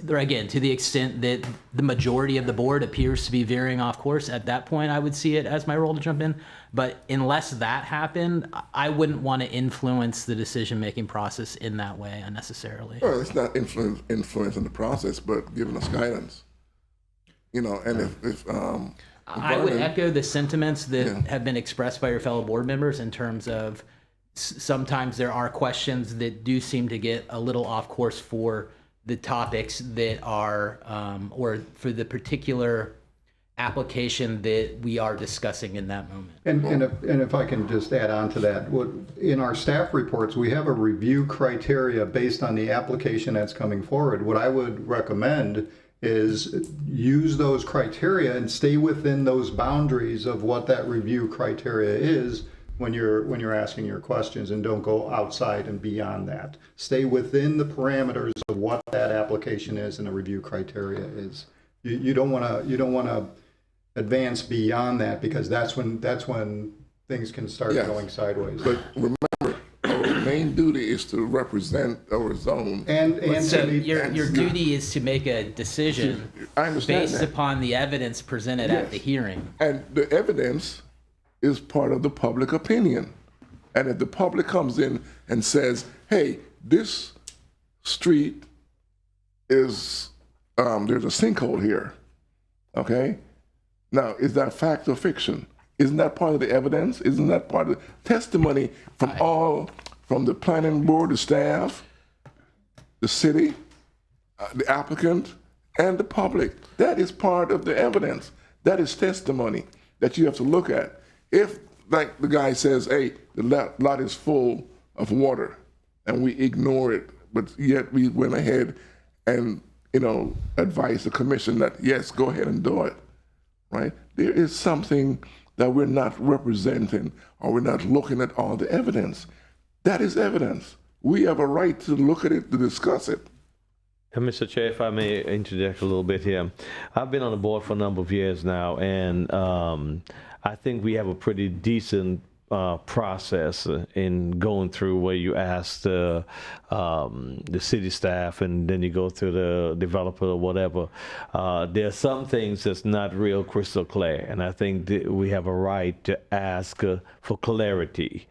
again, to the extent that the majority of the board appears to be veering off course, at that point I would see it as my role to jump in. But unless that happened, I wouldn't want to influence the decision-making process in that way unnecessarily. Well, it's not influencing the process, but giving us guidance. And if I would echo the sentiments that have been expressed by your fellow board members in terms of sometimes there are questions that do seem to get a little off course for the topics that are, or for the particular application that we are discussing in that moment. And if I can just add on to that, in our staff reports, we have a review criteria based on the application that's coming forward. What I would recommend is use those criteria and stay within those boundaries of what that review criteria is when you're asking your questions, and don't go outside and beyond that. Stay within the parameters of what that application is and the review criteria is. You don't want to advance beyond that, because that's when things can start going sideways. But remember, our main duty is to represent our zone. And so your duty is to make a decision based upon the evidence presented at the hearing. And the evidence is part of the public opinion. And if the public comes in and says, hey, this street is, there's a sinkhole here, okay? Now, is that fact or fiction? Isn't that part of the evidence? Isn't that part of the testimony from the planning board, the staff, the city, the applicant, and the public? That is part of the evidence. That is testimony that you have to look at. If, like the guy says, hey, the lot is full of water, and we ignore it, but yet we went ahead and, advised the commission that, yes, go ahead and do it, right? There is something that we're not representing, or we're not looking at all the evidence. That is evidence. We have a right to look at it, to discuss it. And Mr. Chair, if I may interject a little bit here. I've been on the board for a number of years now, and I think we have a pretty decent process in going through where you ask the city staff and then you go through the developer or whatever. There are some things that's not real crystal clear, and I think that we have a right to ask for clarity.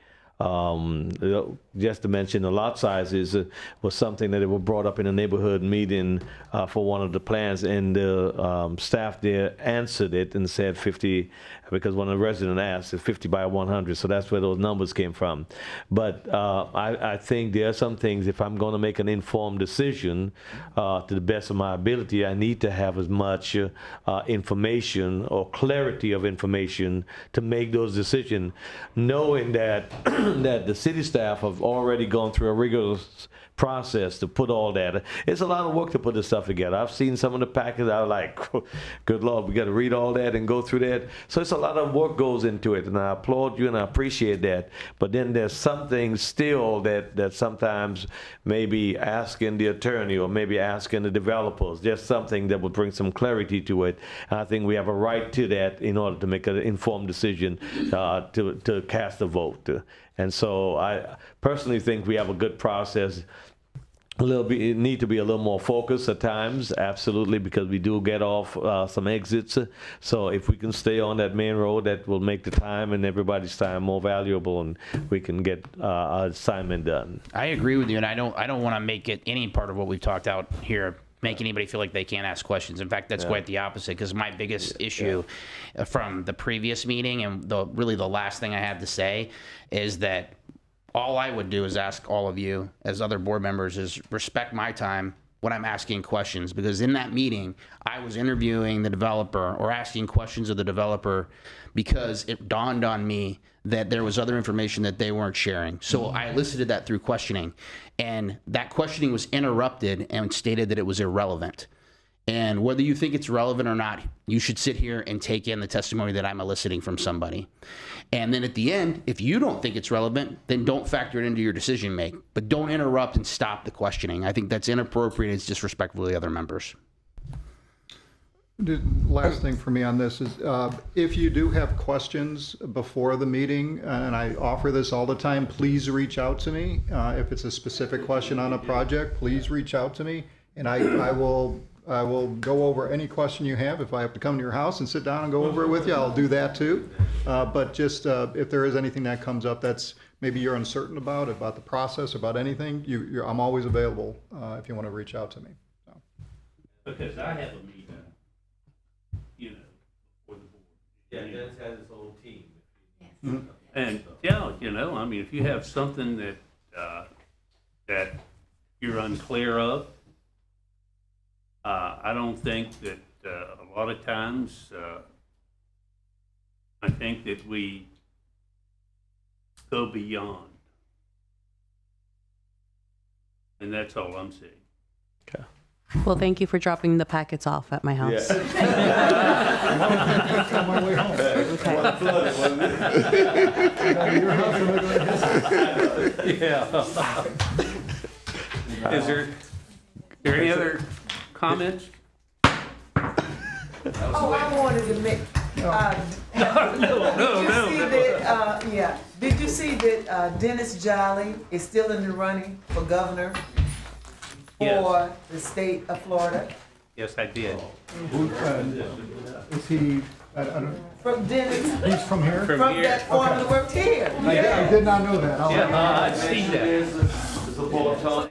Just to mention, the lot sizes was something that were brought up in a neighborhood meeting for one of the plans, and the staff there answered it and said 50, because one of the residents asked, 50 by 100, so that's where those numbers came from. But I think there are some things, if I'm going to make an informed decision to the best of my ability, I need to have as much information or clarity of information to make those decisions, knowing that that the city staff have already gone through a rigorous process to put all that. It's a lot of work to put this stuff together. I've seen some of the packets. I was like, good Lord, we got to read all that and go through that. So it's a lot of work goes into it, and I applaud you and I appreciate that. But then there's something still that sometimes maybe asking the attorney or maybe asking the developers, just something that would bring some clarity to it. And I think we have a right to that in order to make an informed decision to cast a vote. And so I personally think we have a good process. It need to be a little more focused at times, absolutely, because we do get off some exits. So if we can stay on that main road, that will make the time and everybody's time more valuable, and we can get our assignment done. I agree with you, and I don't want to make it any part of what we've talked out here make anybody feel like they can't ask questions. In fact, that's quite the opposite, because my biggest issue from the previous meeting and really the last thing I had to say is that all I would do is ask all of you as other board members is respect my time when I'm asking questions, because in that meeting, I was interviewing the developer or asking questions of the developer because it dawned on me that there was other information that they weren't sharing. So I elicited that through questioning, and that questioning was interrupted and stated that it was irrelevant. And whether you think it's relevant or not, you should sit here and take in the testimony that I'm eliciting from somebody. And then at the end, if you don't think it's relevant, then don't factor it into your decision make. But don't interrupt and stop the questioning. I think that's inappropriate. It's disrespectful to the other members. The last thing for me on this is if you do have questions before the meeting, and I offer this all the time, please reach out to me. If it's a specific question on a project, please reach out to me, and I will go over any question you have. If I have to come to your house and sit down and go over it with you, I'll do that too. But just if there is anything that comes up that's maybe you're uncertain about the process, about anything, I'm always available if you want to reach out to me. So. Because I have a meeting, for the board. Yeah, Dennis has his own team. Mm-hmm. And I mean, if you have something that you're unclear of, I don't think that a lot of times, I think that we go beyond. And that's all I'm saying. Okay. Well, thank you for dropping the packets off at my house. On my way home. Is there any other comments? I wanted to make. Did you see that Dennis Jolly is still in the running for governor for the state of Florida? Yes, I did. Is he? I don't. From Dennis. He's from here. From here. that farm that worked here. I did not know that. I've seen that. It's a board, Tony.